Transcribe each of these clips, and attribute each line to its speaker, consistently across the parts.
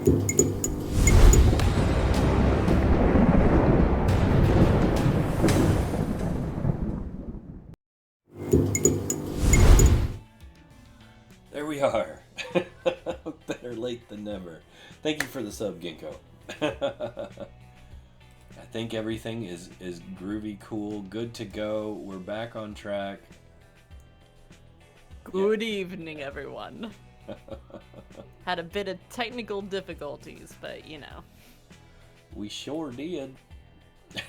Speaker 1: There we are. Better late than never. Thank you for the sub, Ghinkgo. I think everything is groovy, cool, good to go. We're back on track.
Speaker 2: Good evening, everyone. Had a bit of technical difficulties, but you know.
Speaker 1: We sure did.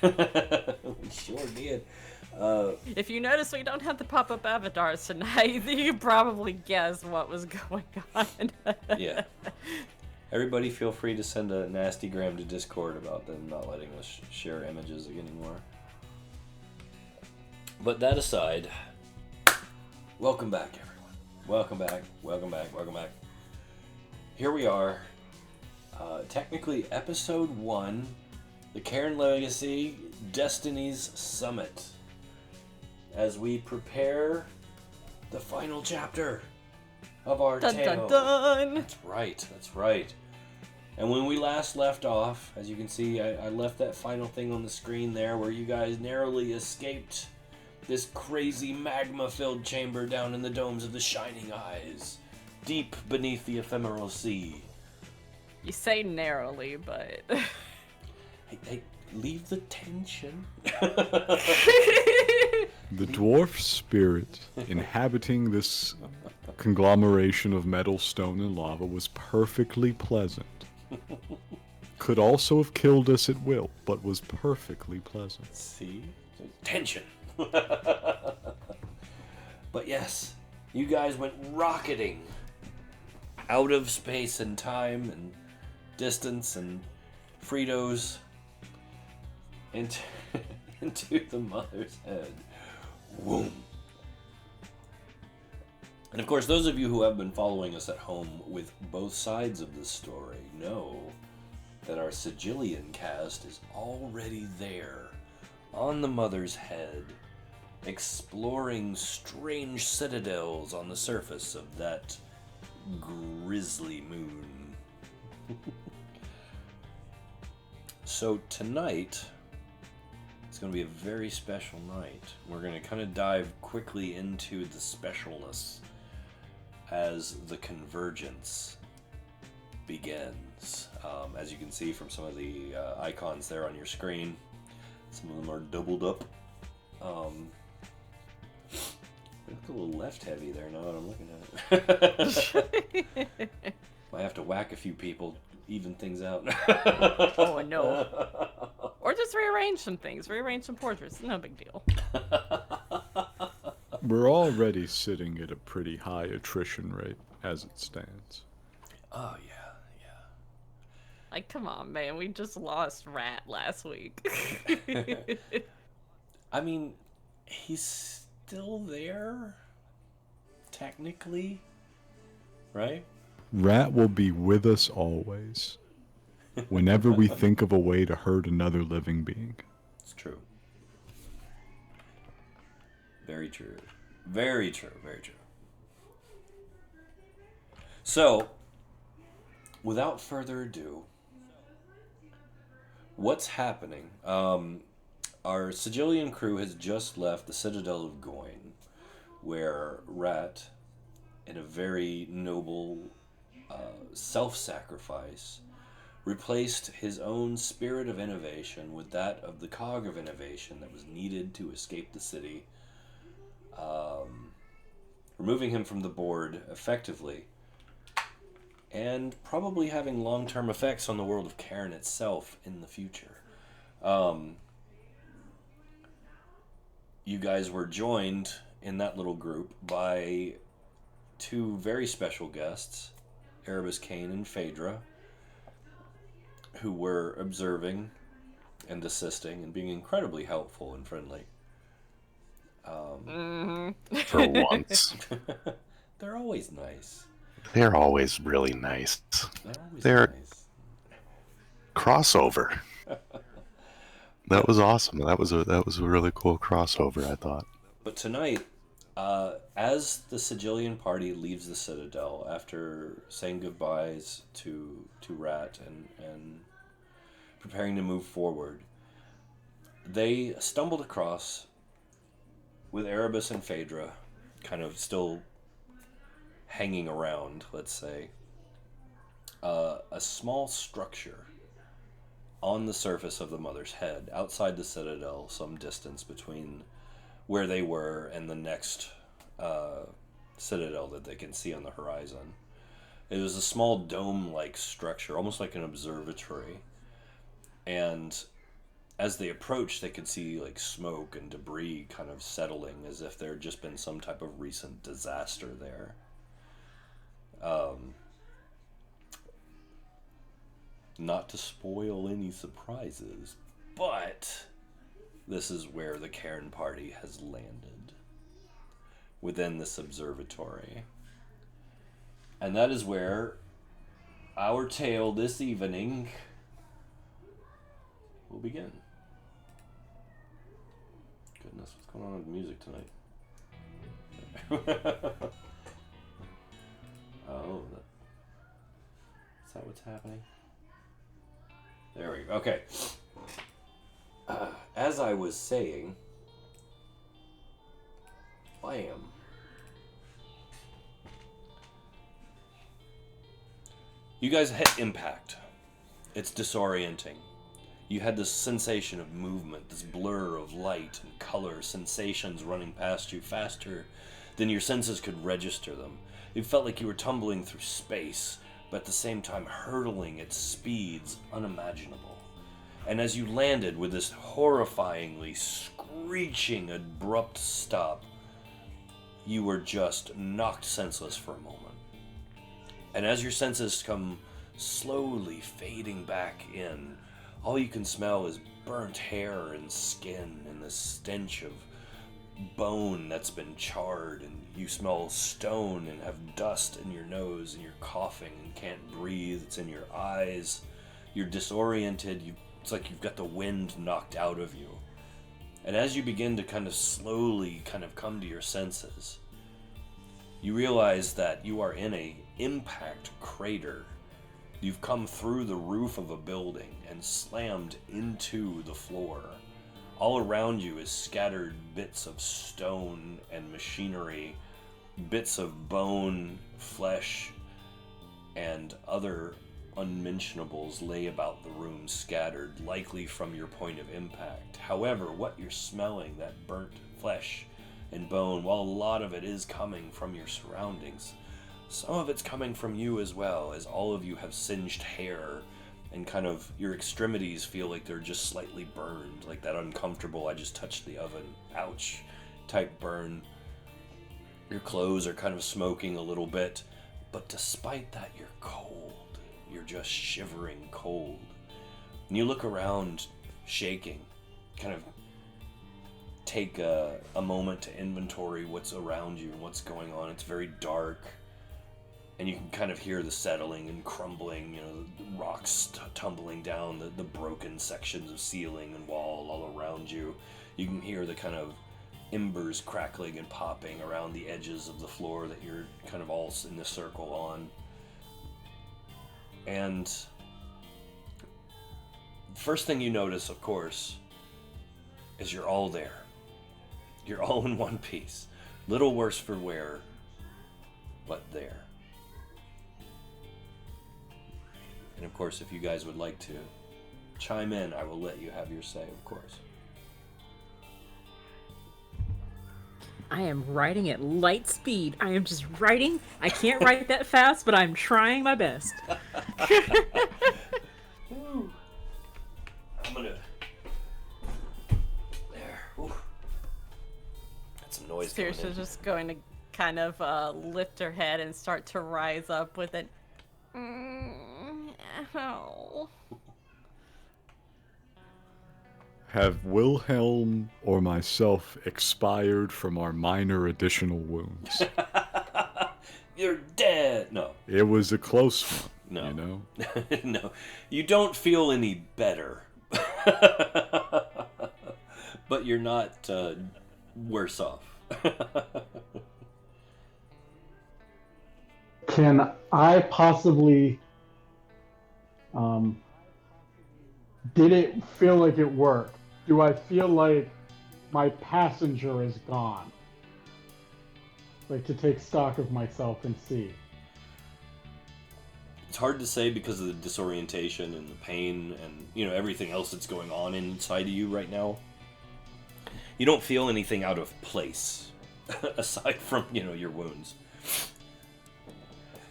Speaker 1: We sure did.
Speaker 2: If you notice we don't have the pop-up avatars tonight, you can probably guess what was going on.
Speaker 1: Yeah. Everybody feel free to send a nasty gram to Discord about them not letting us share images anymore. But that aside, welcome back, everyone. Welcome back, welcome back, welcome back. Here we are. Technically, episode 1, the Cairne Legacy Destiny's Summit. As we prepare the final chapter of our tale.
Speaker 2: Dun, dun.
Speaker 1: That's right, that's right. And when we last left off, as you can see, I left that final thing on the screen there where you guys narrowly escaped this crazy magma-filled chamber down in the domes of the Shining Eyes, deep beneath the ephemeral sea.
Speaker 2: You say narrowly, but...
Speaker 1: Hey, leave the tension.
Speaker 3: The dwarf spirit inhabiting this conglomeration of metal, stone, and lava was perfectly pleasant. Could also have killed us at will, but was perfectly pleasant.
Speaker 1: See? Tension. But yes, you guys went rocketing out of space and time and distance and Fritos into the mother's head. Whoom. And of course, those of you who have been following us at home with both sides of this story know that our Sigillian cast is already there on the mother's head, exploring strange citadels on the surface of that grisly moon. So tonight, it's going to be a very special night. We're going to kind of dive quickly into the specialness as the convergence begins. As you can see from some of the icons there on your screen, some of them are doubled up. They look a little left heavy there now that I'm looking at it. Might have to whack a few people, even things out.
Speaker 2: Oh, no. Or just rearrange some things. Rearrange some portraits. No big deal.
Speaker 3: We're already sitting at a pretty high attrition rate as it stands.
Speaker 1: Oh, yeah.
Speaker 2: Like, come on, man. We just lost Rat last week.
Speaker 1: I mean, he's still there, technically, right?
Speaker 3: Rat will be with us always, whenever we think of a way to hurt another living being.
Speaker 1: It's true. Very true. Very true. Very true. So, without further ado, what's happening? Our Sigillian crew has just left the Citadel of Goyne, where Rat, in a very noble self-sacrifice, replaced his own spirit of innovation with that of the cog of innovation that was needed to escape the city, removing him from the board effectively, and probably having long-term effects on the world of Cairne itself in the future. You guys were joined in that little group by two very special guests, Erebus Kane and Phaedra, who were observing and assisting and being incredibly helpful and friendly.
Speaker 4: For once.
Speaker 1: They're always nice.
Speaker 4: They're always really nice.
Speaker 1: They're
Speaker 4: nice. Crossover. That was awesome. That was a really cool crossover, I thought.
Speaker 1: But tonight, As the Sigillian party leaves the Citadel after saying goodbyes to Rat and preparing to move forward, they stumbled across, with Erebus and Phaedra kind of still hanging around, let's say, a small structure on the surface of the Mother's Head, outside the Citadel, some distance between where they were and the next citadel that they can see on the horizon. It was a small dome-like structure, almost like an observatory. And as they approached, they could see like smoke and debris kind of settling, as if there had just been some type of recent disaster there. Not to spoil any surprises, but this is where the Cairne party has landed, within this observatory. And that is where our tale this evening will begin. Goodness, what's going on with the music tonight? Is that what's happening? There we go. Okay. As I was saying, bam. You guys hit impact. It's disorienting. You had this sensation of movement, this blur of light and color, sensations running past you faster than your senses could register them. It felt like you were tumbling through space, but at the same time hurtling at speeds unimaginable. And as you landed with this horrifyingly screeching abrupt stop, you were just knocked senseless for a moment. And as your senses come slowly fading back in, all you can smell is burnt hair and skin and the stench of bone that's been charred, and you smell stone and have dust in your nose, and you're coughing and can't breathe. It's in your eyes. You're disoriented. It's like you've got the wind knocked out of you. And as you begin to kind of slowly kind of come to your senses, you realize that you are in a impact crater. You've come through the roof of a building and slammed into the floor. All around you is scattered bits of stone and machinery, bits of bone, flesh, and other unmentionables lay about the room, scattered, likely from your point of impact. However, what you're smelling, that burnt flesh and bone, while a lot of it is coming from your surroundings, some of it's coming from you as well, as all of you have singed hair, and kind of your extremities feel like they're just slightly burned, like that uncomfortable, I just touched the oven, ouch, type burn. Your clothes are kind of smoking a little bit, but despite that, you're cold. You're just shivering cold. And you look around, shaking, kind of take a moment to inventory what's around you and what's going on. It's very dark. And you can kind of hear the settling and crumbling, the rocks tumbling down, the broken sections of ceiling and wall all around you. You can hear the kind of embers crackling and popping around the edges of the floor that you're kind of all in the circle on. And first thing you notice, of course, is you're all there. You're all in one piece. Little worse for wear, but there. And of course, if you guys would like to chime in, I will let you have your say, of course.
Speaker 2: I am writing at light speed. I am just writing. I can't write that fast, but I'm trying my best.
Speaker 1: Woo. I'm gonna... There. Ooh. That's some noise coming
Speaker 2: Saoirse's
Speaker 1: in.
Speaker 2: just going to kind of lift her head and start to rise up with an... Ow.
Speaker 3: Have Wilhelm or myself expired from our minor additional wounds?
Speaker 1: You're dead! No.
Speaker 3: It was a close one,
Speaker 1: No.
Speaker 3: you know?
Speaker 1: No. You don't feel any better. But you're not worse off.
Speaker 5: Can I possibly... did it feel like it worked? Do I feel like my passenger is gone? Like, to take stock of myself and see.
Speaker 1: It's hard to say because of the disorientation and the pain and, everything else that's going on inside of you right now. You don't feel anything out of place, aside from, your wounds.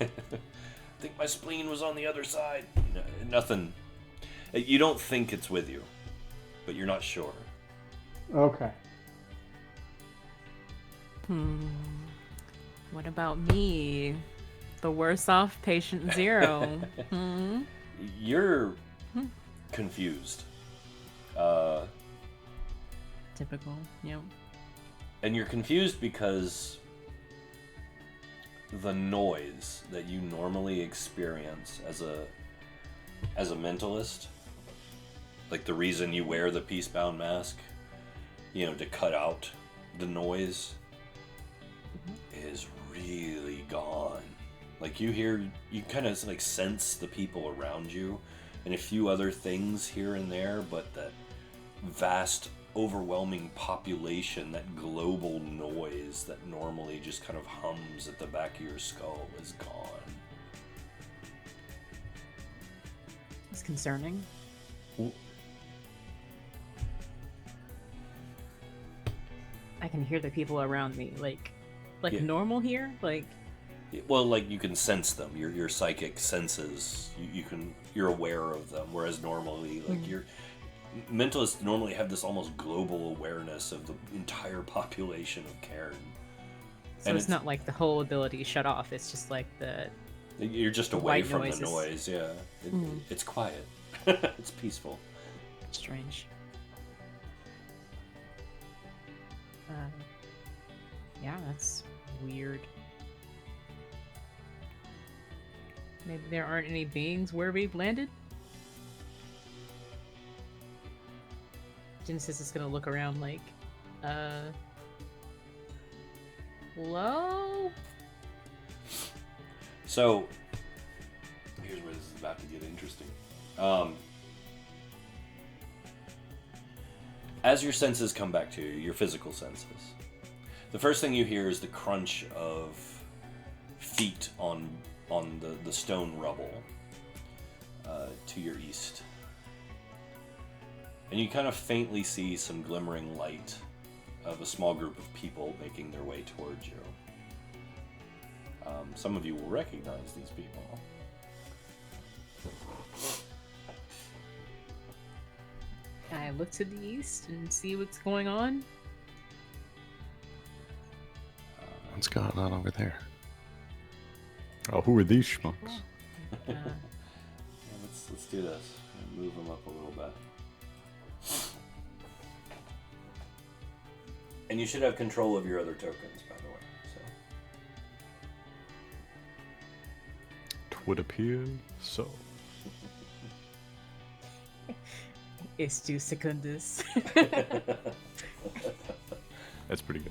Speaker 1: I think my spleen was on the other side. Nothing. You don't think it's with you, but you're not sure.
Speaker 5: Okay.
Speaker 2: What about me? The worse off patient zero.
Speaker 1: You're confused.
Speaker 2: Typical, yep.
Speaker 1: And you're confused because the noise that you normally experience as a mentalist, like the reason you wear the peacebound mask, to cut out the noise, is really gone. Like you kind of like sense the people around you and a few other things here and there, but that vast, overwhelming population, that global noise that normally just kind of hums at the back of your skull is gone.
Speaker 2: It's concerning. I can hear the people around me, like
Speaker 1: Yeah.
Speaker 2: normal here, like.
Speaker 1: Well, like you can sense them. Your psychic senses. You're aware of them. Whereas normally, like your mentalists normally have this almost global awareness of the entire population of Cairne.
Speaker 2: So and it's not like the whole ability shut off. It's just like
Speaker 1: you're just away from
Speaker 2: noises.
Speaker 1: The noise. Yeah, it's quiet. It's peaceful.
Speaker 2: Strange. Yeah, that's weird. Maybe there aren't any beings where we've landed? Genesis is gonna look around like, hello?
Speaker 1: So, here's where this is about to get interesting. As your senses come back to you, your physical senses, the first thing you hear is the crunch of feet on the stone rubble to your east. And you kind of faintly see some glimmering light of a small group of people making their way towards you. Some of you will recognize these people.
Speaker 2: I look to the east and see what's going on.
Speaker 4: What's going on over there?
Speaker 3: Oh, who are these schmucks?
Speaker 1: Yeah, let's do this. Move them up a little bit. And you should have control of your other tokens, by the way. So.
Speaker 3: Twould appear so.
Speaker 2: It's 2 seconds.
Speaker 3: That's pretty good.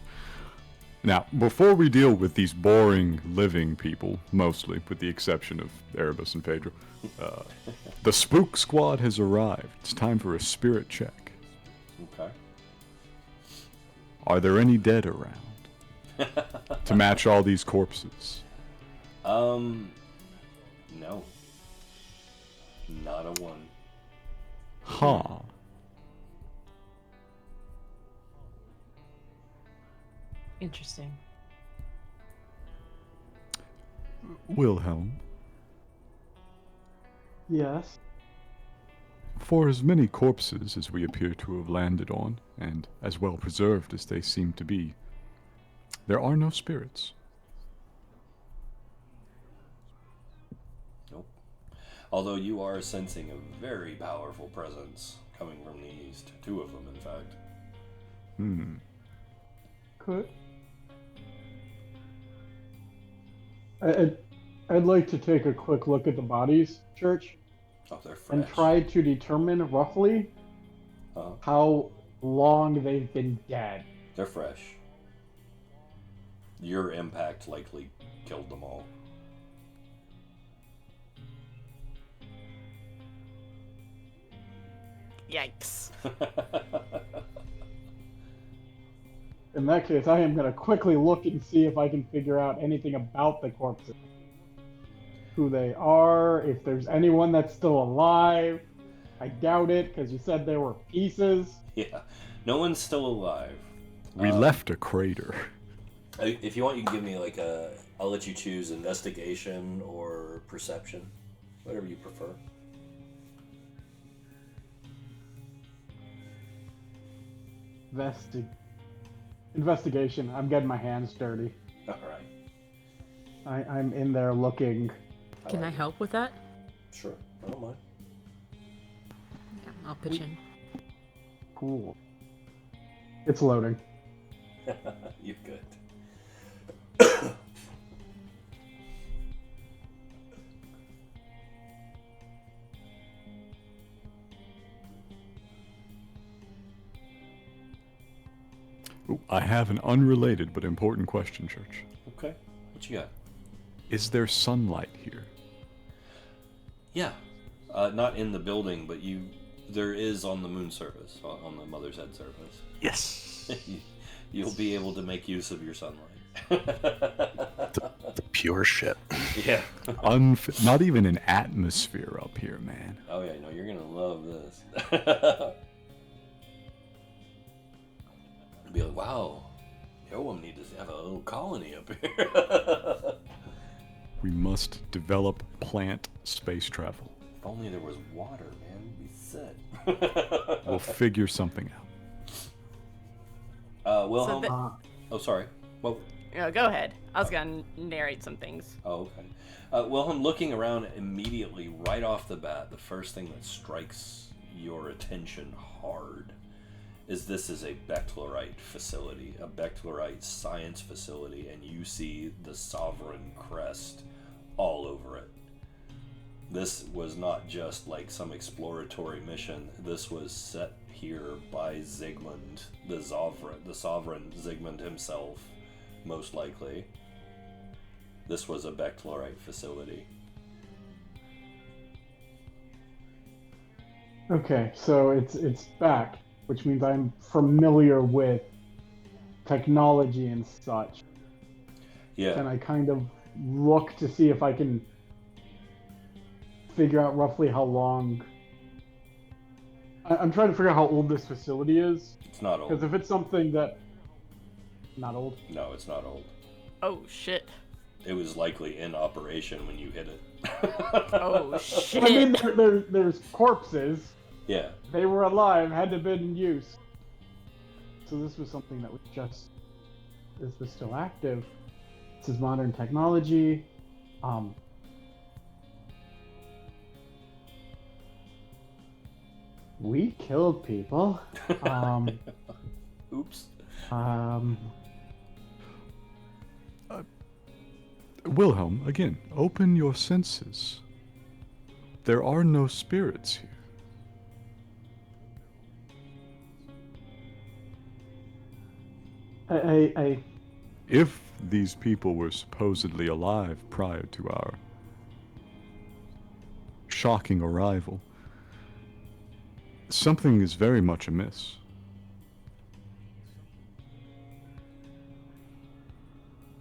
Speaker 3: Now, before we deal with these boring living people, mostly, with the exception of Erebus and Pedro, the Spook Squad has arrived. It's time for a spirit check.
Speaker 1: Okay.
Speaker 3: Are there any dead around to match all these corpses?
Speaker 1: No. Not a one.
Speaker 3: Huh.
Speaker 2: Interesting.
Speaker 3: Wilhelm,
Speaker 5: Yes.
Speaker 3: for as many corpses as we appear to have landed on, and as well preserved as they seem to be, there are no spirits.
Speaker 1: Nope. Although you are sensing a very powerful presence coming from the east. 2 of them, in fact.
Speaker 5: Could. I'd like to take a quick look at the bodies, Church,
Speaker 1: Oh, they're fresh.
Speaker 5: and try to determine roughly how long they've been dead.
Speaker 1: They're fresh. Your impact likely killed them all.
Speaker 6: Yikes.
Speaker 5: In that case, I am going to quickly look and see if I can figure out anything about the corpses. Who they are, if there's anyone that's still alive. I doubt it, because you said there were pieces.
Speaker 1: Yeah, no one's still alive.
Speaker 3: We left a crater.
Speaker 1: If you want, you can give me like a... I'll let you choose investigation or perception. Whatever you prefer.
Speaker 5: Investigation. I'm getting my hands dirty.
Speaker 1: Alright.
Speaker 5: I'm in there looking.
Speaker 2: Can I help with that?
Speaker 1: Sure, I don't mind.
Speaker 2: Yeah, I'll pitch in.
Speaker 5: Cool. It's loading.
Speaker 1: You're good.
Speaker 3: Ooh, I have an unrelated but important question, Church.
Speaker 1: Okay, what you got?
Speaker 3: Is there sunlight here?
Speaker 1: Yeah, not in the building, but there is on the moon surface, on the Mother's Head surface.
Speaker 4: Yes.
Speaker 1: You'll be able to make use of your sunlight.
Speaker 4: The pure shit.
Speaker 1: Yeah.
Speaker 3: Not even an atmosphere up here, man.
Speaker 1: Oh yeah, no, you're gonna love this. Be like, wow, Yoam need to have a little colony up here.
Speaker 3: We must develop plant space travel.
Speaker 1: If only there was water, man, we'd be set.
Speaker 3: We'll figure something out.
Speaker 1: Wilhelm.
Speaker 6: So
Speaker 1: Oh, sorry. Well.
Speaker 6: No, go ahead. I was gonna narrate some things.
Speaker 1: Oh, okay. Wilhelm, looking around immediately, right off the bat, the first thing that strikes your attention hard is this is a Bechtlerite facility, a Bechtlerite science facility, and you see the Sovereign crest all over it. This was not just like some exploratory mission. This was set here by Zygmunt, the Sovereign Zygmunt himself, most likely. This was a Bechtlerite facility.
Speaker 5: Okay, so it's back, which means I'm familiar with technology and such.
Speaker 1: Yeah.
Speaker 5: And I kind of look to see if I can figure out roughly how long. I'm trying to figure out how old this facility is.
Speaker 1: It's not old.
Speaker 5: Because if it's something that. Not old?
Speaker 1: No, it's not old.
Speaker 6: Oh shit.
Speaker 1: It was likely in operation when you hit it.
Speaker 6: Oh shit.
Speaker 5: I mean, there's corpses.
Speaker 1: Yeah.
Speaker 5: They were alive, had to have been in use. So this was something that was just. This was still active. This is modern technology. We killed people.
Speaker 1: Oops.
Speaker 3: Wilhelm, again, open your senses. There are no spirits here. If these people were supposedly alive prior to our shocking arrival, something is very much amiss.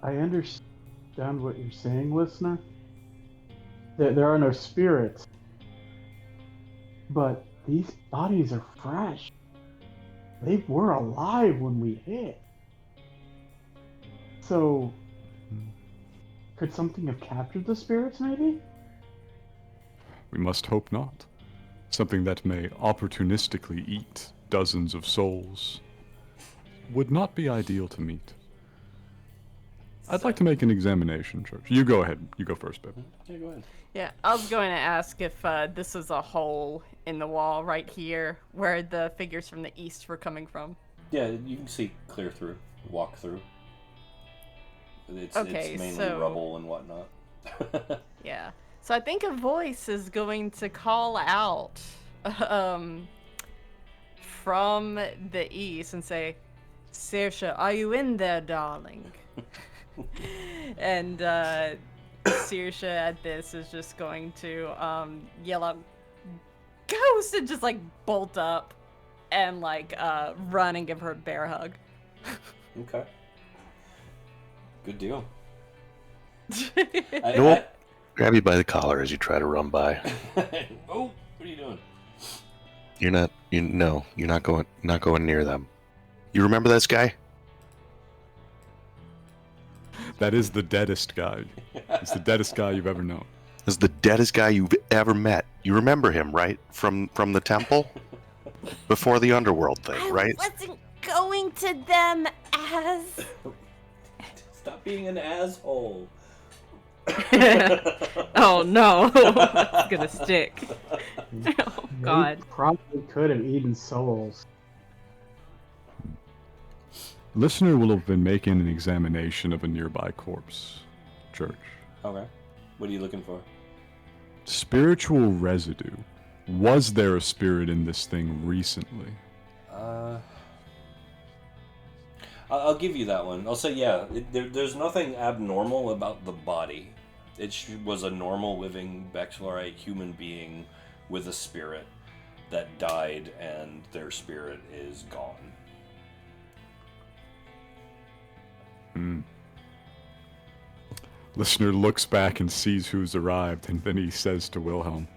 Speaker 5: I understand what you're saying, listener. There are no spirits. But these bodies are fresh. They were alive when we hit. So, could something have captured the spirits, maybe?
Speaker 3: We must hope not. Something that may opportunistically eat dozens of souls would not be ideal to meet. I'd like to make an examination, Church. You go ahead. You go first, babe.
Speaker 1: Yeah, go ahead.
Speaker 6: Yeah, I was going to ask if this is a hole in the wall right here where the figures from the east were coming from.
Speaker 1: Yeah, you can see clear through, walk through. It's mainly
Speaker 6: so-
Speaker 1: rubble and whatnot.
Speaker 6: Yeah. So I think a voice is going to call out from the east and say, Saoirse, are you in there, darling? And Saoirse at this is just going to yell out, "Ghost!" and just like bolt up and like run and give her a bear hug.
Speaker 1: Okay. Good deal.
Speaker 4: Nope. Grab you by the collar as you try to run by.
Speaker 1: Oh, what are you doing?
Speaker 4: You're not going near them. You remember this guy?
Speaker 3: That is the deadest guy. It's the deadest guy you've ever known.
Speaker 4: This is the deadest guy you've ever met. You remember him, right? From the temple? Before the underworld thing, right?
Speaker 6: I wasn't going to them as...
Speaker 1: Stop being an asshole.
Speaker 2: Oh no, it's gonna stick. Oh God.
Speaker 5: They probably could have eaten souls.
Speaker 3: Listener will have been making an examination of a nearby corpse. Church.
Speaker 1: Okay. What are you looking for?
Speaker 3: Spiritual residue. Was there a spirit in this thing recently?
Speaker 1: I'll give you that one. I'll say, yeah, there's nothing abnormal about the body. It was a normal living Bexlarite human being with a spirit that died, and their spirit is gone.
Speaker 3: Listener looks back and sees who's arrived, and then he says to Wilhelm,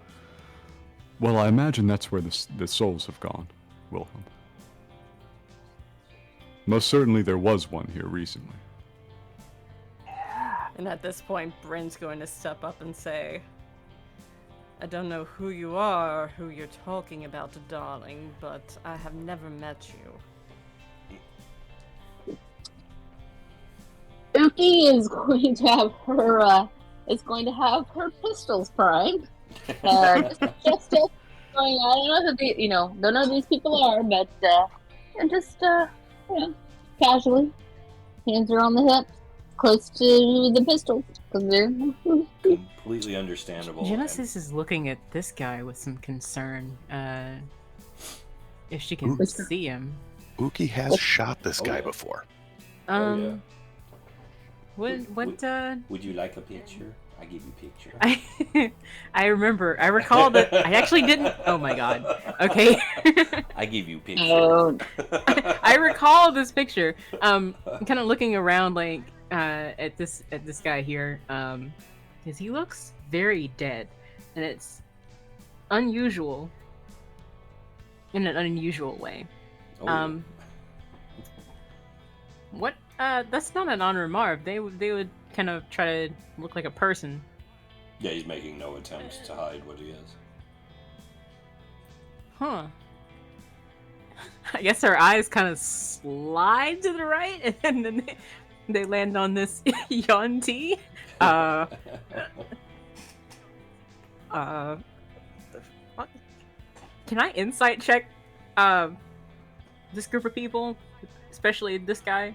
Speaker 3: "Well, I imagine that's where the souls have gone, Wilhelm. Most certainly there was one here recently."
Speaker 6: And at this point, Bryn's going to step up and say, "I don't know who you are or who you're talking about, darling, but I have never met you."
Speaker 7: Uki is going to have her pistols primed. Just going. I don't know who don't know who these people are, but just casually, hands are on the hips, close to the pistols, because they're
Speaker 1: Completely understandable.
Speaker 2: Genesis is looking at this guy with some concern. If she can see him.
Speaker 4: Uki has shot this guy before.
Speaker 1: Yeah.
Speaker 2: What
Speaker 1: Would you like a picture? I give you a picture.
Speaker 2: I recall that I actually didn't. Oh my god. Okay.
Speaker 1: I give you a picture.
Speaker 7: Oh.
Speaker 2: I recall this picture. I'm kind of looking around like at this guy here, because he looks very dead, and it's unusual in an unusual way.
Speaker 1: Oh,
Speaker 2: What? That's not an honor marv. They would kind of try to look like a person.
Speaker 1: yeah, he's making no attempts to hide what he is.
Speaker 2: Huh. I guess her eyes kind of slide to the right, and then they land on this Yonti. The fuck? Can I insight check this group of people, especially this guy?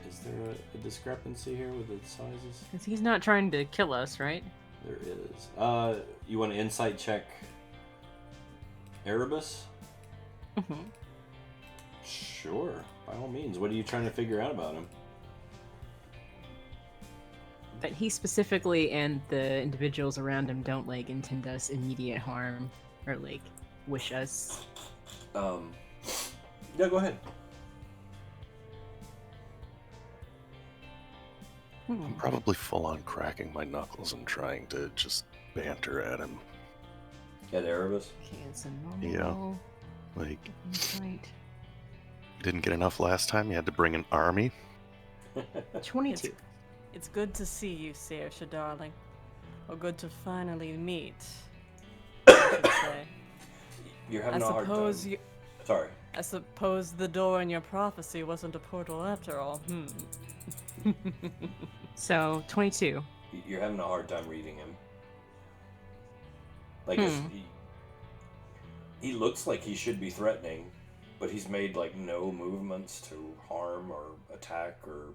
Speaker 1: Is there a discrepancy here with the sizes?
Speaker 2: Because he's not trying to kill us, right?
Speaker 1: There is. You want to insight check Erebus?
Speaker 2: Mm-hmm.
Speaker 1: Sure, by all means. What are you trying to figure out about him?
Speaker 2: That he specifically and the individuals around him don't like intend us immediate harm or like wish us.
Speaker 1: Yeah, go ahead.
Speaker 4: I'm probably full on cracking my knuckles and trying to just banter at him.
Speaker 1: At Erebus?
Speaker 2: Okay, it's a normal.
Speaker 4: Yeah. Like,
Speaker 2: Insight.
Speaker 4: didn't get enough last time? You had to bring an army?
Speaker 2: 22.
Speaker 6: It's good to see you, Saoirse, darling. Or good to finally meet, I should say.
Speaker 1: You're having a hard time. Sorry.
Speaker 6: I suppose the door in your prophecy wasn't a portal after all.
Speaker 2: So 22.
Speaker 1: You're having a hard time reading him. Like, he looks like he should be threatening, but he's made, like, no movements to harm or attack or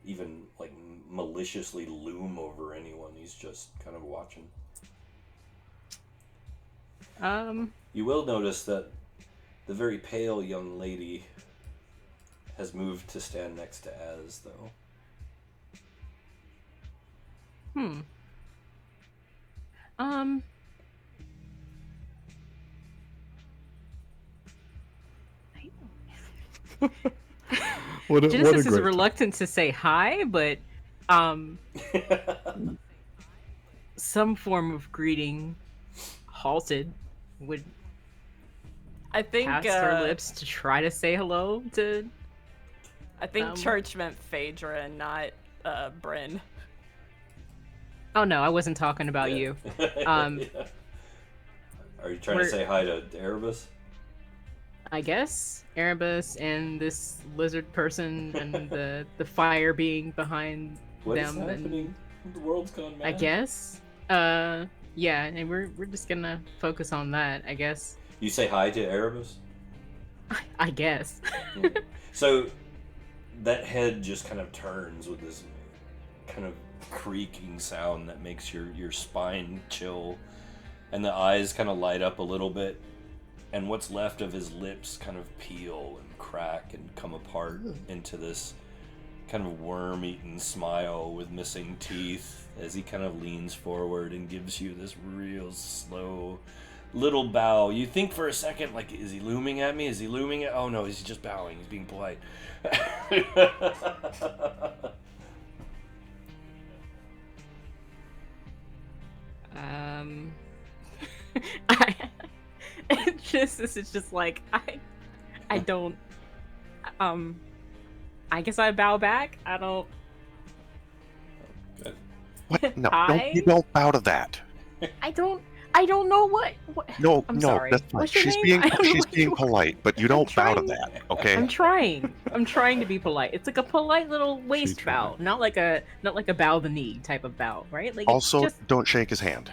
Speaker 1: even, like, maliciously loom over anyone. He's just kind of watching. You will notice that the very pale young lady has moved to stand next to Az, though.
Speaker 3: What a
Speaker 2: Genesis is
Speaker 3: great
Speaker 2: reluctant to say hi, but some form of greeting halted would
Speaker 6: I think
Speaker 2: pass her lips to try to say hello to.
Speaker 6: I think Church meant Phaedra and not Bryn.
Speaker 2: Oh no, I wasn't talking about you.
Speaker 1: Yeah. Are you trying to say hi to Erebus?
Speaker 2: I guess Erebus and this lizard person and the fire being behind
Speaker 1: What is
Speaker 2: them.
Speaker 1: happening? The world's gone mad.
Speaker 2: I guess. Yeah, and we're just gonna focus on that, I guess.
Speaker 1: You say hi to Erebus?
Speaker 2: I guess.
Speaker 1: Yeah. So that head just kind of turns with this kind of creaking sound that makes your spine chill, and the eyes kind of light up a little bit, and what's left of his lips kind of peel and crack and come apart into this kind of worm-eaten smile with missing teeth as he kind of leans forward and gives you this real slow little bow. You think for a second, like, is he looming at me? Is he looming at... Oh no, he's just bowing. He's being polite.
Speaker 2: This is just like I don't I guess I bow back. I don't.
Speaker 1: Good.
Speaker 4: What? No,
Speaker 2: Hi?
Speaker 4: you don't bow to that.
Speaker 2: I don't know what.
Speaker 4: No,
Speaker 2: I'm
Speaker 4: no,
Speaker 2: sorry.
Speaker 4: that's fine.
Speaker 2: What's your
Speaker 4: She's
Speaker 2: name? I don't know
Speaker 4: being
Speaker 2: what you are.
Speaker 4: polite, but you don't bow to
Speaker 2: trying-
Speaker 4: that. Okay.
Speaker 2: I'm trying to be polite. It's like a polite little waist bow, not like a bow the knee type of bow, right? Like
Speaker 4: Also,
Speaker 2: just,
Speaker 4: don't shake his hand.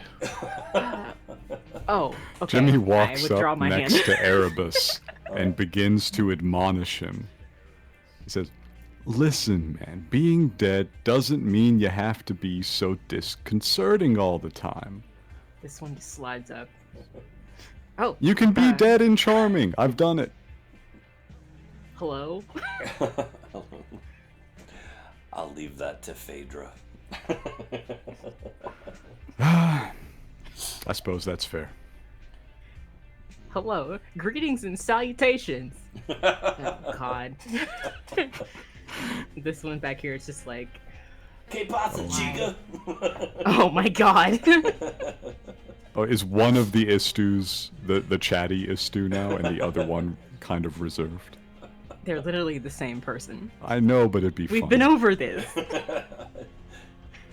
Speaker 2: oh, okay.
Speaker 3: Jimmy
Speaker 2: I
Speaker 3: walks
Speaker 2: withdraw
Speaker 3: up
Speaker 2: my
Speaker 3: next
Speaker 2: hand.
Speaker 3: to Erebus and begins to admonish him. He says, "Listen, man, being dead doesn't mean you have to be so disconcerting all the time.
Speaker 2: This one just slides up. Oh,
Speaker 3: You can be dead and charming. I've done it."
Speaker 2: hello.
Speaker 1: I'll leave that to Phaedra.
Speaker 3: I suppose that's fair.
Speaker 2: Hello. Greetings and salutations. Oh God. This one back here is just like,
Speaker 1: Que pasa, chica?
Speaker 2: oh my God.
Speaker 3: Oh, is one of the Istus the chatty Istu now, and the other one kind of reserved?
Speaker 2: They're literally the same person.
Speaker 3: I know, but it'd be
Speaker 2: We've
Speaker 3: fun.
Speaker 2: been over this.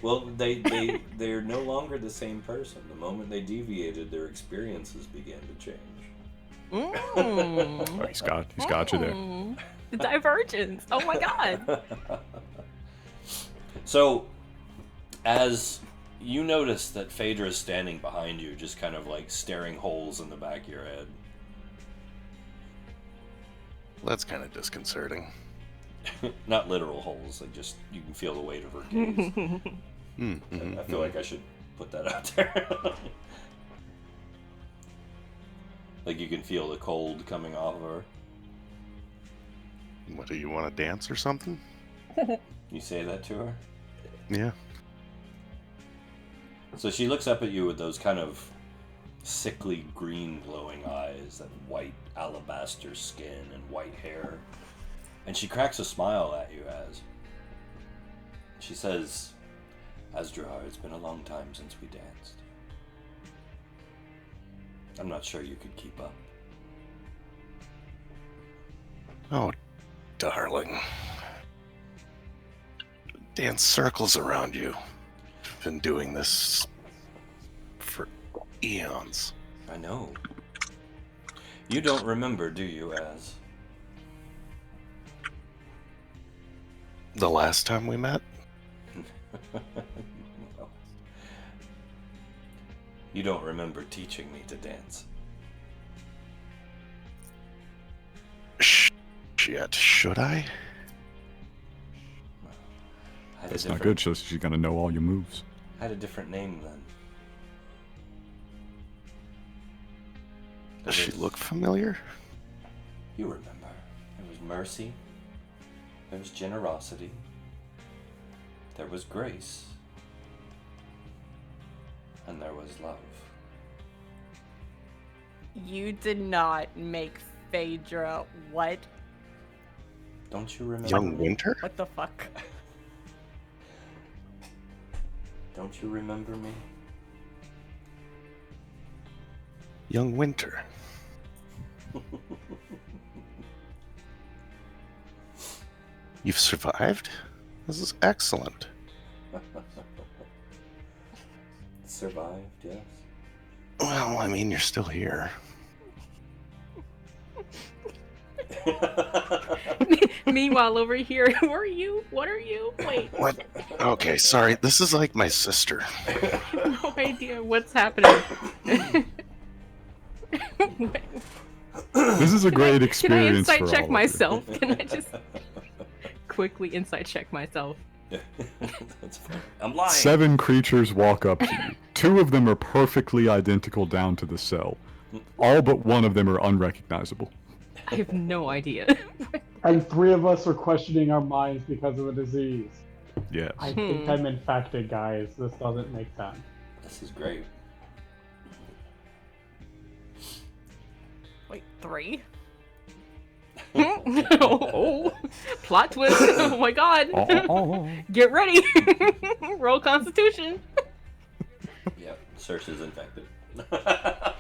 Speaker 1: Well, they're no longer the same person. The moment they deviated, their experiences began to change.
Speaker 2: Mm.
Speaker 3: Oh, he's got you there.
Speaker 2: Mm. The divergence. Oh my God.
Speaker 1: So, as you notice that Phaedra is standing behind you, just kind of like staring holes in the back of your head.
Speaker 4: That's kind of disconcerting.
Speaker 1: Not literal holes, like just you can feel the weight of her gaze. I feel like I should put that out there. Like you can feel the cold coming off of her.
Speaker 4: What, do you want to dance or something?
Speaker 1: You say that to her?
Speaker 4: Yeah.
Speaker 1: So she looks up at you with those kind of sickly green glowing eyes, that white alabaster skin and white hair. And she cracks a smile at you as she says, "Azdruzhar, it's been a long time since we danced. I'm not sure you could keep up."
Speaker 4: Oh, darling. Dance circles around you. Been doing this for eons.
Speaker 1: I know. You don't remember, do you, Az?
Speaker 4: The last time we met?
Speaker 1: No. You don't remember teaching me to dance.
Speaker 4: Shit, should I?
Speaker 1: Had a
Speaker 3: That's not
Speaker 1: different-
Speaker 3: good. She's gonna know all your moves.
Speaker 1: Had a different name then.
Speaker 4: Does she look familiar?
Speaker 1: You remember. It was Mercy. There's generosity. There was grace. And there was love.
Speaker 6: You did not make Phaedra what?
Speaker 1: Don't you remember?
Speaker 4: Young
Speaker 1: me?
Speaker 4: Winter?
Speaker 6: What the fuck?
Speaker 1: Don't you remember me?
Speaker 4: Young Winter. You've survived? This is excellent.
Speaker 1: Survived, yes.
Speaker 4: Well, I mean, you're still here.
Speaker 2: Meanwhile, over here, who are you? What are you? Wait,
Speaker 4: What? Okay, sorry. This is like my sister.
Speaker 2: no idea what's happening.
Speaker 3: This is a great
Speaker 2: Can I
Speaker 3: experience
Speaker 2: insight
Speaker 3: for
Speaker 2: check
Speaker 3: all
Speaker 2: myself? Can I just quickly insight check myself?
Speaker 1: That's fine. I'm lying.
Speaker 3: 7 creatures walk up to you. 2 of them are perfectly identical down to the cell. All but one of them are unrecognizable.
Speaker 2: I have no idea.
Speaker 5: And 3 of us are questioning our minds because of a disease.
Speaker 3: Yes.
Speaker 5: I think I'm infected, guys. This doesn't make sense.
Speaker 1: This is great.
Speaker 6: Wait, 3?
Speaker 2: Oh, plot twist. Oh my god. Get ready. Roll Constitution.
Speaker 1: Yep, Saoirse is infected.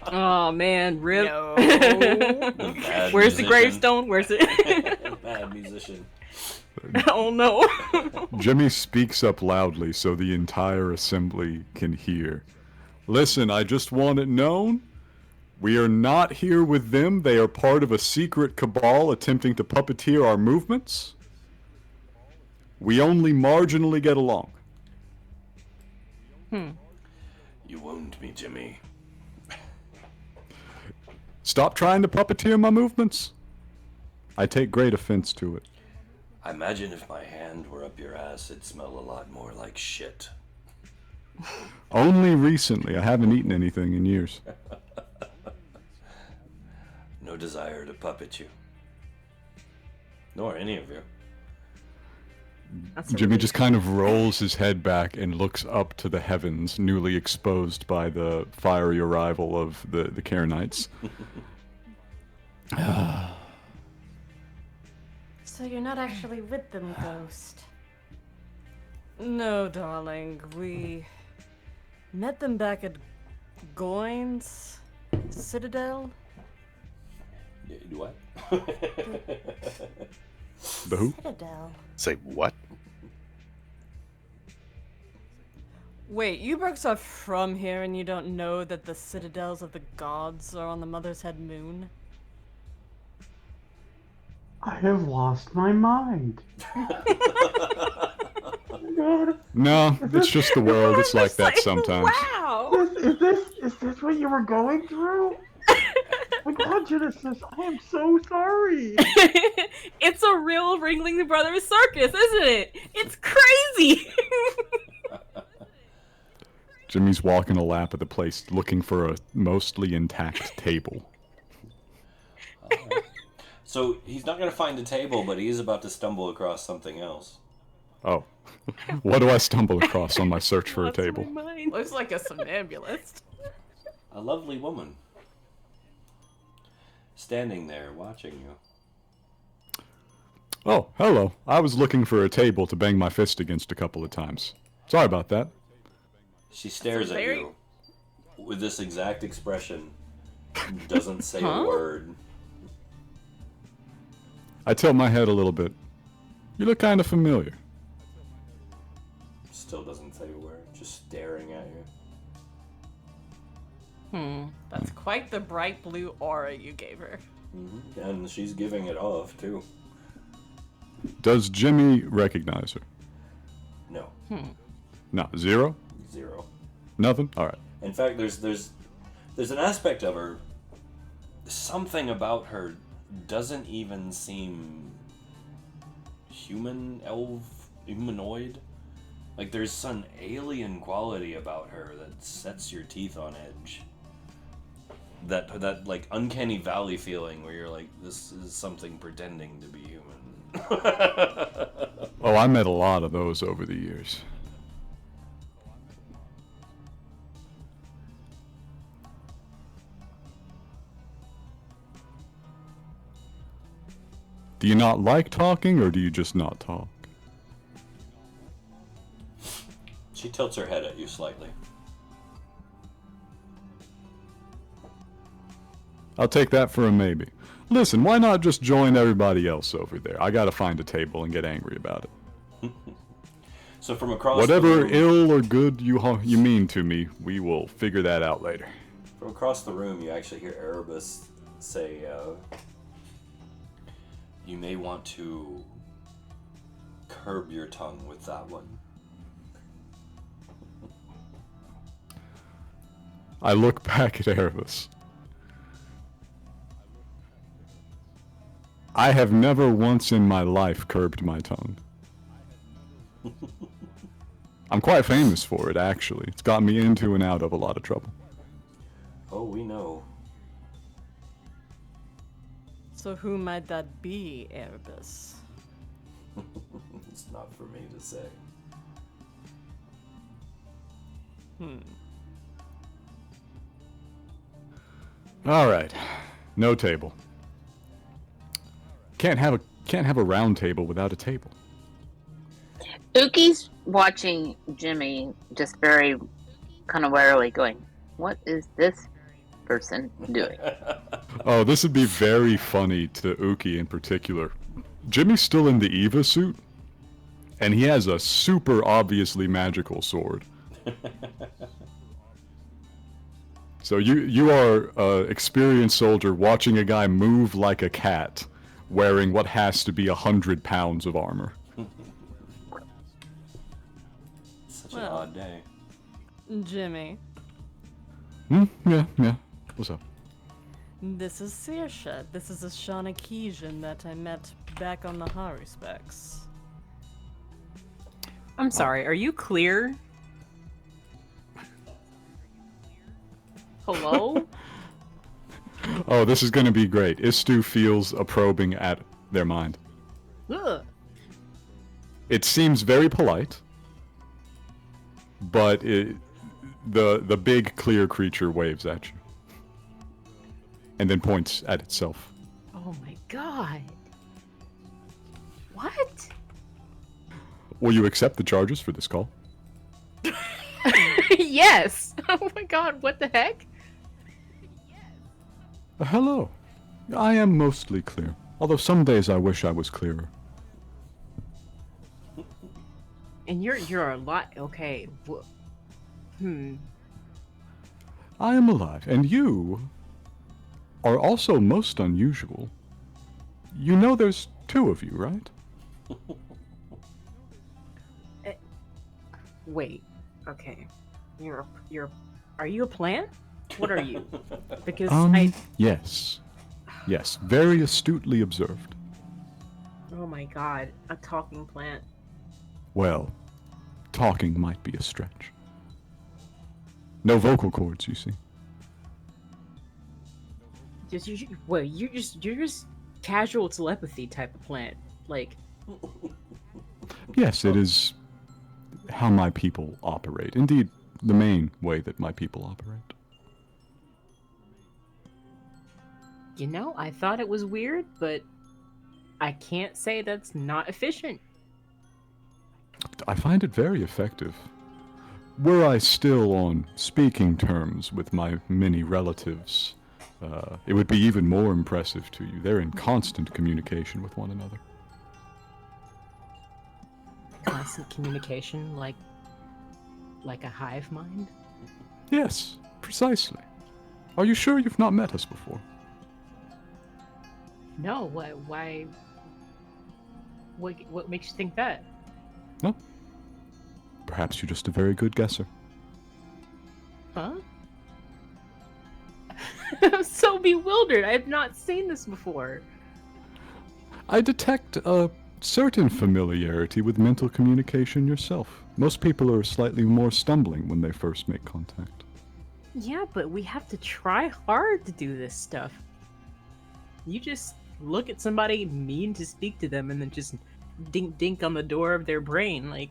Speaker 2: Oh man, rip.
Speaker 6: No.
Speaker 1: Bad
Speaker 2: Where's the
Speaker 1: musician.
Speaker 2: gravestone? Where's it?
Speaker 1: Bad musician.
Speaker 2: Oh no.
Speaker 3: Jimmy speaks up loudly so the entire assembly can hear. Listen, I just want it known. We are not here with them. They are part of a secret cabal attempting to puppeteer our movements. We only marginally get along.
Speaker 1: You wound me, Jimmy.
Speaker 3: Stop trying to puppeteer my movements. I take great offense to it.
Speaker 1: I imagine if my hand were up your ass, it'd smell a lot more like shit.
Speaker 3: Only recently. I haven't eaten anything in years.
Speaker 1: No desire to puppet you. Nor any of you.
Speaker 2: That's a
Speaker 3: Jimmy
Speaker 2: relief.
Speaker 3: just kind of rolls his head back and looks up to the heavens, newly exposed by the fiery arrival of the Cairnites.
Speaker 8: So you're not actually with them, Ghost.
Speaker 6: No, darling. We met them back at Goins Citadel.
Speaker 1: Yeah, you do what?
Speaker 3: The who?
Speaker 8: Citadel.
Speaker 4: Say what?
Speaker 6: Wait, you broke stuff from here and you don't know that the citadels of the gods are on the Mother's Head moon?
Speaker 5: I have lost my mind.
Speaker 3: No, it's just the world. It's like that sometimes.
Speaker 2: Wow.
Speaker 5: Is this what you were going through? My God, Genesis, I am so sorry.
Speaker 2: It's a real Ringling Brothers circus, isn't it? It's crazy.
Speaker 3: Jimmy's walking a lap of the place looking for a mostly intact table.
Speaker 1: So he's not going to find a table, but he is about to stumble across something else.
Speaker 3: Oh. What do I stumble across on my search for a
Speaker 2: Lost my
Speaker 3: table?
Speaker 2: mind.
Speaker 6: Looks like a somnambulist.
Speaker 1: A lovely woman. Standing there watching you.
Speaker 3: Oh, hello. I was looking for a table to bang my fist against a couple of times. Sorry about that.
Speaker 1: She stares at
Speaker 6: very-
Speaker 1: you with this exact expression. Doesn't say
Speaker 2: Huh?
Speaker 1: a word.
Speaker 3: I tilt my head a little bit. You look kind of familiar.
Speaker 1: Still doesn't say a word. Just staring at you.
Speaker 6: That's quite the bright blue aura you gave her.
Speaker 1: And she's giving it off, too.
Speaker 3: Does Jimmy recognize her?
Speaker 1: No.
Speaker 3: No. 0?
Speaker 1: 0.
Speaker 3: Nothing? Alright.
Speaker 1: In fact, there's an aspect of her, something about her doesn't even seem humanoid. Like there's some alien quality about her that sets your teeth on edge. That like uncanny valley feeling where you're like, this is something pretending to be human.
Speaker 3: Oh, I met a lot of those over the years. Do you not like talking, or do you just not talk?
Speaker 1: She tilts her head at you slightly.
Speaker 3: I'll take that for a maybe. Listen, why not just join everybody else over there? I gotta find a table and get angry about it.
Speaker 1: So from across
Speaker 3: Whatever
Speaker 1: the room,
Speaker 3: ill or good you mean to me, we will figure that out later.
Speaker 1: from across the room, you actually hear Erebus say, "You may want to curb your tongue with that one."
Speaker 3: I look back at Erebus. I have never once in my life curbed my tongue. I'm quite famous for it, actually. It's got me into and out of a lot of trouble.
Speaker 1: Oh, we know.
Speaker 6: So who might that be, Erebus?
Speaker 1: It's not for me to say.
Speaker 3: All right, no table. Can't have a round table without a table.
Speaker 7: Uki's watching Jimmy just very kind of warily going, what is this person doing?
Speaker 3: Oh, this would be very funny to Uki in particular. Jimmy's still in the Eva suit, and he has a super obviously magical sword. So you are an experienced soldier watching a guy move like a cat, wearing what has to be 100 pounds of armor.
Speaker 1: Such an odd day.
Speaker 6: Jimmy,
Speaker 3: Yeah. What's up?
Speaker 6: this is Saoirse. This is a Shawnakesian that I met back on the Hari specs.
Speaker 2: I'm sorry, are you clear? Hello?
Speaker 3: Oh, this is gonna be great. Istu feels a probing at their mind.
Speaker 2: Ugh.
Speaker 3: It seems very polite, but the big clear creature waves at you. And then points at itself.
Speaker 2: Oh my god. What?
Speaker 3: Will you accept the charges for this call?
Speaker 2: Yes! Oh my god, what the heck?
Speaker 3: Hello. I am mostly clear, although some days I wish I was clearer.
Speaker 2: And you're a lot. Okay.
Speaker 3: I am alive, and you are also most unusual. You know there's two of you, right?
Speaker 2: Wait. Okay. Are you a plant? What are you? Because
Speaker 3: Yes. Yes, very astutely observed.
Speaker 2: Oh my god, a talking plant.
Speaker 3: Well, talking might be a stretch. No vocal cords, you see.
Speaker 2: You're just casual telepathy type of plant. Like,
Speaker 3: Yes, it is how my people operate. Indeed, the main way that my people operate.
Speaker 2: I thought it was weird, but I can't say that's not efficient.
Speaker 3: I find it very effective. Were I still on speaking terms with my many relatives, it would be even more impressive to you. They're in constant communication with one another.
Speaker 2: Constant communication, like a hive mind?
Speaker 3: Yes, precisely. Are you sure you've not met us before?
Speaker 2: No, why? What makes you think that?
Speaker 3: No? Perhaps you're just a very good guesser.
Speaker 2: Huh? I'm so bewildered. I have not seen this before.
Speaker 3: I detect a certain familiarity with mental communication yourself. Most people are slightly more stumbling when they first make contact.
Speaker 2: Yeah, but we have to try hard to do this stuff. You just look at somebody, mean to speak to them, and then just dink dink on the door of their brain, like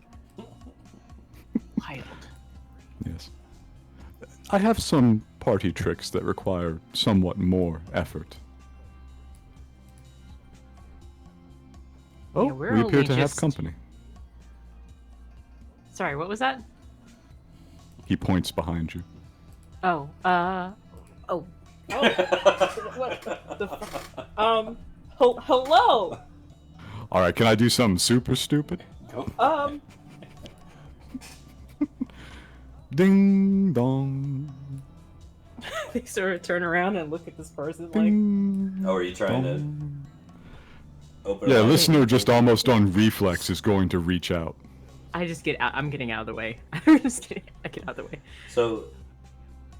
Speaker 2: wild.
Speaker 3: Yes. I have some party tricks that require somewhat more effort. Oh,
Speaker 2: we're
Speaker 3: we appear
Speaker 2: only
Speaker 3: to have
Speaker 2: just-
Speaker 3: company.
Speaker 2: Sorry, what was that?
Speaker 3: He points behind you.
Speaker 2: Oh, oh. What the hello.
Speaker 3: All right, can I do something super stupid?
Speaker 1: Go.
Speaker 3: Ding dong.
Speaker 2: They sort of turn around and look at this person like,
Speaker 3: Ding.
Speaker 1: Oh, are you trying to
Speaker 3: dong.
Speaker 1: open?
Speaker 3: Yeah,
Speaker 1: a line?
Speaker 3: listener just almost on reflex is going to reach out.
Speaker 2: I just get out. I'm getting out of the way. I'm just kidding. I get out of the way.
Speaker 1: So,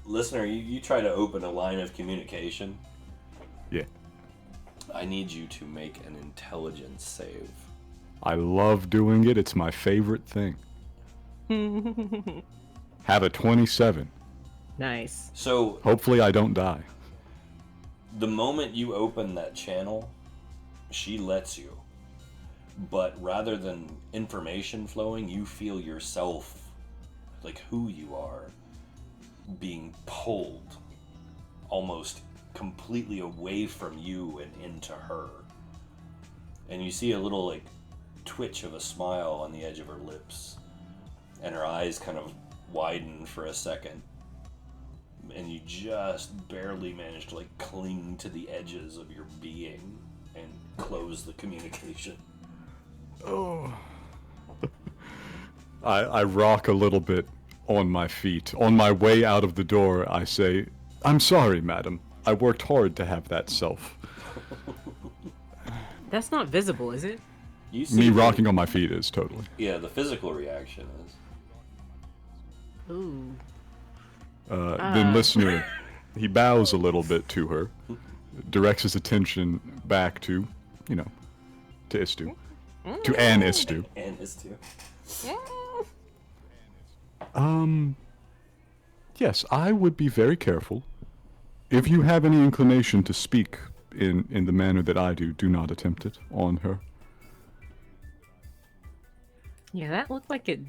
Speaker 1: listener, you try to open a line of communication.
Speaker 3: Yeah.
Speaker 1: I need you to make an intelligence save.
Speaker 3: I love doing it. It's my favorite thing. Have a 27.
Speaker 2: Nice.
Speaker 1: So,
Speaker 3: Hopefully I don't die.
Speaker 1: the moment you open that channel, she lets you. But rather than information flowing, you feel yourself, like who you are, being pulled almost completely away from you and into her. And you see a little like twitch of a smile on the edge of her lips. And her eyes kind of widen for a second. And you just barely manage to like cling to the edges of your being and close the communication.
Speaker 3: Oh. I rock a little bit on my feet. On my way out of the door, I say, "I'm sorry, madam. I worked hard to have that self."
Speaker 2: That's not visible, is it?
Speaker 1: You see
Speaker 3: Me
Speaker 1: the-
Speaker 3: rocking on my feet is totally.
Speaker 1: Yeah, the physical reaction is.
Speaker 2: Ooh.
Speaker 3: Then listener, he bows a little bit to her, directs his attention back to, to Istu. To Anne Istu.
Speaker 1: And is too.
Speaker 3: Yes, I would be very careful. If you have any inclination to speak in the manner that I do not attempt it on her.
Speaker 2: Yeah, that looked like it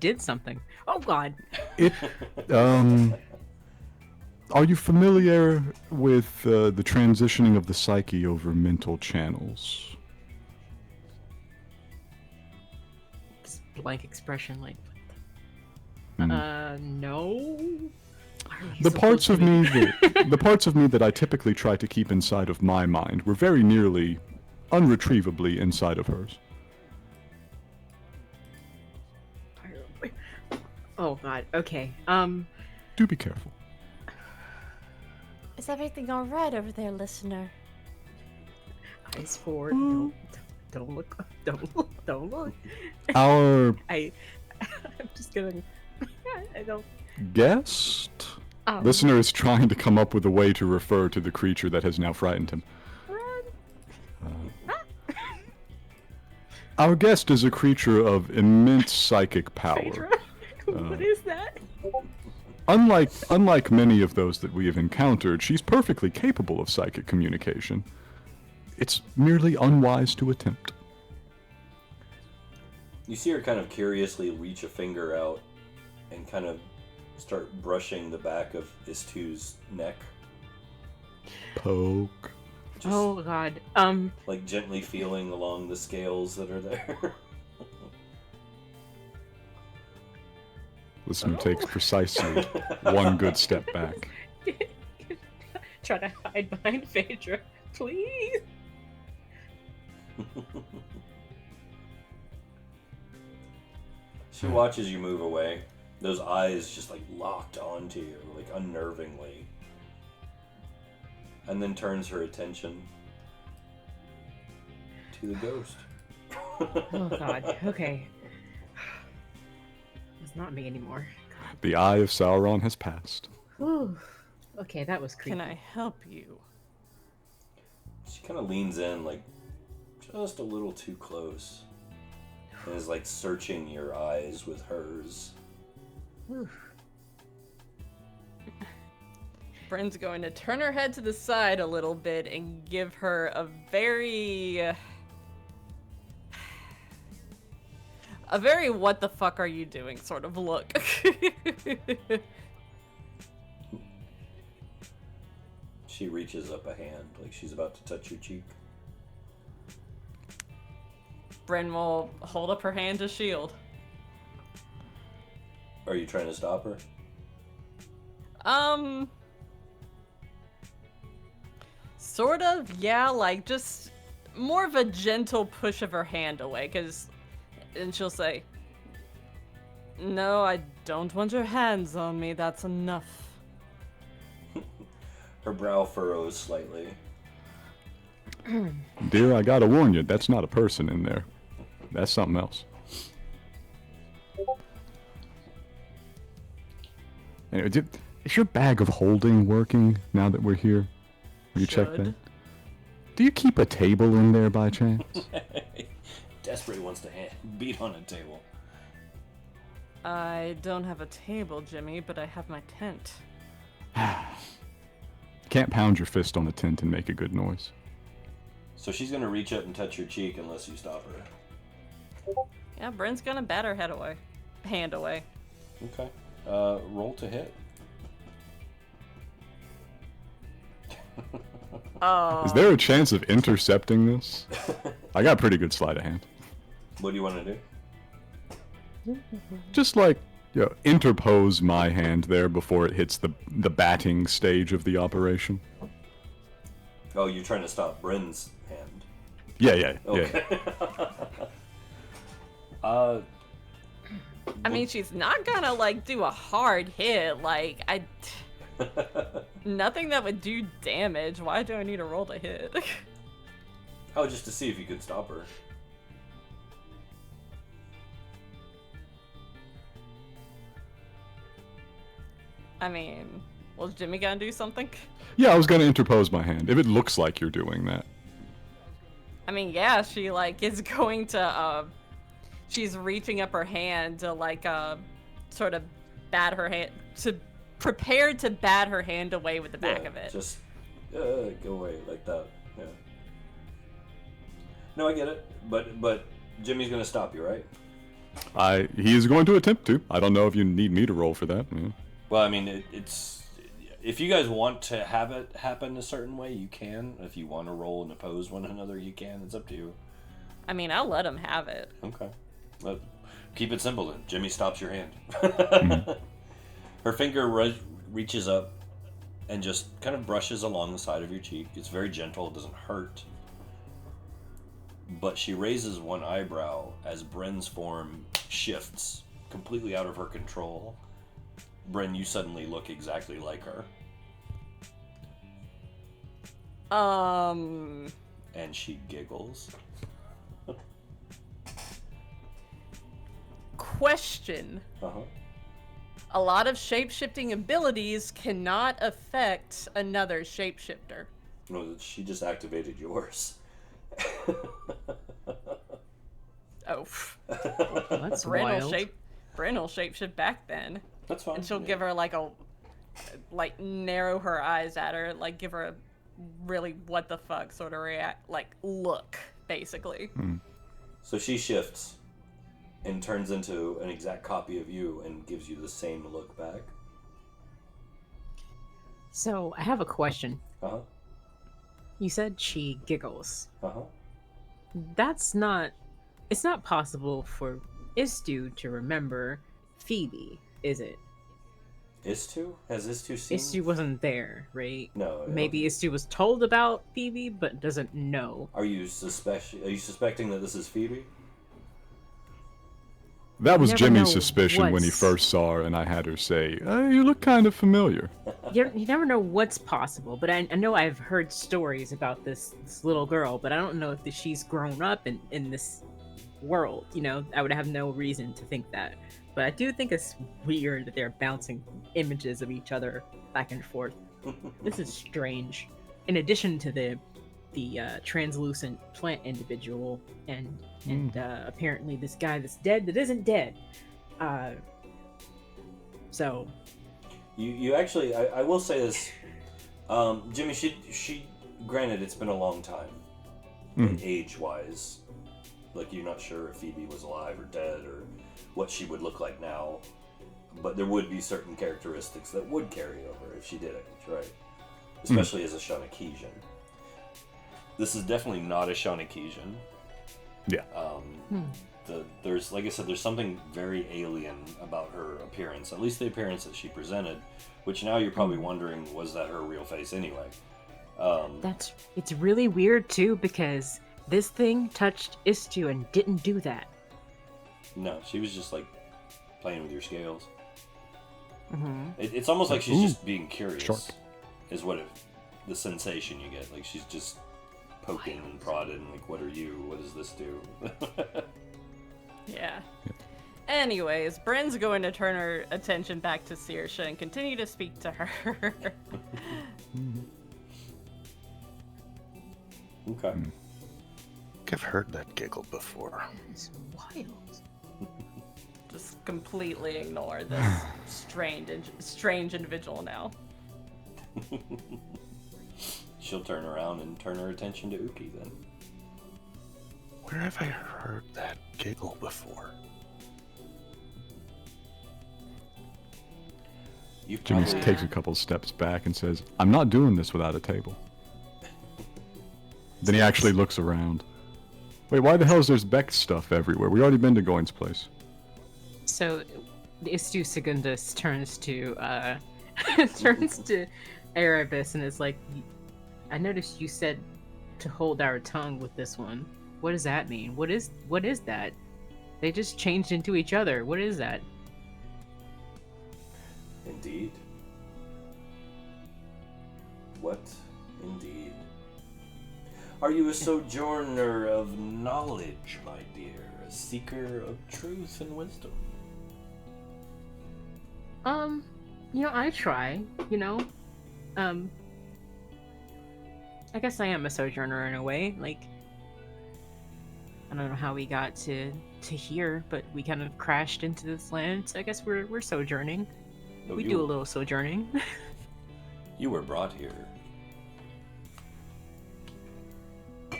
Speaker 2: did something. Oh God.
Speaker 3: It, are you familiar with the transitioning of the psyche over mental channels?
Speaker 2: Just blank expression, like.
Speaker 3: Hmm.
Speaker 2: No.
Speaker 3: The parts of me that I typically try to keep inside of my mind were very nearly unretrievably inside of hers.
Speaker 2: Oh God. Okay.
Speaker 3: Do be careful.
Speaker 8: Is everything all right over there, listener?
Speaker 2: Eyes forward. Don't look. Don't look. Don't look.
Speaker 3: Our
Speaker 2: I'm just gonna. I don't.
Speaker 3: guest listener is trying to come up with a way to refer to the creature that has now frightened him. Our guest is a creature of immense psychic power.
Speaker 2: Phaedra? What is that?
Speaker 3: Unlike many of those that we have encountered, she's perfectly capable of psychic communication. It's merely unwise to attempt.
Speaker 1: You see her kind of curiously reach a finger out and kind of start brushing the back of Istu's neck.
Speaker 3: Poke.
Speaker 1: Just
Speaker 2: Oh God.
Speaker 1: like gently feeling along the scales that are there.
Speaker 3: Listener takes precisely one good step back.
Speaker 2: Try to hide behind Phaedra, please.
Speaker 1: She watches you move away. Those eyes just like locked onto you, like unnervingly. And then turns her attention to the ghost.
Speaker 2: Oh God. Okay. It's not me anymore.
Speaker 3: The eye of Sauron has passed.
Speaker 2: Whew. Okay, that was creepy.
Speaker 6: Can I help you?
Speaker 1: She kind of leans in, like, just a little too close. And is, like, searching your eyes with hers.
Speaker 2: Whew.
Speaker 6: Bryn's going to turn her head to the side a little bit and give her a very what the fuck are you doing sort of look.
Speaker 1: She reaches up a hand like she's about to touch your cheek.
Speaker 6: Bryn will hold up her hand to shield.
Speaker 1: Are you trying to stop her?
Speaker 6: Sort of, yeah, like just more of a gentle push of her hand away, and she'll say, "No, I don't want your hands on me, that's enough."
Speaker 1: Her brow furrows slightly.
Speaker 3: Dear, I gotta warn you, that's not a person in there. That's something else. Anyway, is your bag of holding working now that we're here? Will you check that? Do you keep a table in there by chance?
Speaker 1: Desperate wants to beat on a table.
Speaker 6: I don't have a table, Jimmy, but I have my tent.
Speaker 3: Can't pound your fist on the tent and make a good noise.
Speaker 1: So she's gonna reach up and touch your cheek unless you stop her.
Speaker 6: Yeah, Bryn's gonna bat her hand away.
Speaker 1: Okay. Roll to hit.
Speaker 6: Oh.
Speaker 3: Is there a chance of intercepting this? I got a pretty good sleight of hand.
Speaker 1: What do you want to do?
Speaker 3: Just like, interpose my hand there before it hits the batting stage of the operation.
Speaker 1: Oh, you're trying to stop Bryn's hand.
Speaker 3: Yeah.
Speaker 1: Okay.
Speaker 6: I mean, she's not gonna, like, do a hard hit, like, nothing that would do damage. Why do I need a roll to hit?
Speaker 1: Oh, just to see if you could stop her.
Speaker 6: I mean, was Jimmy gonna do something?
Speaker 3: Yeah, I was gonna interpose my hand, if it looks like you're doing that.
Speaker 6: I mean, yeah, she, like, is going to, she's reaching up her hand to, like, sort of bat her hand, prepared to bat her hand away with the back of it.
Speaker 1: Just, go away, like that, yeah. No, I get it, but Jimmy's gonna stop you, right?
Speaker 3: He is going to attempt to. I don't know if you need me to roll for that. Yeah.
Speaker 1: Well, I mean, it's... If you guys want to have it happen a certain way, you can. If you want to roll and oppose one another, you can. It's up to you.
Speaker 6: I mean, I'll let him have it.
Speaker 1: Okay. Well, keep it simple then. Jimmy stops your hand. Her finger reaches up and just kind of brushes along the side of your cheek. It's very gentle. It doesn't hurt. But she raises one eyebrow as Bryn's form shifts completely out of her control. Bryn, you suddenly look exactly like her. And she giggles.
Speaker 6: Question.
Speaker 1: Uh-huh.
Speaker 6: A lot of shape-shifting abilities cannot affect another shapeshifter.
Speaker 1: No, she just activated yours.
Speaker 6: Oh.
Speaker 2: That's
Speaker 6: Bryn
Speaker 2: wild.
Speaker 6: will shapeshift back then.
Speaker 1: That's fine.
Speaker 6: And she'll
Speaker 1: yeah.
Speaker 6: give her like narrow her eyes at her, like give her a really what the fuck sort of look, basically.
Speaker 1: So she shifts and turns into an exact copy of you and gives you the same look back.
Speaker 2: So I have a question.
Speaker 1: Uh-huh.
Speaker 2: You said she giggles.
Speaker 1: Uh-huh.
Speaker 2: It's not possible for Istu to remember Phoebe, is it?
Speaker 1: Istu? Has Istu seen?
Speaker 2: Istu wasn't there, right?
Speaker 1: No.
Speaker 2: Maybe Istu was told about Phoebe, but doesn't know.
Speaker 1: Are you suspecting that this is Phoebe?
Speaker 3: That was
Speaker 2: Never
Speaker 3: Jimmy's
Speaker 2: know
Speaker 3: suspicion when he
Speaker 2: what's-
Speaker 3: first saw her, and I had her say, "You look kind of familiar."
Speaker 2: You never know what's possible, but I know I've heard stories about this little girl, but I don't know if she's grown up in this world. You know, I would have no reason to think that. But I do think it's weird that they're bouncing images of each other back and forth. This is strange. In addition to the translucent plant individual and apparently this guy that's dead that isn't dead. So
Speaker 1: You actually, I will say this, Jimmy, she granted, it's been a long time, age-wise. Like, you're not sure if Phoebe was alive or dead or what she would look like now. But there would be certain characteristics that would carry over if she did age, right? Especially as a Shanakesian. This is definitely not a Shanakesian.
Speaker 3: Yeah.
Speaker 1: There's, like I said, there's something very alien about her appearance. At least the appearance that she presented, which now you're probably wondering, was that her real face anyway?
Speaker 2: It's really weird too, because this thing touched Istu and didn't do that.
Speaker 1: No, she was just like playing with your scales.
Speaker 2: Mm-hmm.
Speaker 1: It's almost like she's just being curious.
Speaker 3: Shark.
Speaker 1: Is what the sensation you get. Like, she's just poking and prodding. Like, what are you? What does this do?
Speaker 6: Yeah. Anyways, Bryn's going to turn her attention back to Saoirse and continue to speak to her.
Speaker 1: Okay.
Speaker 4: I've heard that giggle before.
Speaker 2: It's wild.
Speaker 6: Just completely ignore this strange individual now.
Speaker 1: She'll turn around and turn her attention to Uki then.
Speaker 4: Where have I heard that giggle before?
Speaker 1: You
Speaker 3: Jimmy
Speaker 1: probably...
Speaker 3: takes a couple steps back and says, I'm not doing this without a table. Then he actually looks around. Wait, why the hell is there's Beck stuff everywhere? We already been to Goin's place.
Speaker 2: So, Istu Secundus turns to Erebus and is like, I noticed you said to hold our tongue with this one. What does that mean? What is that? They just changed into each other. What is that?
Speaker 1: Indeed. What indeed? Are you a sojourner of knowledge, my dear? A seeker of truth and wisdom?
Speaker 2: I try, I guess I am a sojourner in a way. Like, I don't know how we got to here, but we kind of crashed into this land, so I guess we're sojourning.
Speaker 1: No,
Speaker 2: we do a little sojourning.
Speaker 1: You were brought here.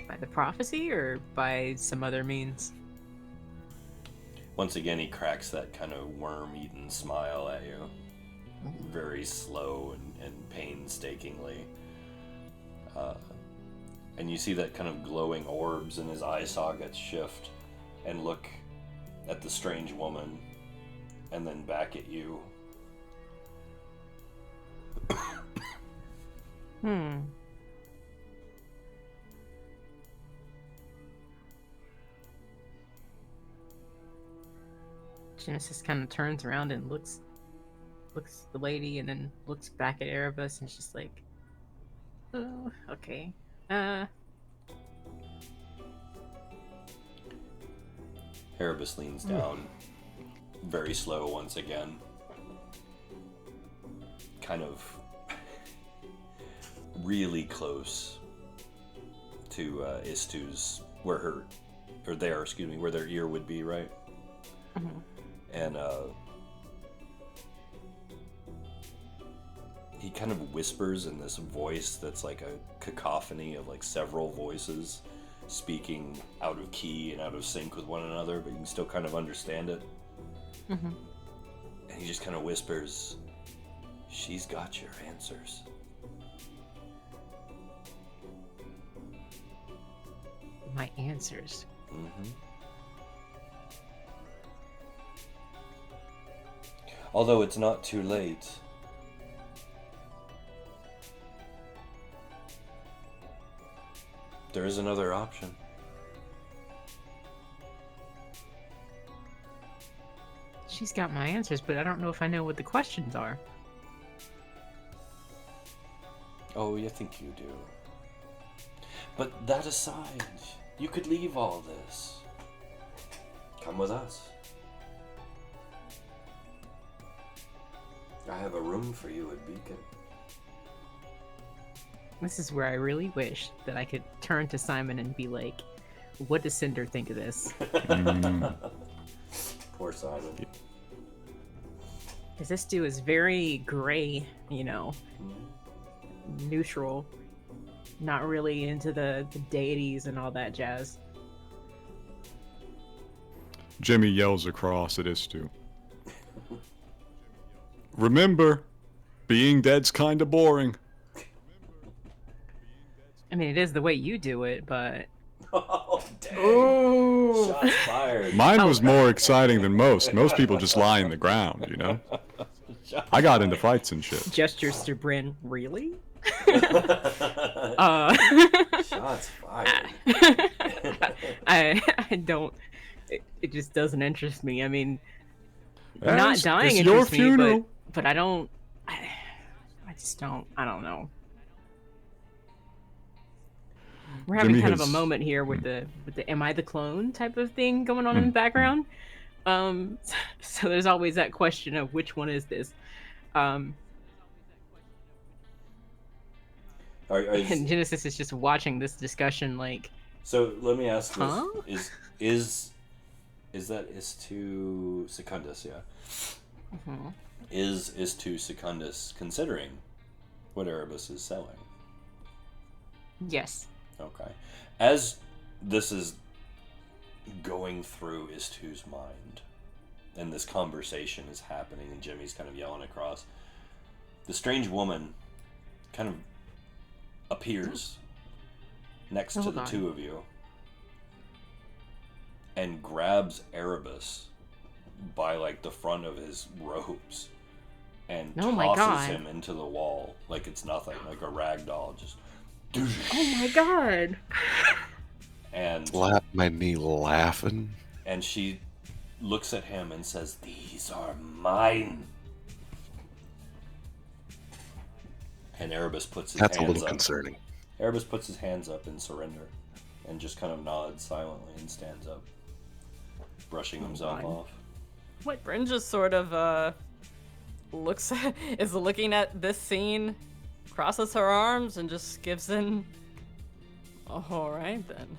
Speaker 2: By the prophecy or by some other means?
Speaker 1: Once again, he cracks that kind of worm-eaten smile at you. Very slow and painstakingly. And you see that kind of glowing orbs in his eye sockets shift and look at the strange woman and then back at you.
Speaker 2: Genesis kind of turns around and looks at the lady and then looks back at Erebus and she's like, oh, okay.
Speaker 1: Erebus leans down, very slow once again. Kind of really close to Istu's, where their ear would be, right?
Speaker 2: Mm-hmm.
Speaker 1: And he kind of whispers in this voice that's like a cacophony of like several voices speaking out of key and out of sync with one another, but you can still kind of understand it.
Speaker 2: Mm-hmm.
Speaker 1: And he just kind of whispers, "She's got your answers."
Speaker 2: My answers.
Speaker 1: Mm-hmm. Although it's not too late. There is another option.
Speaker 2: She's got my answers, but I don't know if I know what the questions are.
Speaker 1: Oh, you think you do. But that aside, you could leave all this. Come with us. I have a room for you at Beacon.
Speaker 2: This is where I really wish that I could turn to Simon and be like, what does Cinder think of this?
Speaker 1: Poor Simon.
Speaker 2: Because this dude is very gray, neutral, not really into the deities and all that jazz.
Speaker 3: Jimmy yells across at Istu. Remember, being dead's kinda boring.
Speaker 2: I mean, it is the way you do it, but
Speaker 1: Oh, dang.
Speaker 2: ooh,
Speaker 1: Shots fired.
Speaker 3: Mine was more exciting than most. Most people just lie in the ground, you know? I got into fights and shit.
Speaker 2: gestures to Bryn. Really?
Speaker 1: Shots fired.
Speaker 2: I don't. It just doesn't interest me. I mean, not
Speaker 3: It's
Speaker 2: dying
Speaker 3: your
Speaker 2: interests me,
Speaker 3: funeral.
Speaker 2: but I don't. I just don't. I don't know. We're having
Speaker 3: Jimmy
Speaker 2: kind of a
Speaker 3: has-
Speaker 2: moment here with the "Am I the clone?" type of thing going on in the background. So there's always that question of which one is this. And Genesis is just watching this discussion like.
Speaker 1: So let me ask this:
Speaker 2: Huh?
Speaker 1: is that to Secundus? Yeah.
Speaker 2: Mhm.
Speaker 1: Is to Secundus considering what Erebus is selling?
Speaker 2: Yes.
Speaker 1: Okay. As this is going through Istu's mind, and this conversation is happening, and Jimmy's kind of yelling across, the strange woman kind of appears next to
Speaker 2: Hold
Speaker 1: the
Speaker 2: on.
Speaker 1: two of you and grabs Erebus by like the front of his robes and
Speaker 2: Oh my
Speaker 1: tosses
Speaker 2: God.
Speaker 1: him into the wall like it's nothing, like a rag doll, just.
Speaker 2: Oh my god.
Speaker 1: And
Speaker 4: Slap my knee laughing.
Speaker 1: she looks at him and says, "These are mine." And Erebus puts his
Speaker 4: That's a
Speaker 1: hands
Speaker 4: little
Speaker 1: up.
Speaker 4: concerning.
Speaker 1: Erebus puts his hands up in surrender and just kind of nods silently and stands up, brushing himself
Speaker 2: God.
Speaker 1: off.
Speaker 6: Bryn just sort of is looking at this scene, crosses her arms, and just gives in. All right then.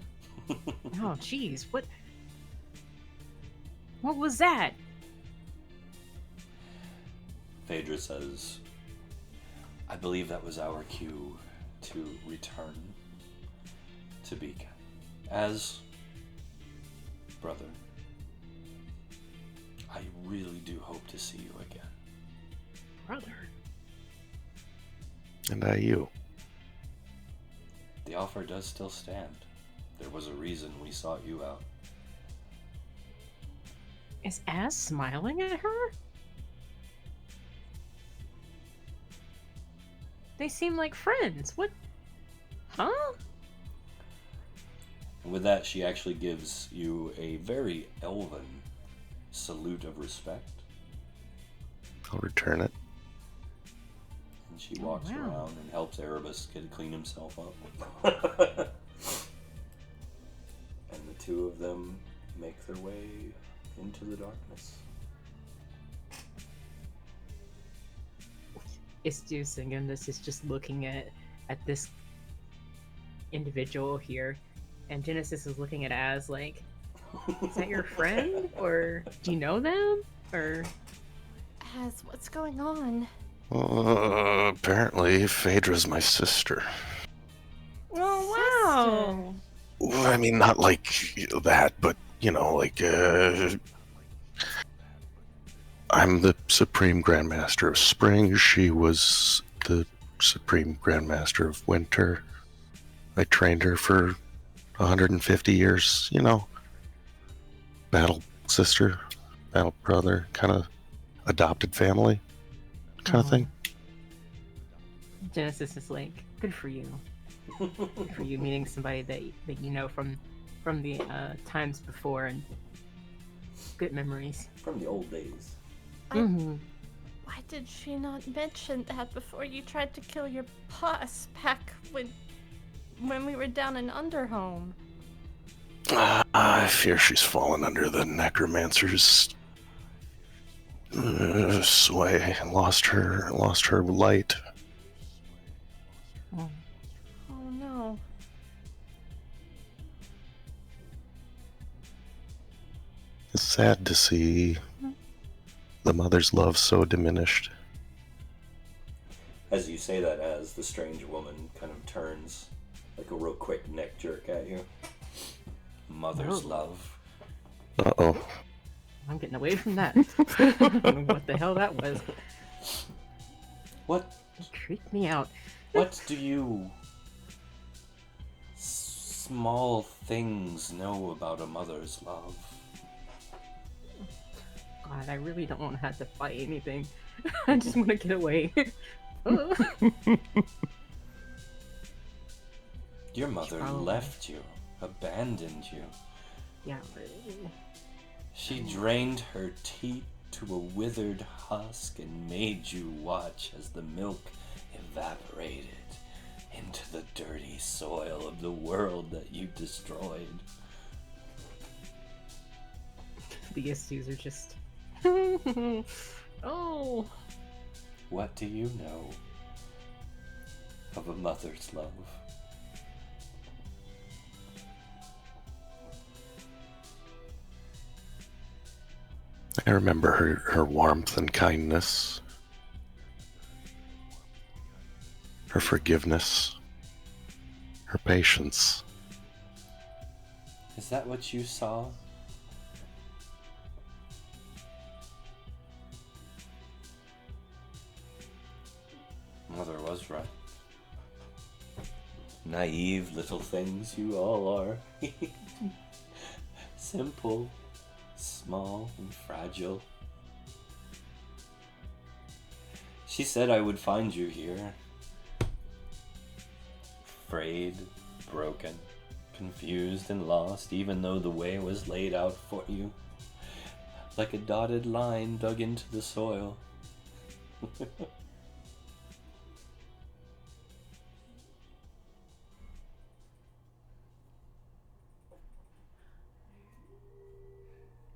Speaker 2: Oh jeez, what was that?
Speaker 1: Phaedra says, "I believe that was our cue to return to Beacon. As brother, I really do hope to see you again."
Speaker 2: Brother.
Speaker 4: And you.
Speaker 1: The offer does still stand. There was a reason we sought you out.
Speaker 2: Is Az smiling at her? They seem like friends. What? Huh?
Speaker 1: And with that, she actually gives you a very elven salute of respect.
Speaker 4: I'll return it.
Speaker 1: And she walks
Speaker 2: wow.
Speaker 1: around and helps Erebus clean himself up. And the two of them make their way into the darkness.
Speaker 2: Deschaingun is just looking at this individual here, and Genesis is looking at Az like, is that your friend? Or do you know them? Or
Speaker 8: Az, what's going on?
Speaker 4: Apparently, Phaedra's my sister.
Speaker 2: oh wow.
Speaker 4: I mean, not like that, but, like, I'm the Supreme Grandmaster of Spring. She was the Supreme Grandmaster of Winter. I trained her for 150 years, Battle sister, battle brother, kind of adopted family kind of thing.
Speaker 2: Genesis is like, good for you. Good for you meeting somebody that you know from the times before, and good memories.
Speaker 1: From the old days.
Speaker 2: Mm-hmm.
Speaker 8: Why did she not mention that before you tried to kill your boss back when we were down in Underhome?
Speaker 4: I fear she's fallen under the necromancer's sway and lost her light.
Speaker 2: Oh.
Speaker 8: Oh no.
Speaker 4: It's sad to see the mother's love so diminished.
Speaker 1: As you say that, as the strange woman kind of turns like a real quick neck jerk at you. Mother's love.
Speaker 4: Uh-oh.
Speaker 2: I'm getting away from that. I don't know what the hell that was.
Speaker 1: What?
Speaker 2: It creeped me out.
Speaker 1: What do you small things know about a mother's love?
Speaker 2: God, I really don't want to have to fight anything. I just want to get away.
Speaker 1: Your mother
Speaker 2: Probably.
Speaker 1: left you, abandoned you.
Speaker 2: Yeah.
Speaker 1: She drained her teat to a withered husk and made you watch as the milk evaporated into the dirty soil of the world that you destroyed.
Speaker 2: The issues are just... Oh.
Speaker 1: What do you know of a mother's love?
Speaker 4: I remember her warmth and kindness, her forgiveness, her patience.
Speaker 1: Is that what you saw? Mother was right. Naive little things you all are. Simple, small, and fragile. She said I would find you here. Afraid, broken, confused, and lost, even though the way was laid out for you. Like a dotted line dug into the soil.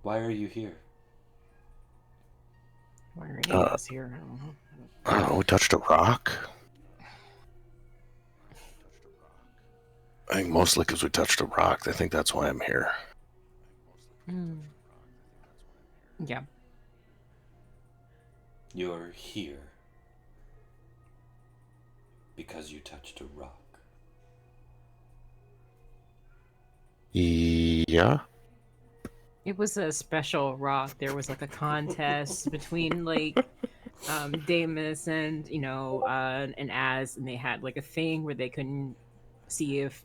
Speaker 1: Why are you here?
Speaker 2: Why are any of us here? I don't know.
Speaker 4: I don't know, we touched a rock. I think mostly because we touched a rock. I think that's why I'm here.
Speaker 2: Yeah.
Speaker 1: You're here because you touched a rock.
Speaker 4: Yeah?
Speaker 2: It was a special rock. There was like a contest between like Damus and and Az, and they had like a thing where they couldn't see if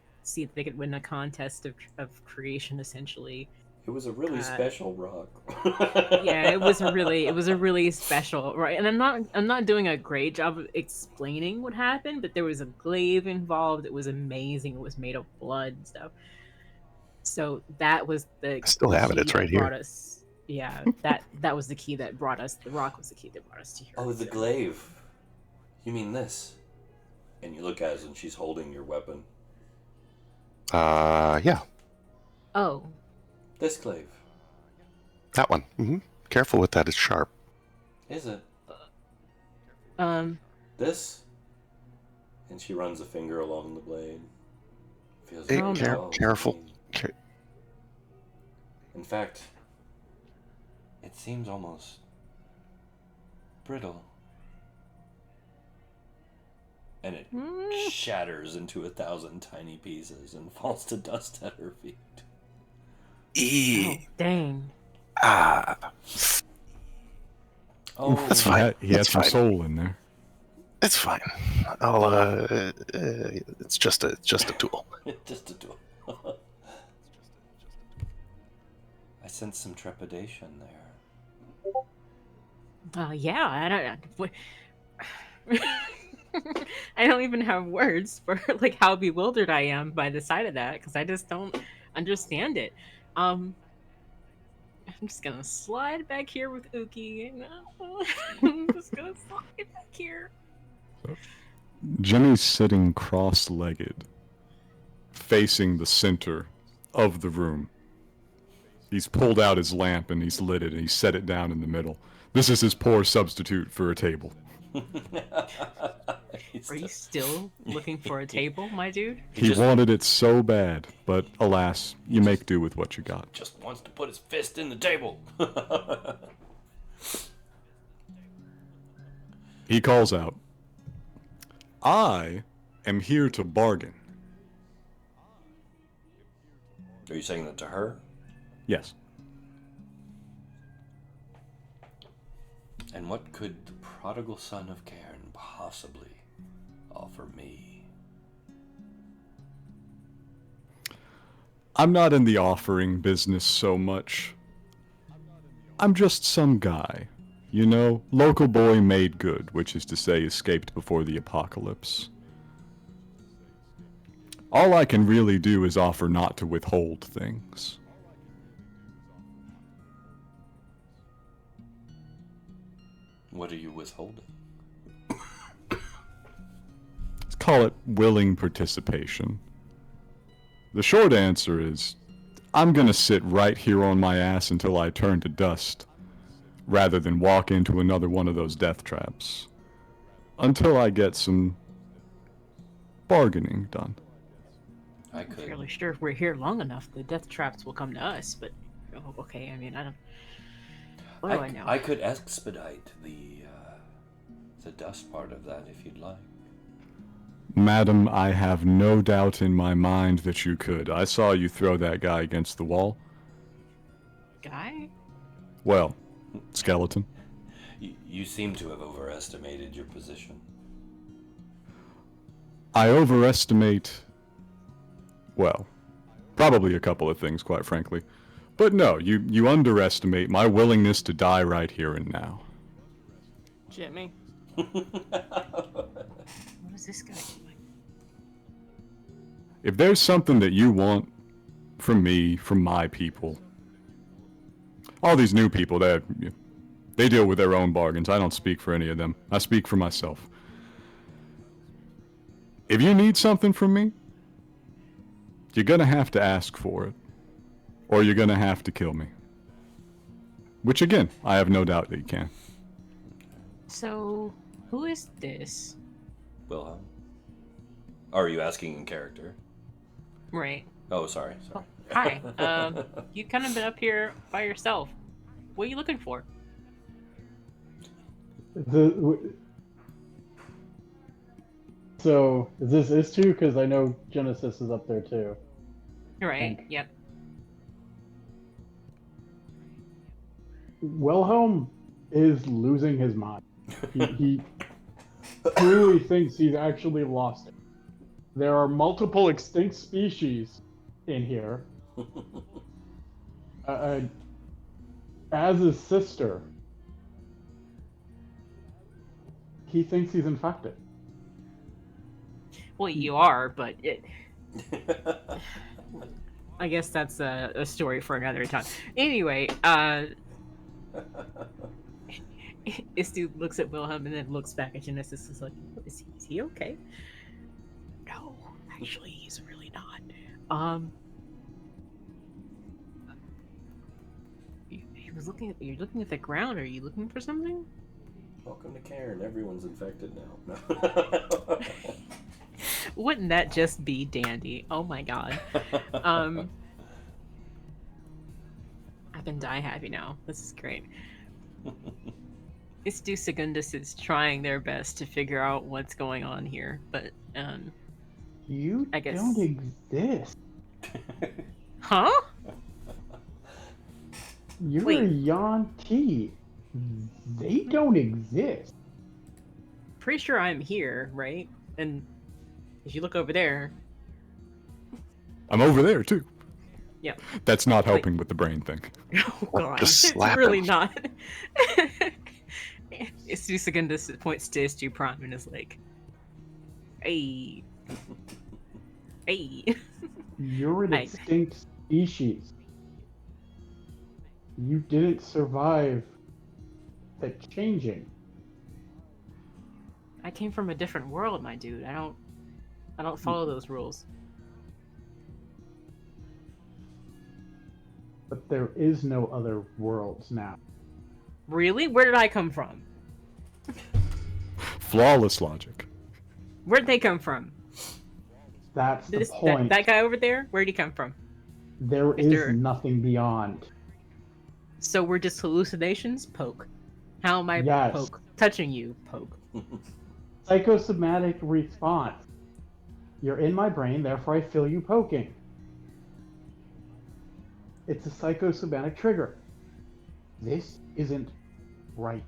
Speaker 2: they could win a contest of creation essentially.
Speaker 1: It was a really special rock.
Speaker 2: Yeah, it was a really special, right? And I'm not doing a great job of explaining what happened, but there was a glaive involved. It was amazing. It was made of blood and stuff. So that was the
Speaker 4: I still have it.
Speaker 2: key
Speaker 4: It's
Speaker 2: that
Speaker 4: right
Speaker 2: brought
Speaker 4: here.
Speaker 2: us. Yeah, that was the key that brought us. The rock was the key that brought us to here.
Speaker 1: Oh, the glaive. You mean this? And you look at us and she's holding your weapon.
Speaker 4: Yeah.
Speaker 2: Oh,
Speaker 1: This glaive.
Speaker 4: That one. Mm-hmm. Careful with that, it's sharp.
Speaker 1: Is it?
Speaker 2: um,
Speaker 1: This? And she runs a finger along the blade. Feels
Speaker 4: Hey,
Speaker 1: very dull,
Speaker 4: careful.
Speaker 1: clean. In fact, it seems almost brittle. And it shatters into 1,000 tiny pieces and falls to dust at her feet.
Speaker 2: oh dang.
Speaker 1: Oh,
Speaker 4: That's fine.
Speaker 3: He had
Speaker 4: That's
Speaker 3: some
Speaker 4: fine.
Speaker 3: soul in there.
Speaker 4: It's fine. I'll it's just a tool.
Speaker 1: just a tool. I sense some trepidation there.
Speaker 2: Yeah, I don't even have words for like how bewildered I am by the sight of that because I just don't understand it. I'm just gonna slide back here with Uki. I'm just gonna slide back here.
Speaker 3: Jimmy's sitting cross-legged, facing the center of the room. He's pulled out his lamp and he's lit it and he's set it down in the middle. This is his poor substitute for a table.
Speaker 2: Are you still looking for a table, my dude?
Speaker 3: He wanted it so bad, but alas, you make do with what you got.
Speaker 1: Just wants to put his fist in the table.
Speaker 3: He calls out, I am here to bargain.
Speaker 1: Are you saying that to her?
Speaker 3: Yes.
Speaker 1: And what could the prodigal son of Cairne possibly offer me?
Speaker 3: I'm not in the offering business so much. I'm just some guy. You know, local boy made good, which is to say escaped before the apocalypse. All I can really do is offer not to withhold things.
Speaker 1: What are you withholding?
Speaker 3: Let's call it willing participation. The short answer is, I'm gonna sit right here on my ass until I turn to dust, rather than walk into another one of those death traps. Until I get some bargaining done.
Speaker 2: I'm fairly sure if we're here long enough, the death traps will come to us, but... Oh, okay, I mean, I don't... What do I know?
Speaker 1: I could expedite the dust part of that if you'd like.
Speaker 3: Madam, I have no doubt in my mind that you could. I saw you throw that guy against the wall.
Speaker 2: Guy?
Speaker 3: Well, skeleton.
Speaker 1: You seem to have overestimated your position.
Speaker 3: I overestimate... Well, probably a couple of things, quite frankly. But no, you underestimate my willingness to die right here and now.
Speaker 6: Jimmy.
Speaker 2: What is this guy doing?
Speaker 3: If there's something that you want from me, from my people, all these new people, they deal with their own bargains. I don't speak for any of them. I speak for myself. If you need something from me, you're gonna have to ask for it. Or you're gonna have to kill me. Which again, I have no doubt that you can.
Speaker 2: So, who is this?
Speaker 1: Wilhelm. Are you asking in character?
Speaker 2: Right.
Speaker 1: Oh, sorry.
Speaker 2: Hi. You kind of been up here by yourself. What are you looking for?
Speaker 5: So, is this Istu? Because I know Genesis is up there too.
Speaker 2: Right, yep.
Speaker 5: Wilhelm is losing his mind. He truly thinks he's actually lost it. There are multiple extinct species in here. As his sister, he thinks he's infected.
Speaker 2: Well, you are, but I guess that's a story for another time. Anyway, Istu looks at Wilhelm and then looks back at Genesis and is like, is he okay? No, actually, he's really not. He was looking at, you're looking at the ground. Are you looking for something?
Speaker 1: Welcome to Cairne. Everyone's infected now.
Speaker 2: Wouldn't that just be dandy? Oh my god. I can die happy now. This is great. Istu Secundus is trying their best to figure out what's going on here, but
Speaker 5: You
Speaker 2: I guess...
Speaker 5: don't exist.
Speaker 2: Huh?
Speaker 5: You're
Speaker 2: Wait.
Speaker 5: a Yanti. They don't exist.
Speaker 2: Pretty sure I'm here, right? And if you look over there...
Speaker 3: I'm over there too.
Speaker 2: Yep.
Speaker 3: That's not helping with the brain thing.
Speaker 2: Oh god,
Speaker 4: Just
Speaker 2: it's
Speaker 4: slap
Speaker 2: really
Speaker 4: him.
Speaker 2: not. Istu Secundus points to Istu Prime and is like, hey. Hey.
Speaker 5: You're an
Speaker 2: Hi.
Speaker 5: extinct species. You didn't survive the changing.
Speaker 2: I came from a different world, my dude. I don't follow those rules.
Speaker 5: But there is no other worlds now.
Speaker 2: Really? Where did I come from?
Speaker 3: Flawless logic.
Speaker 2: Where'd they come from?
Speaker 5: That's the
Speaker 2: This
Speaker 5: point.
Speaker 2: that guy over there? Where'd he come from?
Speaker 5: There
Speaker 2: Is
Speaker 5: is
Speaker 2: there-
Speaker 5: nothing beyond.
Speaker 2: So we're just hallucinations? Poke. How am I
Speaker 5: Yes.
Speaker 2: poke? Touching you, poke.
Speaker 5: Psychosomatic response. You're in my brain, therefore I feel you poking. It's a psychosomatic trigger. This isn't right.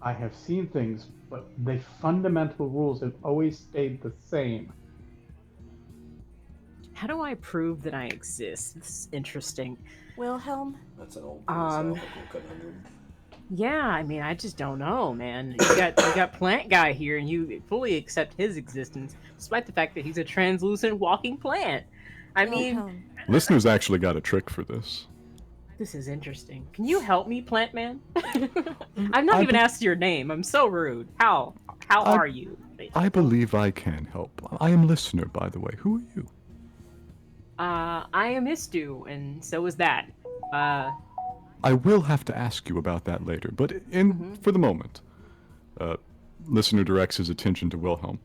Speaker 5: I have seen things, but the fundamental rules have always stayed the same.
Speaker 2: How do I prove that I exist? This is interesting.
Speaker 8: Wilhelm?
Speaker 1: That's an old philosophical conundrum.
Speaker 2: Yeah, I mean, I just don't know, man. You got Plant Guy here, and you fully accept his existence, despite the fact that he's a translucent walking plant. I mean,
Speaker 8: Wilhelm.
Speaker 3: Listeners actually got a trick for this.
Speaker 2: this is interesting. Can you help me, Plant Man? I've not even asked your name. I'm so rude. How are you?
Speaker 3: I believe I can help. I am listener, by the way. Who are you?
Speaker 2: I am Istu, and so is that.
Speaker 3: I will have to ask you about that later, but for the moment, listener directs his attention to Wilhelm.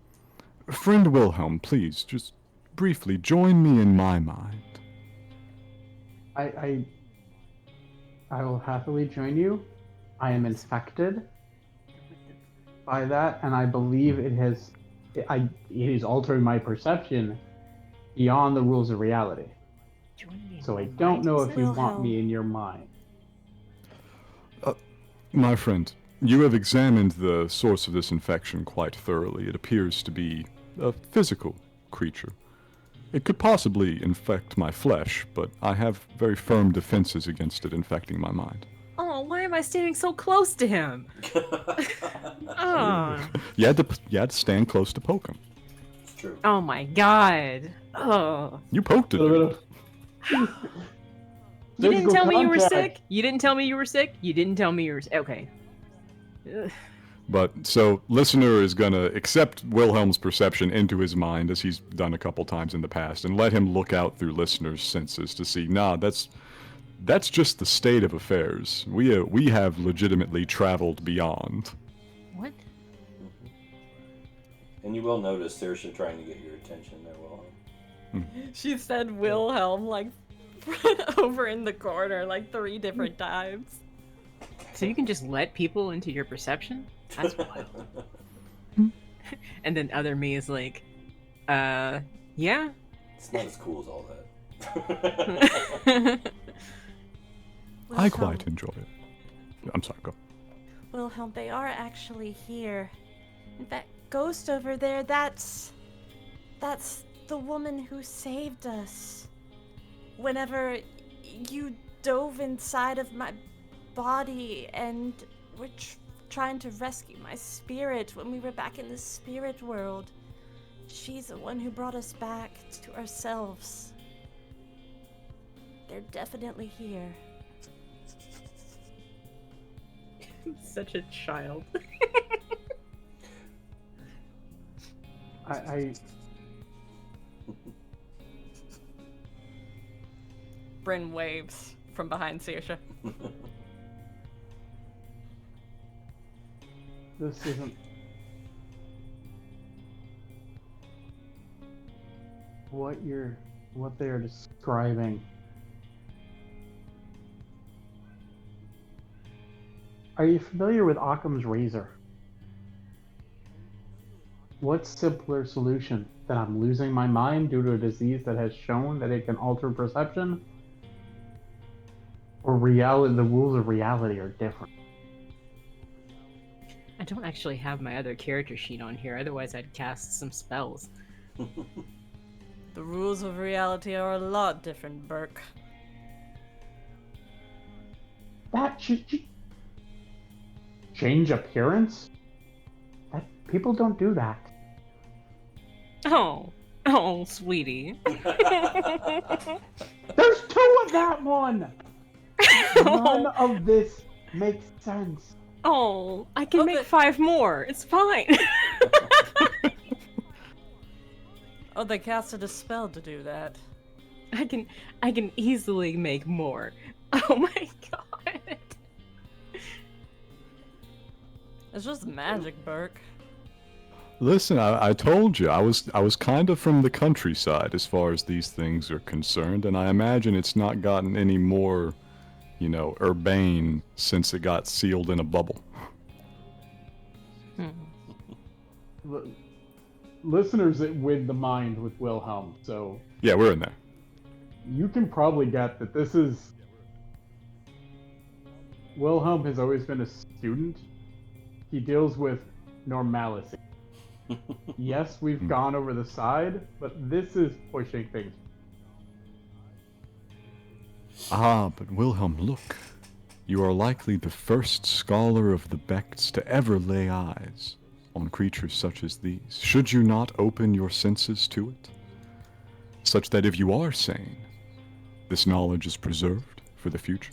Speaker 3: Friend Wilhelm, please, just briefly join me in my mind.
Speaker 5: I will happily join you. I am infected by that, and I believe it is altering my perception beyond the rules of reality. So I don't know if you want me in your mind.
Speaker 3: My friend, you have examined the source of this infection quite thoroughly. It appears to be a physical creature. It could possibly infect my flesh, but I have very firm defenses against it infecting my mind.
Speaker 2: Oh, why am I standing so close to him? Oh.
Speaker 3: You had to stand close to poke him.
Speaker 1: It's true.
Speaker 2: Oh my god. Oh.
Speaker 3: You poked it.
Speaker 2: You didn't
Speaker 5: Physical
Speaker 2: tell me you were
Speaker 5: contact.
Speaker 2: sick? You didn't tell me you were sick? You didn't tell me you were okay. Ugh.
Speaker 3: But, so, listener is gonna accept Wilhelm's perception into his mind, as he's done a couple times in the past, and let him look out through listener's senses to see, nah, that's just the state of affairs. We have legitimately traveled beyond.
Speaker 2: What?
Speaker 1: And you will notice Saoirse trying to get your attention there, Wilhelm.
Speaker 6: She said Wilhelm like over in the corner like 3 different times.
Speaker 2: So you can just let people into your perception? That's wild. And then other me is like, yeah?
Speaker 1: It's not as cool as all that.
Speaker 3: I quite enjoy it. I'm sorry, go.
Speaker 8: Wilhelm, they are actually here. In fact, Ghost over there, that's the woman who saved us. Whenever you dove inside of my body and were trying to rescue my spirit when we were back in the spirit world, she's the one who brought us back to ourselves. They're definitely here.
Speaker 2: Such a child.
Speaker 5: I
Speaker 6: Bryn waves from behind Saoirse.
Speaker 5: this isn't what they are describing. Are you familiar with Occam's razor? What simpler solution than I'm losing my mind due to a disease that has shown that it can alter perception? Or reality, the rules of reality are different.
Speaker 2: I don't actually have my other character sheet on here, otherwise I'd cast some spells.
Speaker 6: The rules of reality are a lot different, Burke.
Speaker 5: That should change appearance? That people don't do that.
Speaker 2: Oh, sweetie.
Speaker 5: There's 2 of that one! None of this makes sense.
Speaker 2: Oh, I can
Speaker 6: Okay.
Speaker 2: make 5 more. It's fine.
Speaker 6: Oh, they casted a spell to do that.
Speaker 2: I can easily make more. Oh my god.
Speaker 6: It's just magic, Burke.
Speaker 3: Listen, I told you, I was kind of from the countryside as far as these things are concerned, and I imagine it's not gotten any more, urbane since it got sealed in a bubble.
Speaker 5: Listeners with the mind with Wilhelm, so
Speaker 3: Yeah, we're in there.
Speaker 5: you can probably get that this is. Wilhelm has always been a student. He deals with normalcy. Yes, we've gone over the side, but this is pushing things.
Speaker 3: Ah, but Wilhelm, look. You are likely the first scholar of the Bects to ever lay eyes on creatures such as these. Should you not open your senses to it? Such that if you are sane, this knowledge is preserved for the future.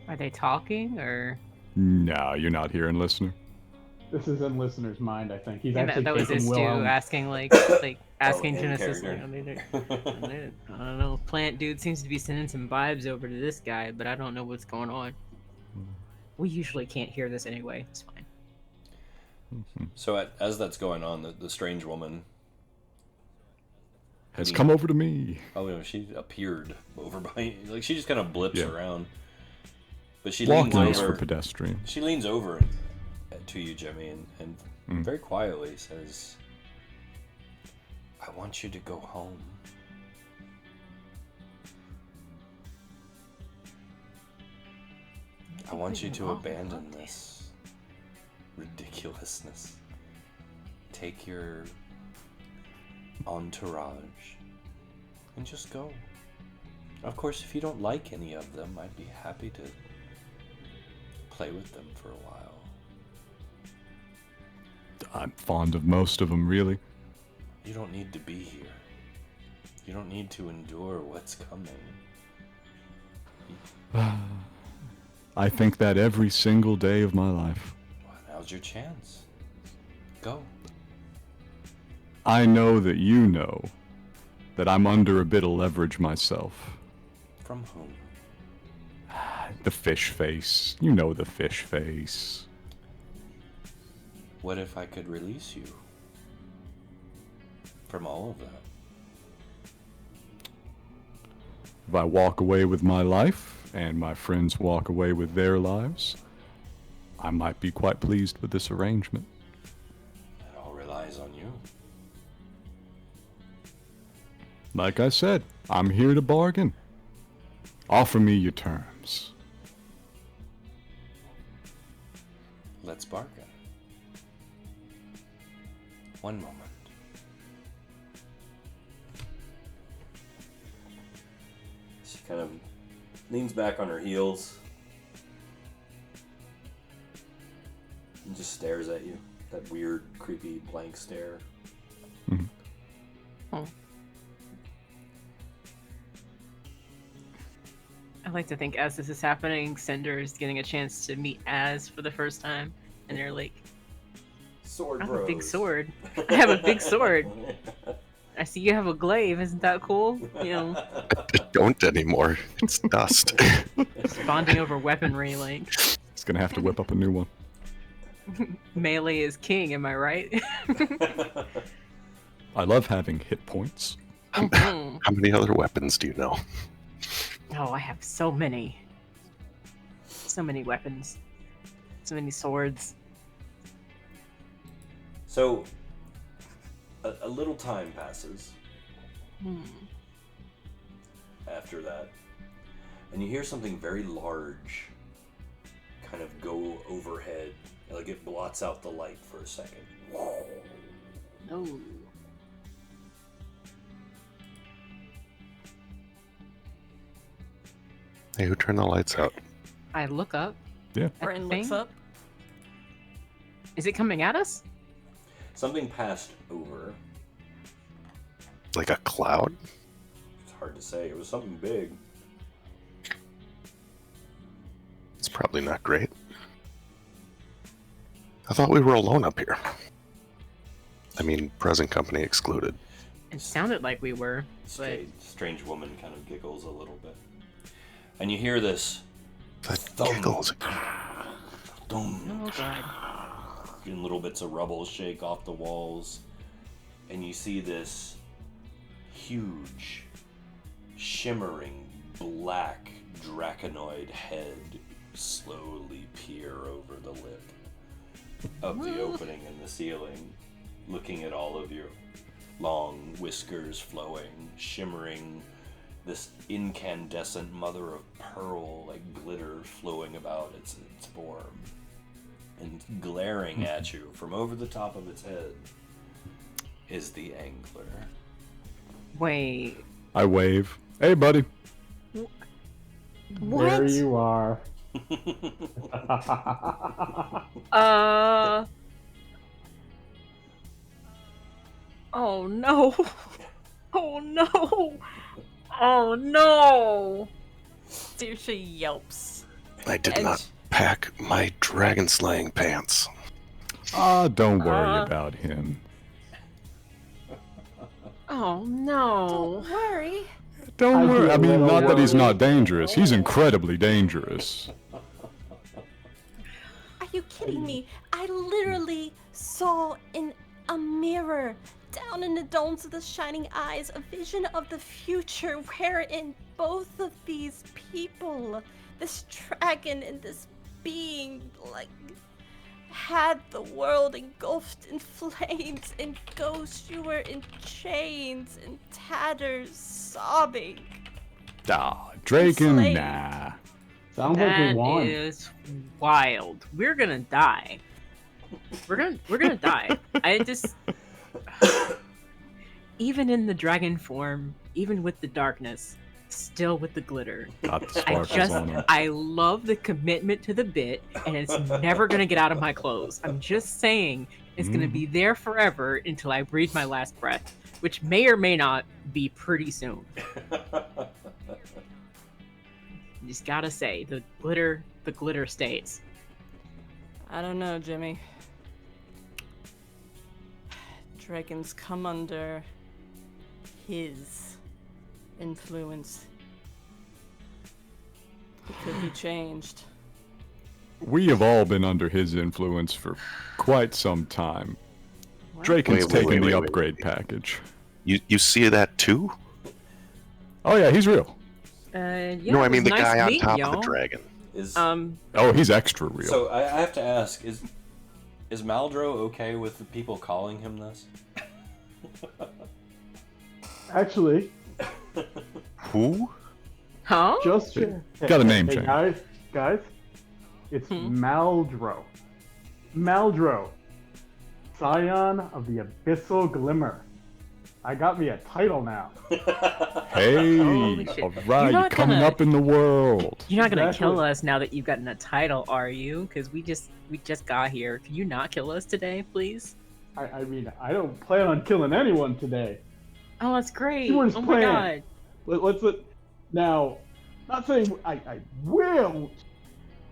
Speaker 2: Are they talking or?
Speaker 3: No, you're not hearing, listener.
Speaker 5: This is in listener's mind, I think. He's
Speaker 2: Yeah,
Speaker 5: actually
Speaker 2: that was
Speaker 5: taking
Speaker 2: his dude
Speaker 5: Wilhelm.
Speaker 2: asking asking
Speaker 1: in
Speaker 2: Genesis.
Speaker 1: character.
Speaker 2: I don't know. Plant dude seems to be sending some vibes over to this guy, but I don't know what's going on. We usually can't hear this anyway. It's fine.
Speaker 1: So as that's going on, the strange woman
Speaker 3: Has come over to me.
Speaker 1: Oh, no, she appeared over by, like, she just kind of blips
Speaker 3: Yeah.
Speaker 1: around. But she
Speaker 3: Walking
Speaker 1: leans
Speaker 3: is
Speaker 1: over.
Speaker 3: for pedestrians.
Speaker 1: She leans over to you, Jimmy, and very quietly says, "I want you to go home." I want you to abandon this ridiculousness. Take your entourage and just go. Of course, if you don't like any of them, I'd be happy to play with them for a while.
Speaker 3: I'm fond of most of them, really.
Speaker 1: You don't need to be here. You don't need to endure what's coming.
Speaker 3: I think that every single day of my life.
Speaker 1: Well, now's your chance. Go.
Speaker 3: I know that you know that I'm under a bit of leverage myself.
Speaker 1: From whom?
Speaker 3: The fish face. You know the fish face.
Speaker 1: What if I could release you from all of that?
Speaker 3: If I walk away with my life, and my friends walk away with their lives, I might be quite pleased with this arrangement.
Speaker 1: It all relies on you.
Speaker 3: Like I said, I'm here to bargain. Offer me your terms.
Speaker 1: Let's bargain. One moment. She kind of leans back on her heels and just stares at you. That weird, creepy, blank stare.
Speaker 2: Oh. I like to think as this is happening, Cinder is getting a chance to meet Az for the first time, and they're like,
Speaker 1: Sword
Speaker 2: I have
Speaker 1: bros.
Speaker 2: a big sword. I have a big sword. I see you have a glaive. Isn't that cool? You know,
Speaker 4: I don't anymore. It's dust.
Speaker 2: just bonding over weaponry. Like,
Speaker 3: It's gonna have to whip up a new one.
Speaker 2: melee is king. Am I right?
Speaker 3: I love having hit points.
Speaker 2: Mhm.
Speaker 4: How many other weapons do you know?
Speaker 2: Oh, I have so many. So many weapons. So many swords.
Speaker 1: So, a little time passes after that, and you hear something very large kind of go overhead. Like it blots out the light for a second.
Speaker 2: Oh.
Speaker 4: Hey, who turned the lights out?
Speaker 2: I look up.
Speaker 3: Yeah.
Speaker 2: at the
Speaker 6: Bryn looks
Speaker 2: thing.
Speaker 6: up.
Speaker 2: Is it coming at us?
Speaker 1: Something passed over.
Speaker 4: Like a cloud?
Speaker 1: It's hard to say. It was something big.
Speaker 4: It's probably not great. I thought we were alone up here. I mean, present company excluded.
Speaker 2: It sounded like we were, but
Speaker 1: Strange woman kind of giggles a little bit. And you hear this
Speaker 4: That
Speaker 1: thump,
Speaker 4: giggles.
Speaker 1: thump,
Speaker 2: oh god.
Speaker 1: and little bits of rubble shake off the walls. And you see this huge, shimmering, black, draconoid head slowly peer over the lip of the opening in the ceiling, looking at all of your long whiskers flowing, shimmering, this incandescent mother of pearl, like glitter flowing about its form, and glaring at you from over the top of its head is the angler.
Speaker 2: Wait.
Speaker 3: I wave. Hey, buddy.
Speaker 2: What?
Speaker 5: There you are.
Speaker 2: Oh no. Oh no. Oh no.
Speaker 6: Saoirse yelps.
Speaker 4: I did
Speaker 6: And-
Speaker 4: not pack my dragon slaying pants.
Speaker 3: Don't worry about him.
Speaker 2: Oh no.
Speaker 8: Don't worry.
Speaker 3: Don't
Speaker 5: I
Speaker 3: worry.
Speaker 5: do
Speaker 3: I
Speaker 5: a
Speaker 3: mean,
Speaker 5: little
Speaker 3: not that he's
Speaker 5: worried.
Speaker 3: not dangerous. He's incredibly dangerous.
Speaker 8: Are you kidding me? I literally saw in a mirror, down in the domes of the shining eyes, a vision of the future wherein both of these people, this dragon and this being, like, had the world engulfed in flames, and ghosts, you were in chains and tatters, sobbing.
Speaker 3: Draken,
Speaker 8: Slave.
Speaker 3: nah.
Speaker 5: Sounds like we
Speaker 2: That
Speaker 5: won.
Speaker 2: is wild. We're gonna die. We're gonna die. I just even in the dragon form, even with the darkness, still with the glitter.
Speaker 3: Got the sparkles on him.
Speaker 2: I love the commitment to the bit, and it's never gonna get out of my clothes. I'm just saying it's gonna be there forever until I breathe my last breath, which may or may not be pretty soon. Just gotta say, the glitter stays.
Speaker 6: I don't know, Jimmy. Dragons come under his influence. It could be changed.
Speaker 3: We have all been under his influence for quite some time. Draken's
Speaker 4: Wait,
Speaker 3: taking the
Speaker 4: wait.
Speaker 3: upgrade package.
Speaker 4: You see that too?
Speaker 3: Oh yeah, he's real.
Speaker 2: Yeah,
Speaker 4: No, I
Speaker 2: it
Speaker 4: mean
Speaker 2: was
Speaker 4: the
Speaker 2: nice
Speaker 4: guy
Speaker 2: to
Speaker 4: on
Speaker 2: meet
Speaker 4: top of
Speaker 2: y'all.
Speaker 4: the dragon.
Speaker 1: Is
Speaker 3: Oh, he's extra real.
Speaker 1: so I have to ask, is Maldro okay with the people calling him this?
Speaker 5: Actually,
Speaker 4: Who?
Speaker 2: Huh?
Speaker 5: just
Speaker 3: Got a name change.
Speaker 5: Guys, it's Maldro. Maldro, scion of the Abyssal Glimmer. I got me a title now.
Speaker 3: Hey,
Speaker 2: Holy shit.
Speaker 3: all
Speaker 2: You're
Speaker 3: right,
Speaker 2: not
Speaker 3: coming
Speaker 2: gonna-
Speaker 3: up in the world.
Speaker 2: You're not gonna
Speaker 5: Exactly.
Speaker 2: kill us now that you've gotten a title, are you? Because we just got here. Can you not kill us today, please?
Speaker 5: I mean, I don't plan on killing anyone today.
Speaker 2: Oh, that's great.
Speaker 5: Yours
Speaker 2: Oh my
Speaker 5: plan.
Speaker 2: god.
Speaker 5: Let's now. Not saying I will.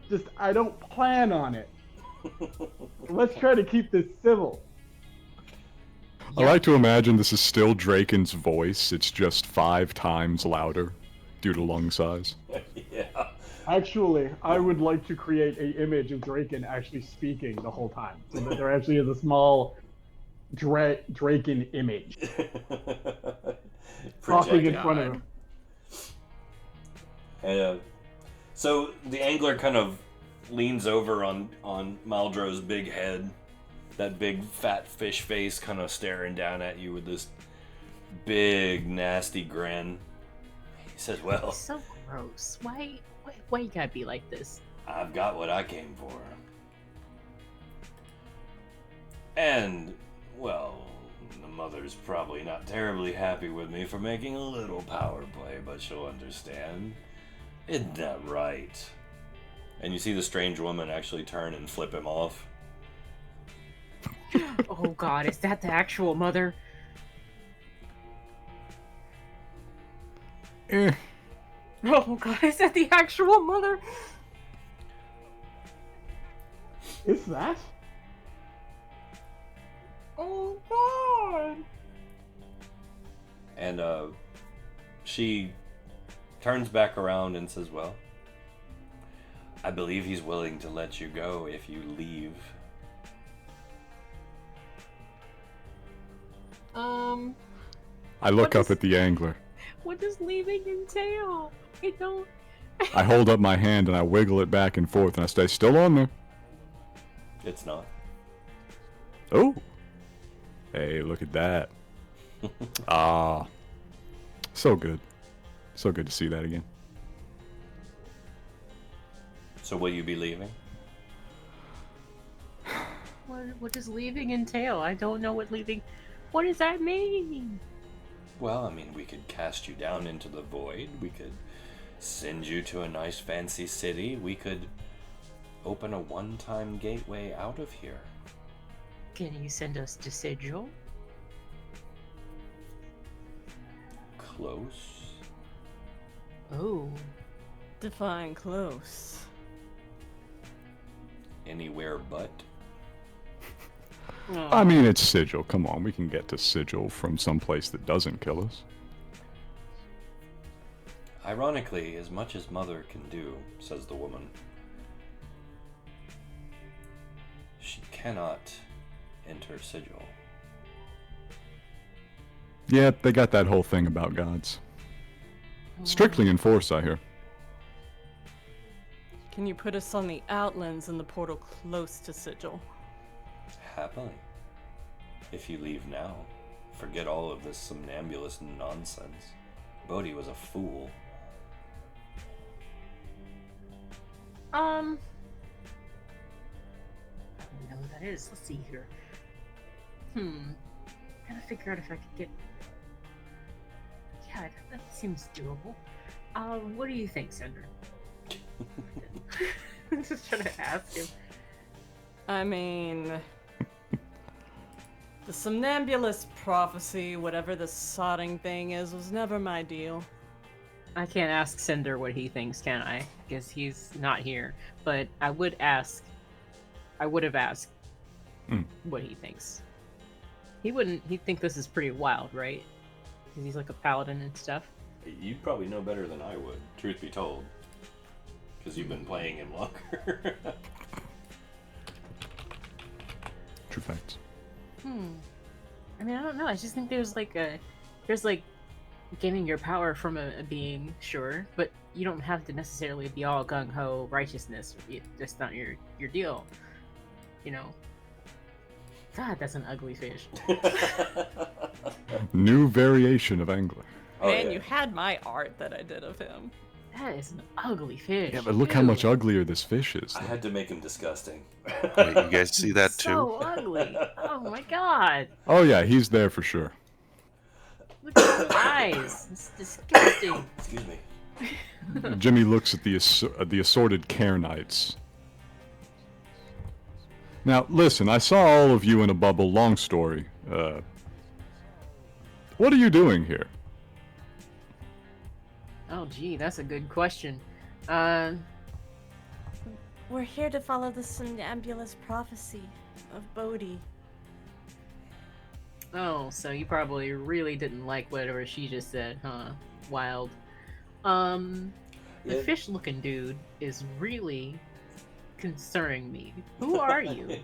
Speaker 5: Just I don't plan on it. Let's try to keep this civil.
Speaker 3: I like to imagine this is still Draken's voice. It's just 5 times louder due to lung size.
Speaker 1: Yeah.
Speaker 5: Actually, I would like to create an image of Draken actually speaking the whole time, so that there actually is a small Draken image talking in front of him.
Speaker 1: And, so the angler kind of leans over on Maldro's big head, that big fat fish face kind of staring down at you with this big nasty grin. He says, well,
Speaker 2: So gross. Why you gotta be like this?
Speaker 1: I've got what I came for. And, well, the mother's probably not terribly happy with me for making a little power play, but she'll understand. Isn't that right? And you see the strange woman actually turn and flip him off.
Speaker 2: Oh god, is that the actual mother?
Speaker 3: Eh,
Speaker 2: Oh god, is that the actual mother?
Speaker 5: Is that?
Speaker 2: Oh god.
Speaker 1: And she turns back around and says, well, I believe he's willing to let you go if you leave.
Speaker 3: I look up at the angler.
Speaker 2: What does leaving entail? I don't.
Speaker 3: I hold up my hand and I wiggle it back and forth and I stay still on there.
Speaker 1: It's not.
Speaker 3: Oh. Hey, look at that. Ah. So good. So good to see that again.
Speaker 1: So will you be leaving?
Speaker 2: What does leaving entail? I don't know what leaving... What does that mean?
Speaker 1: Well, I mean, we could cast you down into the void. We could send you to a nice fancy city. We could open a one-time gateway out of here.
Speaker 2: Can you send us to Sigil?
Speaker 1: Close?
Speaker 2: Oh.
Speaker 6: Define close.
Speaker 1: Anywhere but?
Speaker 3: I mean, it's Sigil. Come on, we can get to Sigil from someplace that doesn't kill us.
Speaker 1: Ironically, as much as Mother can do, says the woman, she cannot enter Sigil.
Speaker 3: Yeah, they got that whole thing about gods. Strictly enforced, I hear.
Speaker 6: Can you put us on the outlands in the portal close to Sigil?
Speaker 1: Happily. If you leave now, forget all of this somnambulist nonsense. Bodhi was a fool.
Speaker 2: I don't know what that is. Let's see here. Gotta figure out if I could get... Yeah, that seems doable. What do you think, Cinder? I'm just trying to ask him.
Speaker 6: I mean... The somnambulist prophecy, whatever the sodding thing is, was never my deal.
Speaker 2: I can't ask Cinder what he thinks, can I? Because he's not here. But I would have asked what he thinks. He'd think this is pretty wild, right? Because he's like a paladin and stuff.
Speaker 1: You'd probably know better than I would, truth be told. Because you've been playing him longer.
Speaker 3: True facts.
Speaker 2: I mean, I don't know. I just think there's like gaining your power from a being, sure, but you don't have to necessarily be all gung-ho righteousness. That's not your deal, you know. God, that's an ugly fish.
Speaker 3: New variation of angler.
Speaker 1: Oh,
Speaker 6: Man,
Speaker 1: yeah.
Speaker 6: you had my art that I did of him.
Speaker 2: That is an ugly fish.
Speaker 3: Yeah, but look how much uglier this fish is.
Speaker 1: I had to make him disgusting.
Speaker 4: Wait, you guys see that too?
Speaker 2: So ugly. Oh my god.
Speaker 3: Oh yeah, he's there for sure.
Speaker 2: Look at his eyes. It's disgusting.
Speaker 1: Excuse me.
Speaker 3: Jimmy looks at the assorted Cairnites. Now, listen, I saw all of you in a bubble. Long story. What are you doing here?
Speaker 2: Oh, gee, that's a good question.
Speaker 8: We're here to follow the somnambulist prophecy of Bodhi.
Speaker 2: Oh, so you probably really didn't like whatever she just said, huh? Wild. The
Speaker 1: Yeah.
Speaker 2: fish-looking dude is really concerning me. Who are you?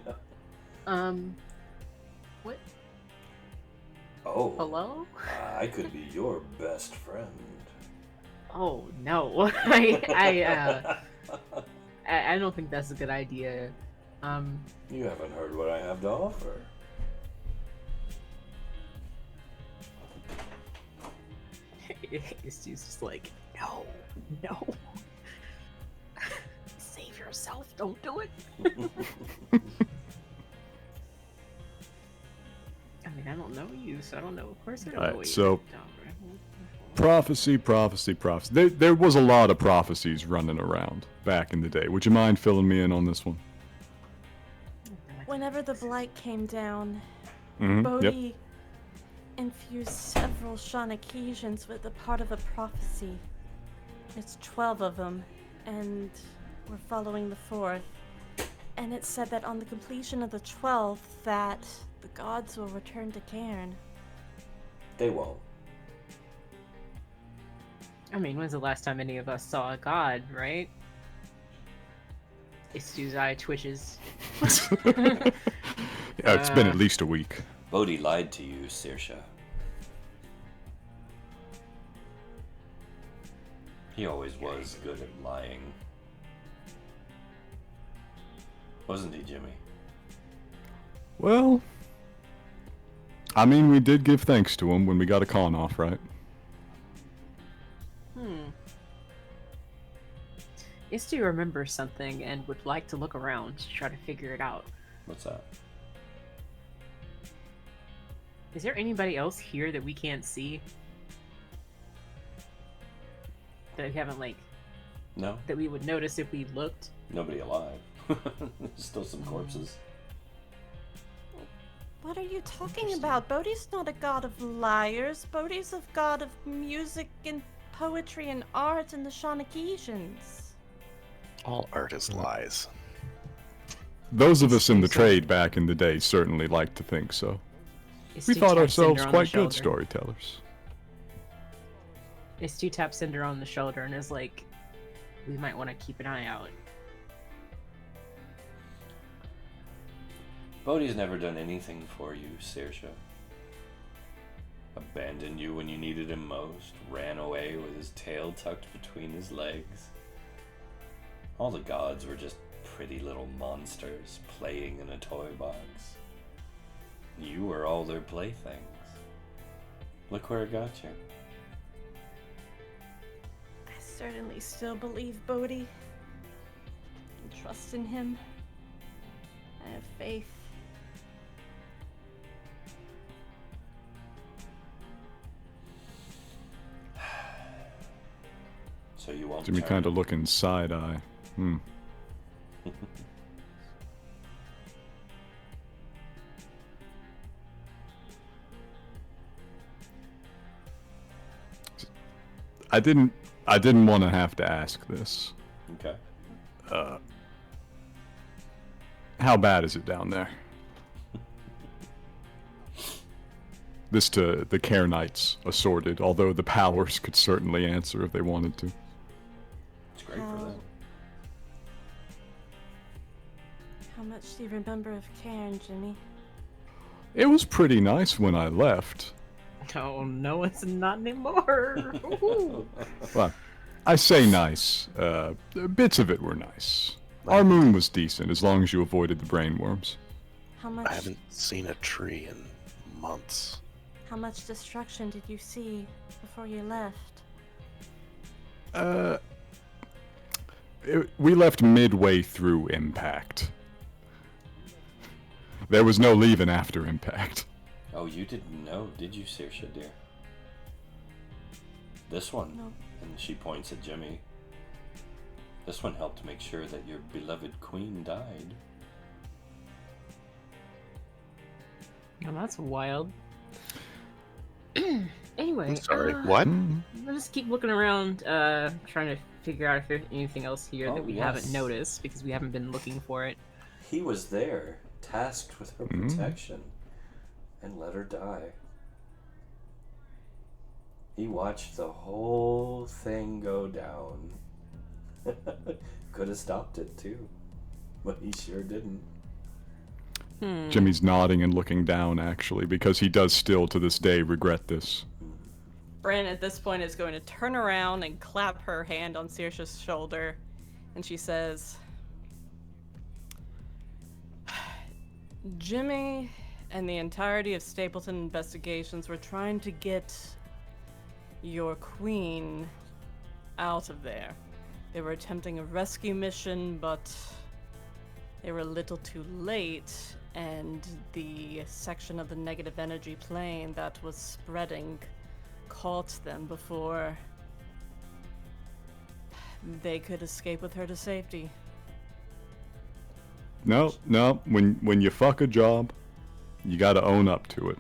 Speaker 2: What?
Speaker 1: Oh.
Speaker 2: Hello?
Speaker 1: I could be your best friend.
Speaker 2: Oh no, I don't think that's a good idea.
Speaker 1: You haven't heard what I have to offer.
Speaker 2: It's just like, no. Save yourself, don't do it. I mean, I don't know you, so I don't know. Of course I don't know
Speaker 3: Alright,
Speaker 2: what you
Speaker 3: so-
Speaker 2: think, Tom, right?
Speaker 3: Prophecy. There was a lot of prophecies running around back in the day. Would you mind filling me in on this one?
Speaker 8: Whenever the blight came down,
Speaker 3: Yep.
Speaker 8: Bodhi infused several Shanakeesians with a part of a prophecy. It's 12 of them, and we're following the 4th. And it said that on the completion of the 12th, that the gods will return to Cairne.
Speaker 1: They won't.
Speaker 2: I mean, when's the last time any of us saw a god, right? Istu's eye twitches.
Speaker 3: Yeah, it's been at least a week.
Speaker 1: Bodhi lied to you, Saoirse. He always was good at lying. Wasn't he, Jimmy?
Speaker 3: Well, I mean, we did give thanks to him when we got a con off, right?
Speaker 2: Is to remember something and would like to look around to try to figure it out.
Speaker 1: What's that?
Speaker 2: Is there anybody else here that we can't see? That we haven't, like...
Speaker 1: No.
Speaker 2: That we would notice if we looked?
Speaker 1: Nobody alive. Still some corpses.
Speaker 8: What are you talking about? Bodhi's not a god of liars. Bodhi's a god of music and poetry and art and the Shanakesians.
Speaker 4: All art is lies.
Speaker 3: Those of us in the trade back in the day certainly liked to think so.
Speaker 2: Is
Speaker 3: We
Speaker 2: Stu
Speaker 3: thought
Speaker 2: taps
Speaker 3: ourselves
Speaker 2: Cinder on
Speaker 3: quite
Speaker 2: the
Speaker 3: good
Speaker 2: shoulder.
Speaker 3: storytellers.
Speaker 2: Is Stu taps Cinder on the shoulder and is like, we might want to keep an eye out.
Speaker 1: Bodhi's never done anything for you, Saoirse. Abandoned you when you needed him most, ran away with his tail tucked between his legs. All the gods were just pretty little monsters playing in a toy box. You were all their playthings. Look where it got you.
Speaker 8: I certainly still believe Bodhi. And trust in him. I have faith.
Speaker 1: So you won't
Speaker 3: Jimmy
Speaker 1: turn.
Speaker 3: kind of looking side-eye. I didn't want to have to ask this.
Speaker 1: Okay.
Speaker 3: How bad is it down there? This to the Cairnites assorted, although the powers could certainly answer if they wanted to.
Speaker 1: It's great for them.
Speaker 8: How much do you remember of Cairn, Jimmy?
Speaker 3: It was pretty nice when I left.
Speaker 2: Oh, no, it's not anymore. Ooh.
Speaker 3: Well, I say nice. Bits of it were nice. Our moon was decent, as long as you avoided the brainworms.
Speaker 8: How much?
Speaker 4: I haven't seen a tree in months.
Speaker 8: How much destruction did you see before you left?
Speaker 3: We left midway through Impact. There was no leaving after Impact.
Speaker 1: Oh, you didn't know, did you, Saoirse, dear? This one,
Speaker 8: No.
Speaker 1: and she points at Jimmy. This one helped make sure that your beloved queen died.
Speaker 2: Oh, that's wild. Anyway,
Speaker 4: Sorry, what?
Speaker 2: I'll just keep looking around, trying to figure out if there's anything else here
Speaker 1: Oh,
Speaker 2: that we
Speaker 1: yes.
Speaker 2: haven't noticed because we haven't been looking for it.
Speaker 1: He was there, tasked with her protection, and let her die. He watched the whole thing go down. Could have stopped it too, but he sure didn't.
Speaker 3: Jimmy's nodding and looking down, actually, because he does still, to this day, regret this.
Speaker 6: Bran at this point is going to turn around and clap her hand on Saoirse's shoulder, and she says, Jimmy and the entirety of Stapleton Investigations were trying to get your queen out of there. They were attempting a rescue mission, but they were a little too late, and the section of the negative energy plane that was spreading caught them before they could escape with her to safety.
Speaker 3: No. When you fuck a job, you gotta own up to it.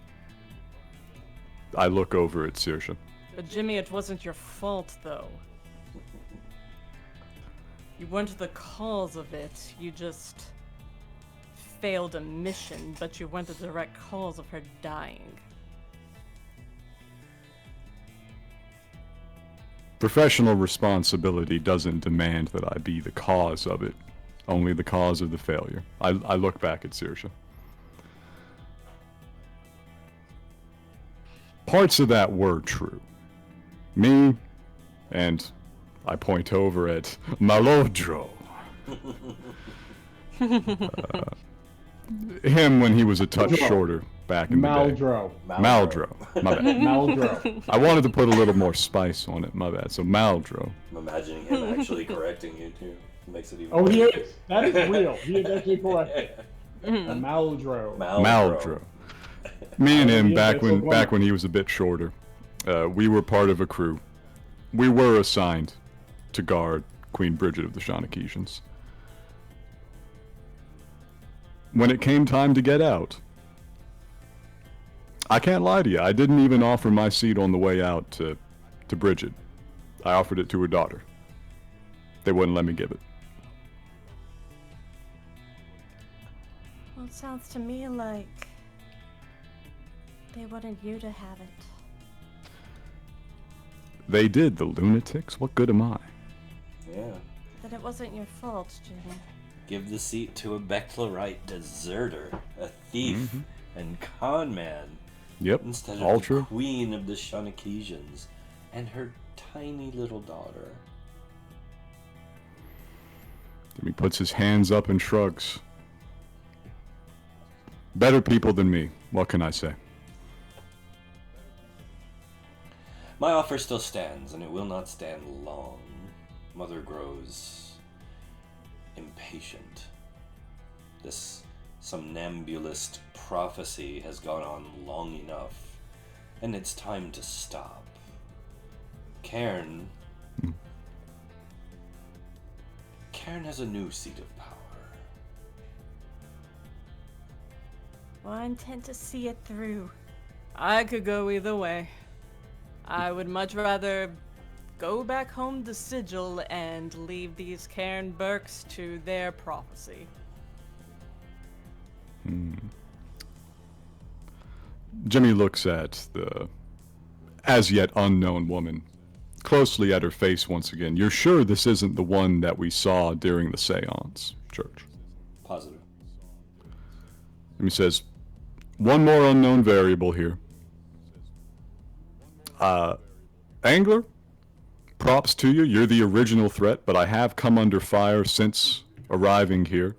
Speaker 3: I look over at Saoirse.
Speaker 6: But Jimmy, it wasn't your fault, though. You weren't the cause of it. You just failed a mission, but you weren't the direct cause of her dying.
Speaker 3: Professional responsibility doesn't demand that I be the cause of it, only the cause of the failure. I look back at Saoirse. Parts of that were true. Me, and I point over at Malodro. Him when he was a touch shorter back in the day. Maldro. My bad.
Speaker 5: Maldro.
Speaker 3: I wanted to put a little more spice on it. My bad. So Maldro.
Speaker 1: I'm imagining him actually correcting you too. Makes it even.
Speaker 5: Oh, he is. That is real. He is actually correct. Maldro.
Speaker 3: Maldro. Me and him back when he was a bit shorter. We were part of a crew. We were assigned to guard Queen Bridget of the Shonakesians. When it came time to get out, I can't lie to you, I didn't even offer my seat on the way out to Bridget. I offered it to her daughter. They wouldn't let me give it.
Speaker 8: Well, it sounds to me like they wanted you to have it.
Speaker 3: They did, the lunatics. What good am I?
Speaker 1: Yeah.
Speaker 8: That it wasn't your fault, Jimmy.
Speaker 1: Give the seat to a Becklerite deserter, a thief, and con man.
Speaker 3: Yep,
Speaker 1: instead of
Speaker 3: all
Speaker 1: the
Speaker 3: true.
Speaker 1: queen of the Shonakesians and her tiny little daughter.
Speaker 3: He puts his hands up and shrugs. Better people than me, what can I say?
Speaker 1: My offer still stands, and it will not stand long. Mother grows impatient. This somnambulist prophecy has gone on long enough, and it's time to stop. Cairne has a new seat of power.
Speaker 8: Well, I intend to see it through.
Speaker 6: I could go either way. I would much rather go back home to Sigil and leave these Cairne Burks to their prophecy.
Speaker 3: Jimmy looks at the as yet unknown woman closely at her face once again. You're sure this isn't the one that we saw during the seance, Church?
Speaker 1: Positive.
Speaker 3: And he says, one more unknown variable here. Angler, props to you. You're the original threat, but I have come under fire since arriving here.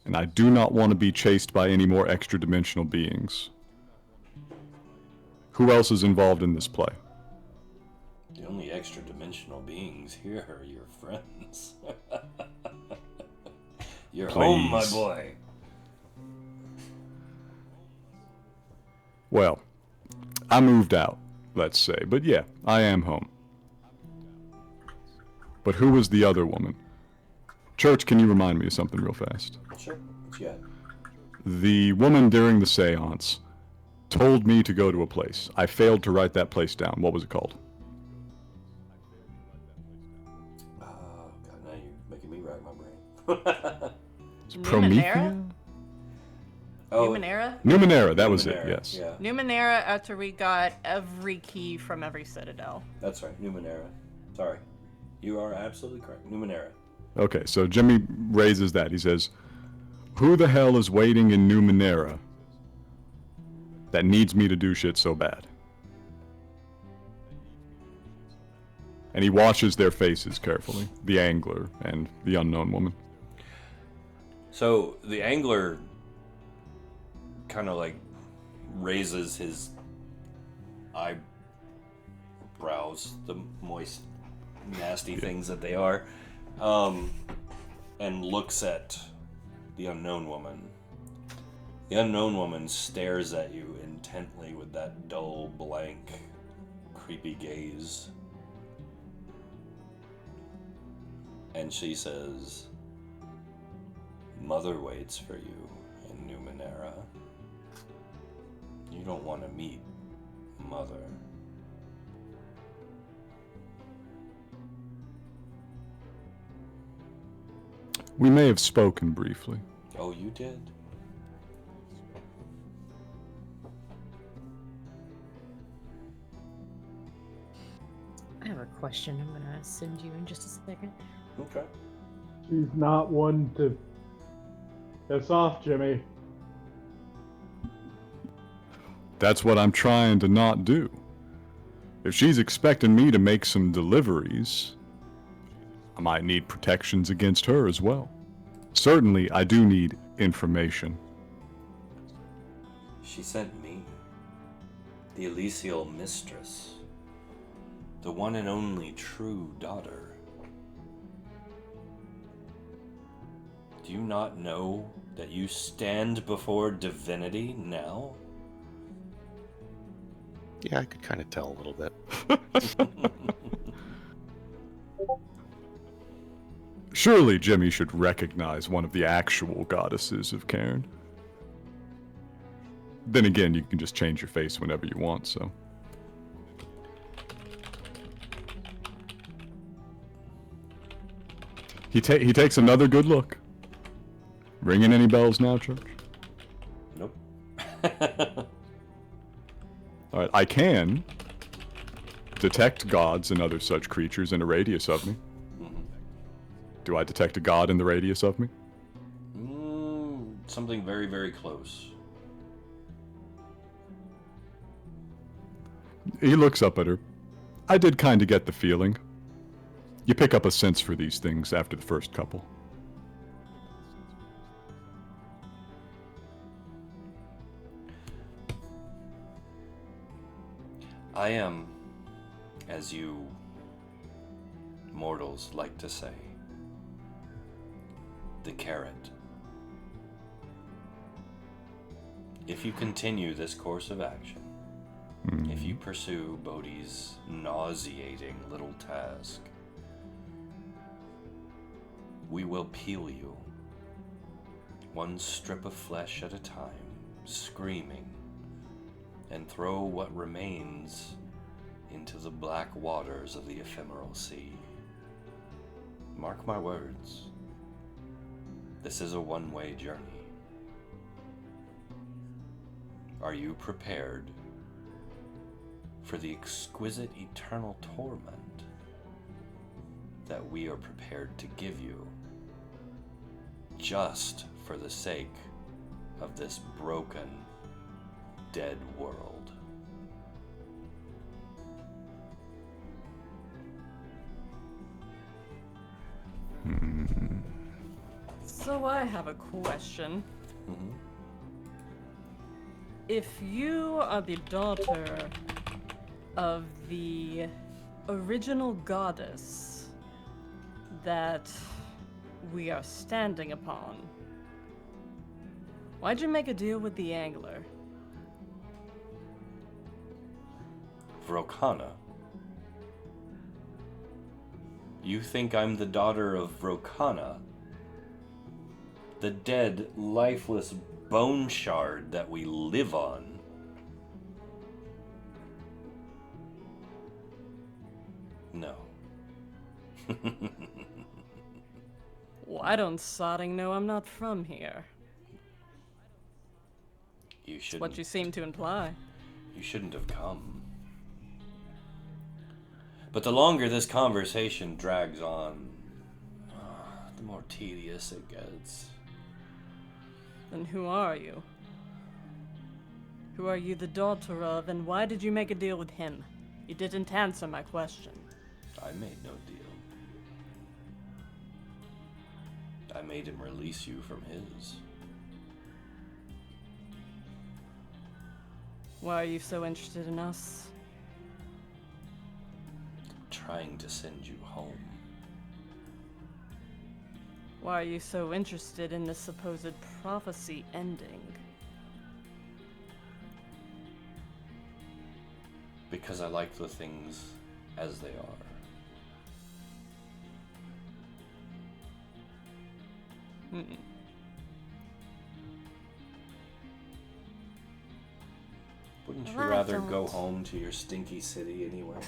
Speaker 3: And I do not want to be chased by any more extra-dimensional beings. Who else is involved in this play?
Speaker 1: The only extra-dimensional beings here are your friends. You're home, my boy.
Speaker 3: Well, I moved out, let's say. But yeah, I am home. But who was the other woman? Church, can you remind me of something real fast?
Speaker 1: Sure. What you got?
Speaker 3: The woman during the seance told me to go to a place. I failed to write that place down. What was it called?
Speaker 1: Oh, God, now you're making me rack my brain.
Speaker 3: Promethea?
Speaker 1: Oh,
Speaker 6: Numenera?
Speaker 3: Numenera, that was it,
Speaker 1: Numenera,
Speaker 3: yes.
Speaker 1: Yeah,
Speaker 6: Numenera after we got every key from every citadel.
Speaker 1: that's right. Numenera. Sorry. You are absolutely correct. Numenera.
Speaker 3: Okay, so Jimmy raises that. He says, who the hell is waiting in Numenera that needs me to do shit so bad? And he watches their faces carefully, the angler and the unknown woman.
Speaker 1: So the angler kind of like raises his eyebrows, the moist, nasty things that they are, and looks at the unknown woman. The unknown woman stares at you intently with that dull, blank, creepy gaze. And she says, Mother waits for you in Numenera. You don't want to meet Mother.
Speaker 3: We may have spoken briefly.
Speaker 1: Oh, you did?
Speaker 2: I have a question I'm gonna send you in just a second.
Speaker 1: Okay.
Speaker 5: She's not one to piss off, Jimmy.
Speaker 3: That's what I'm trying to not do. If she's expecting me to make some deliveries, I might need protections against her as well. Certainly, I do need information.
Speaker 1: She sent me, the Elysial Mistress, the one and only true daughter. Do you not know that you stand before divinity now?
Speaker 4: Yeah, I could kind of tell a little bit.
Speaker 3: Surely Jimmy should recognize one of the actual goddesses of Cairne. Then again, you can just change your face whenever you want, so. He takes another good look. Ringing any bells now, Church?
Speaker 1: Nope.
Speaker 3: Alright, I can detect gods and other such creatures in a radius of me. Do I detect a god in the radius of me?
Speaker 1: Something very, very close.
Speaker 3: He looks up at her. I did kind of get the feeling. You pick up a sense for these things after the first couple.
Speaker 1: I am, as you mortals like to say, the carrot. If you continue this course of action, if you pursue Bodhi's nauseating little task, we will peel you, one strip of flesh at a time, screaming, and throw what remains into the black waters of the ephemeral sea. Mark my words, this is a one-way journey. Are you prepared for the exquisite eternal torment that we are prepared to give you, just for the sake of this broken, dead world?
Speaker 6: So I have a question. If you are the daughter of the original goddess that we are standing upon, why'd you make a deal with the angler?
Speaker 1: Vrokana. You think I'm the daughter of Vrokana? The dead, lifeless bone shard that we live on? No.
Speaker 6: Why don't Sodding know I'm not from here?
Speaker 1: You
Speaker 6: It's
Speaker 1: shouldn't.
Speaker 6: what you seem to imply.
Speaker 1: You shouldn't have come. But the longer this conversation drags on, the more tedious it gets.
Speaker 6: Then who are you? Who are you the daughter of, and why did you make a deal with him? You didn't answer my question.
Speaker 1: I made no deal. I made him release you from his.
Speaker 6: Why are you so interested in us?
Speaker 1: Trying to send you home.
Speaker 6: Why are you so interested in the supposed prophecy ending?
Speaker 1: Because I like the things as they are. Wouldn't you
Speaker 8: Well, I
Speaker 1: rather go
Speaker 8: don't.
Speaker 1: home to your stinky city anyway?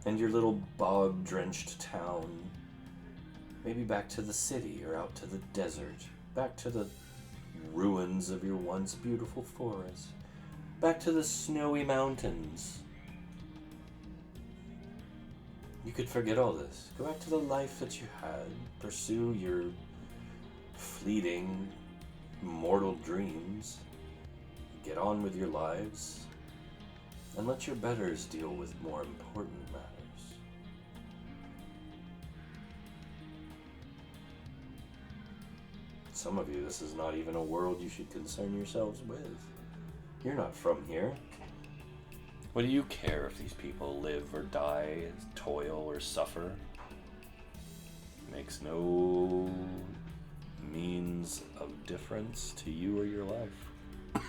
Speaker 1: And your little bog-drenched town? Maybe back to the city or out to the desert. Back to the ruins of your once beautiful forest. Back to the snowy mountains. You could forget all this. Go back to the life that you had. Pursue your fleeting, mortal dreams. Get on with your lives. and let your betters deal with more important matters. Some of you, this is not even a world you should concern yourselves with. You're not from here. What do you care if these people live or die, toil or suffer? Makes no means of difference to you or your life.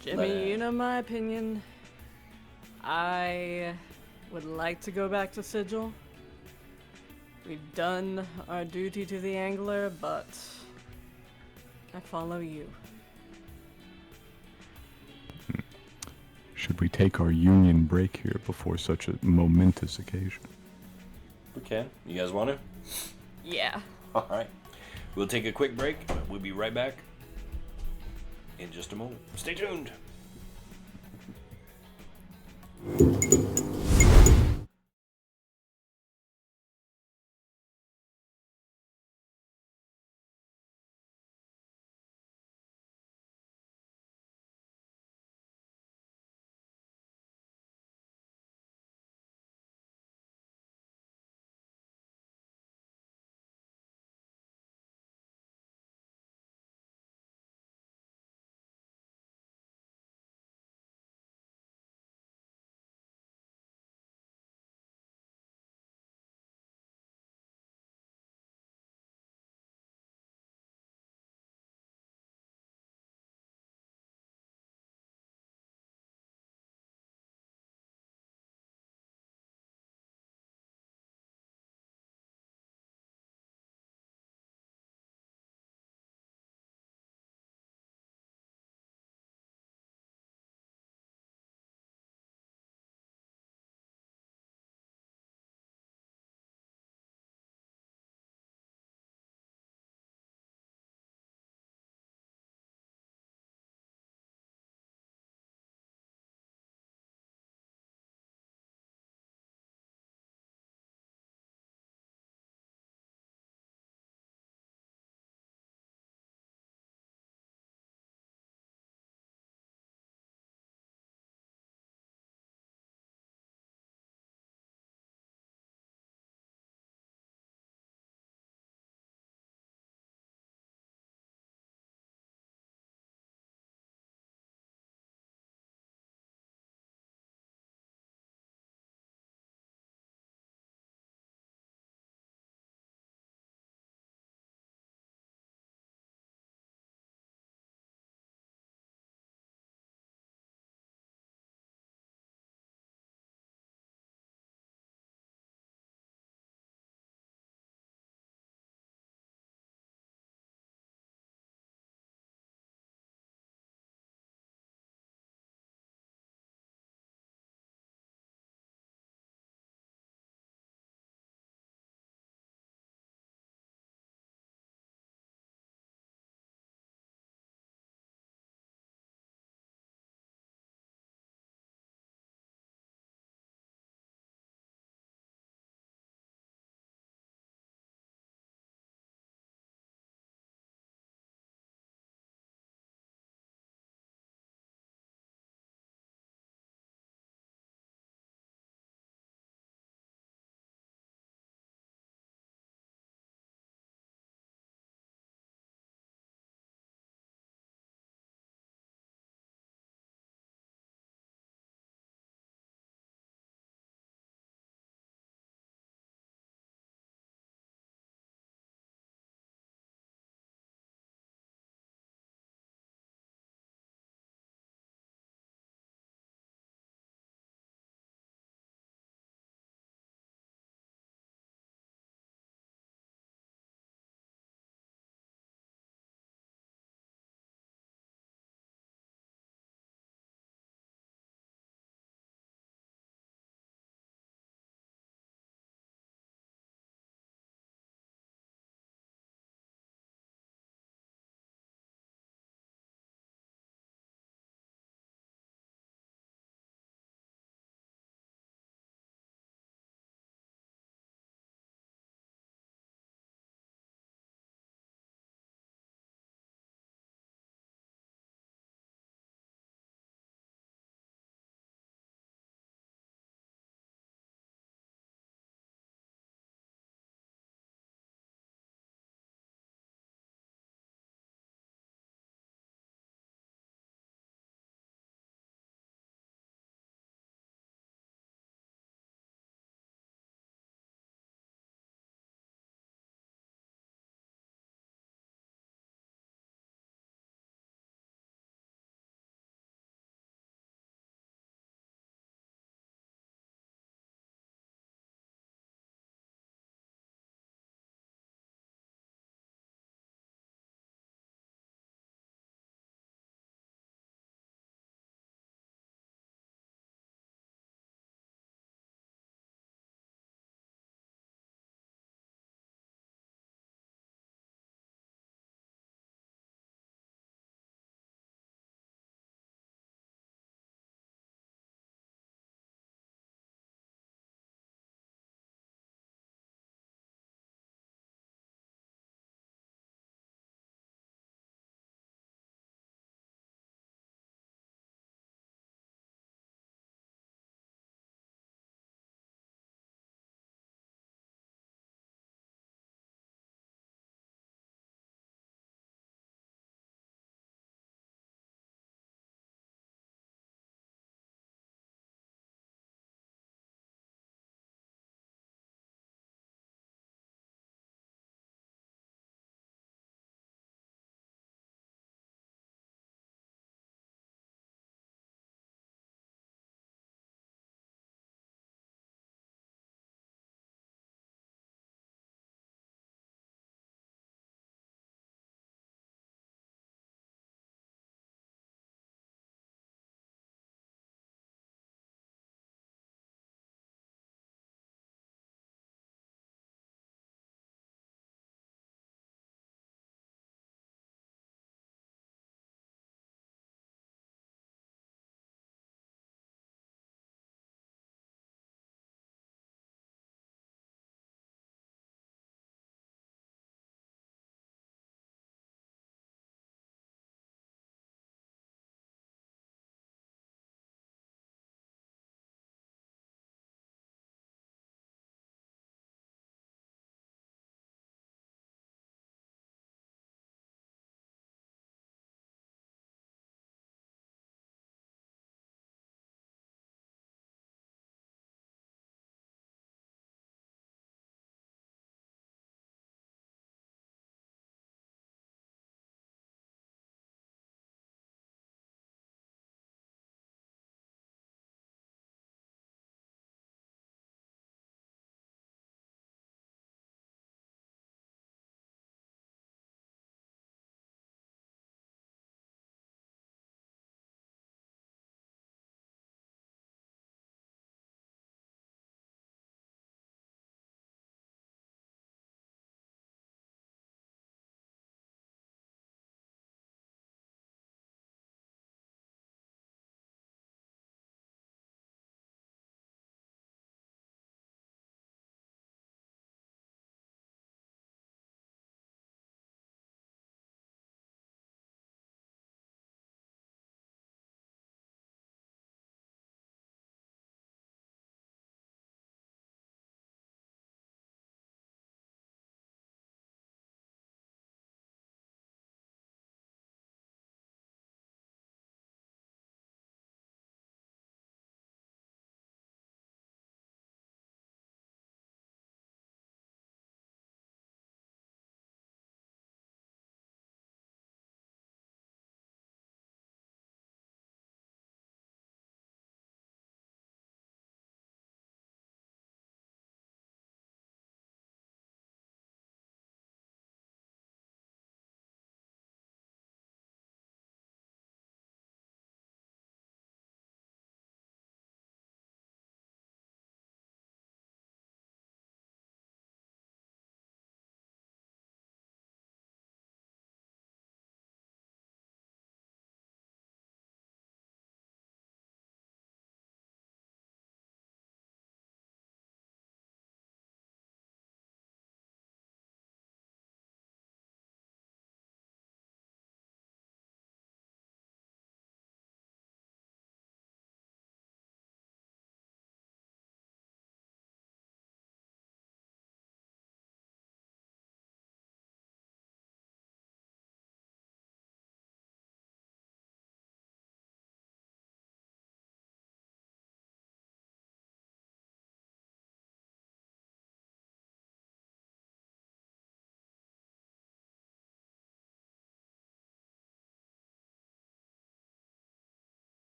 Speaker 6: Jimmy, you know my opinion. I would like to go back to Sigil. We've done our duty to the angler, but I follow you.
Speaker 3: Should we take our union break here before such a momentous occasion?
Speaker 1: Okay, you guys want to?
Speaker 6: Yeah.
Speaker 1: All right. We'll take a quick break. We'll be right back in just a moment. Stay tuned.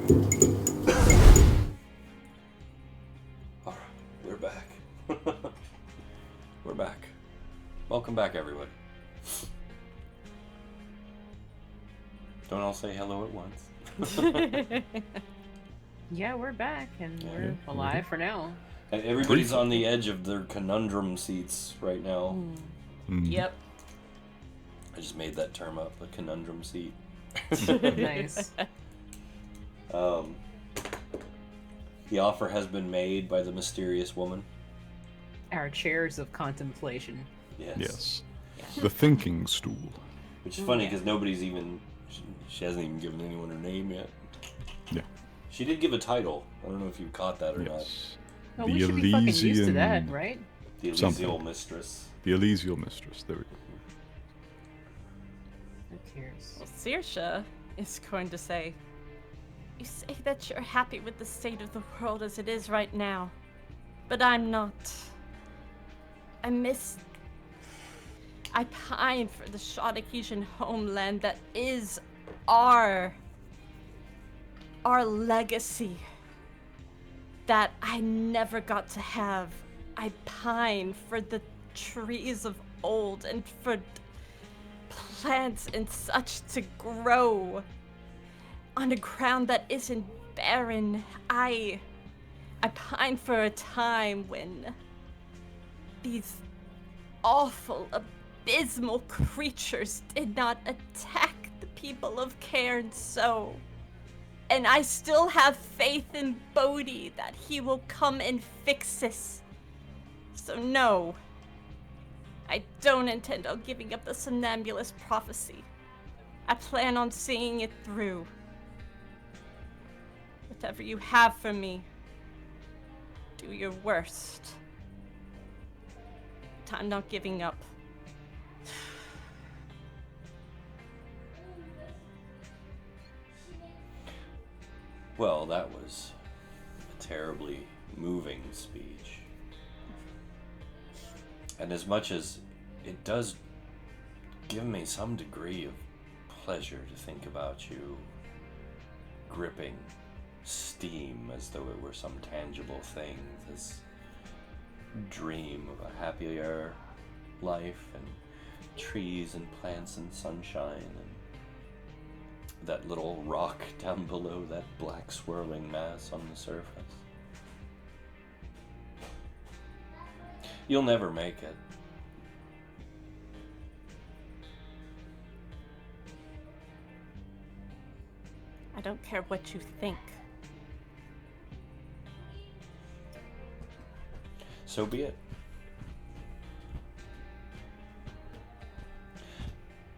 Speaker 1: Alright, we're back. We're back. Welcome back, everybody. Don't all say hello at once.
Speaker 2: Yeah, we're back and
Speaker 1: Yeah.
Speaker 2: we're alive for now.
Speaker 1: And everybody's on the edge of their conundrum seats right now.
Speaker 6: Yep.
Speaker 1: I just made that term up, a conundrum seat.
Speaker 2: Nice.
Speaker 1: The offer has been made by the mysterious woman.
Speaker 2: Our chairs of contemplation.
Speaker 1: Yes.
Speaker 3: Yes. The thinking stool.
Speaker 1: Which is funny because nobody's even... She hasn't even given anyone her name yet.
Speaker 3: Yeah.
Speaker 1: She did give a title. I don't know if you caught that or
Speaker 3: Yes.
Speaker 2: Oh, we should be fucking used to that, right?
Speaker 1: not. The Elysial
Speaker 3: Something.
Speaker 1: Mistress.
Speaker 3: The Elysial Mistress. There we go.
Speaker 2: Who cares?
Speaker 6: Well, Saoirse is going to say, "You say that you're happy with the state of the world as it is right now, but I'm not. I pine for the Shadakishan homeland that is our legacy that I never got to have. I pine for the trees of old and for plants and such to grow on a ground that isn't barren. I pine for a time when these awful, abysmal creatures did not attack the people of Cairne so. And I still have faith in Bodhi that he will come and fix this. So no, I don't intend on giving up the somnambulist prophecy. I plan on seeing it through. Whatever you have for me, do your worst. But I'm not giving up.
Speaker 1: Well, that was a terribly moving speech. And as much as it does give me some degree of pleasure to think about you gripping steam as though it were some tangible thing, this dream of a happier life and trees and plants and sunshine and that little rock down below that black swirling mass on the surface. You'll never make it.
Speaker 6: I don't care what you think.
Speaker 1: So be it.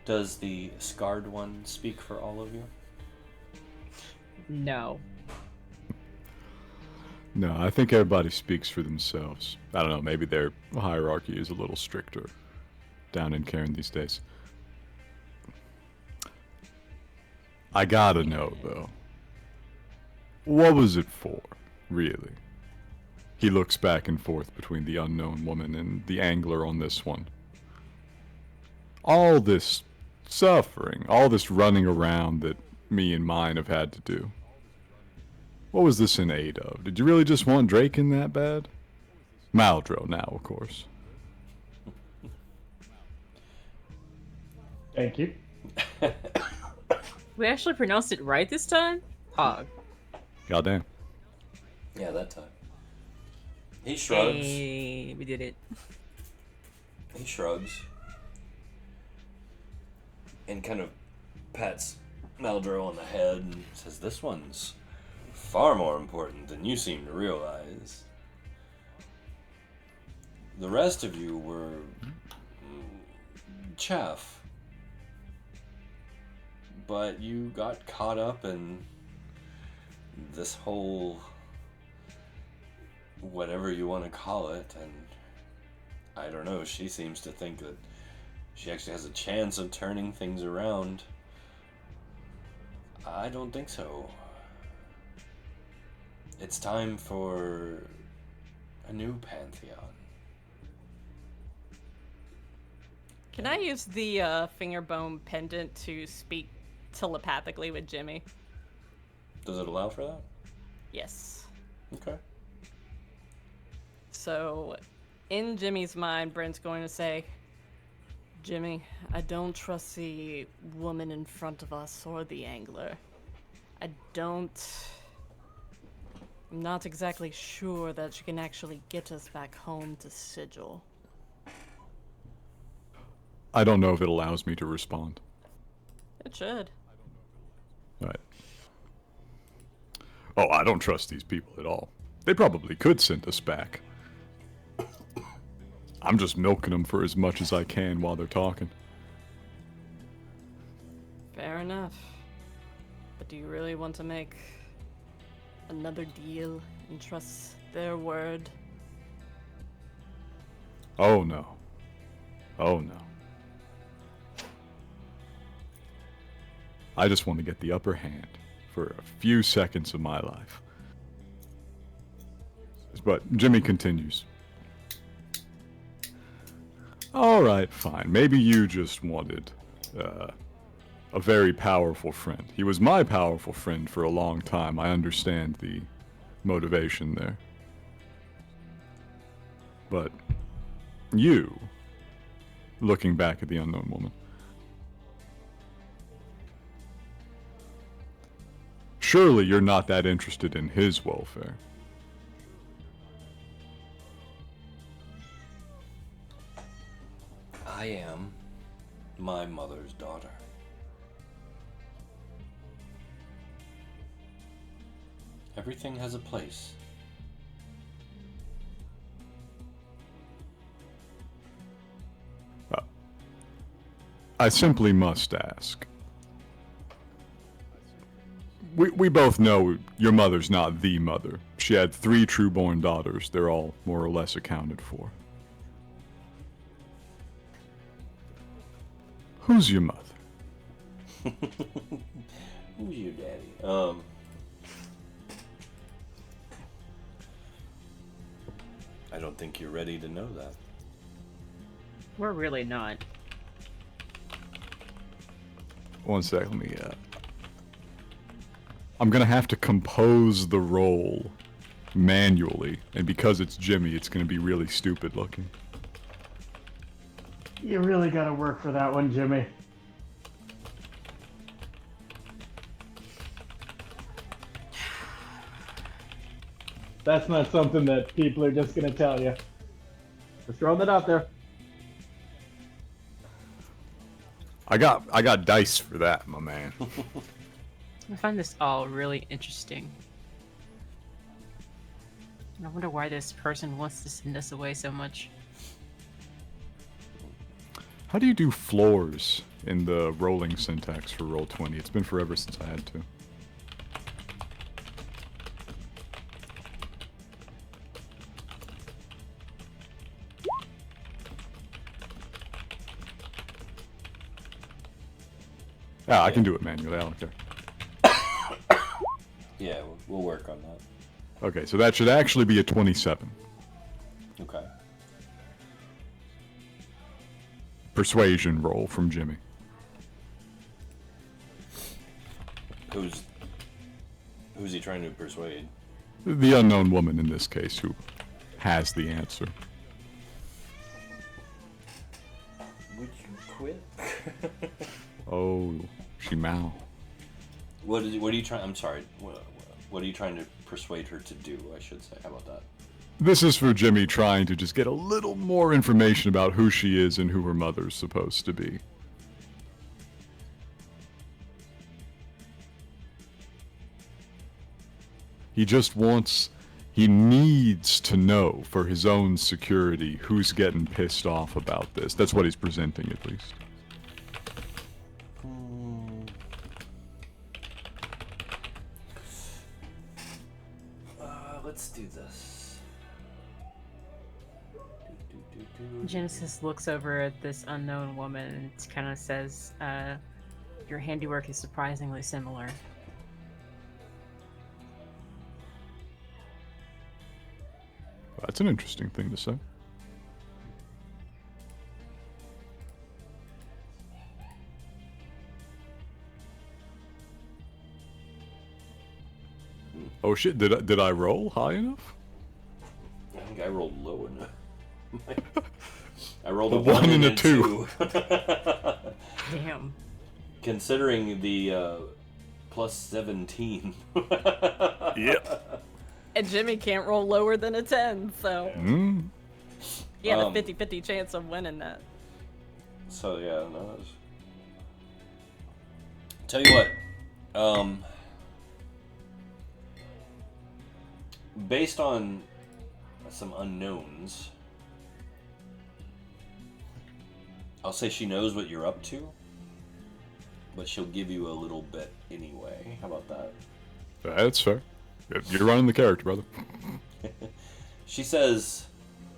Speaker 1: Does the scarred one speak for all of you?
Speaker 2: No.
Speaker 3: No, I think everybody speaks for themselves. I don't know, maybe their hierarchy is a little stricter down in Cairne these days. I gotta know, though. What was it for, really? He looks back and forth between the unknown woman and the angler on this one. All this suffering, all this running around that me and mine have had to do. What was this in aid of? Did you really just want Draken that bad? Maldro now, of course.
Speaker 5: Thank you.
Speaker 2: We actually pronounced it right this time? Hog.
Speaker 3: Goddamn.
Speaker 1: Yeah, that time. He shrugs.
Speaker 2: Hey, we did it.
Speaker 1: He shrugs. And kind of pats Maldro on the head and says, "This one's far more important than you seem to realize. The rest of you were chaff. But you got caught up in this whole whatever you want to call it, and I don't know, she seems to think that she actually has a chance of turning things around. I don't think so. It's time for a new pantheon."
Speaker 6: Can I use the finger bone pendant to speak telepathically with Jimmy?
Speaker 1: Does it allow for that?
Speaker 6: Yes.
Speaker 1: Okay.
Speaker 6: So, in Jimmy's mind, Brent's going to say, Jimmy, I don't trust the woman in front of us or the angler. I'm not exactly sure that she can actually get us back home to Sigil.
Speaker 3: I don't know if it allows me to respond.
Speaker 6: It should.
Speaker 3: Right. Oh, I don't trust these people at all. They probably could send us back. I'm just milking them for as much as I can while they're talking.
Speaker 6: Fair enough. But do you really want to make another deal and trust their word?
Speaker 3: Oh no. Oh no. I just want to get the upper hand for a few seconds of my life. But Jimmy continues. Alright, fine. Maybe you just wanted a very powerful friend. He was my powerful friend for a long time. I understand the motivation there. But you, looking back at the unknown woman, surely you're not that interested in his welfare.
Speaker 1: I am my mother's daughter. Everything has a place.
Speaker 3: I simply must ask. We both know your mother's not the mother. She had 3 true-born daughters. They're all more or less accounted for. Who's your mother?
Speaker 1: Who's your daddy? I don't think you're ready to know that.
Speaker 2: We're really not.
Speaker 3: One sec, let me, I'm gonna have to compose the roll manually, and because it's Jimmy, it's gonna be really stupid looking.
Speaker 5: You really gotta work for that one, Jimmy. That's not something that people are just gonna tell you. Just throwing that out there.
Speaker 3: I got dice for that, my man.
Speaker 2: I find this all really interesting. I wonder why this person wants to send us away so much.
Speaker 3: How do you do floors in the rolling syntax for Roll20? It's been forever since I had to. Yeah, I can do it manually, I don't care.
Speaker 1: Yeah, we'll work on that.
Speaker 3: Okay, so that should actually be a 27.
Speaker 1: Okay.
Speaker 3: Persuasion roll from Jimmy.
Speaker 1: Who's he trying to persuade?
Speaker 3: The unknown woman in this case who has the answer.
Speaker 1: Would you quit?
Speaker 3: Oh, she Mao.
Speaker 1: What are you trying? I'm sorry. What are you trying to persuade her to do? I should say. How about that?
Speaker 3: This is for Jimmy trying to just get a little more information about who she is and who her mother's supposed to be. He needs to know for his own security who's getting pissed off about this. That's what he's presenting, at least.
Speaker 1: Let's do this.
Speaker 2: Genesis looks over at this unknown woman and kind of says, your handiwork is surprisingly similar.
Speaker 3: That's an interesting thing to say. Oh shit! Did I roll high enough?
Speaker 1: I think I rolled low enough. I rolled
Speaker 3: A
Speaker 1: a 1 and a
Speaker 3: 2.
Speaker 1: 2.
Speaker 2: Damn.
Speaker 1: Considering the plus 17.
Speaker 3: Yep.
Speaker 6: And Jimmy can't roll lower than a 10, so
Speaker 3: Mm.
Speaker 6: he had a 50-50 chance of winning that.
Speaker 1: So yeah, no. Tell you what, based on some unknowns, I'll say she knows what you're up to, but she'll give you a little bit anyway. How about that?
Speaker 3: That's fair. You're running the character, brother.
Speaker 1: She says,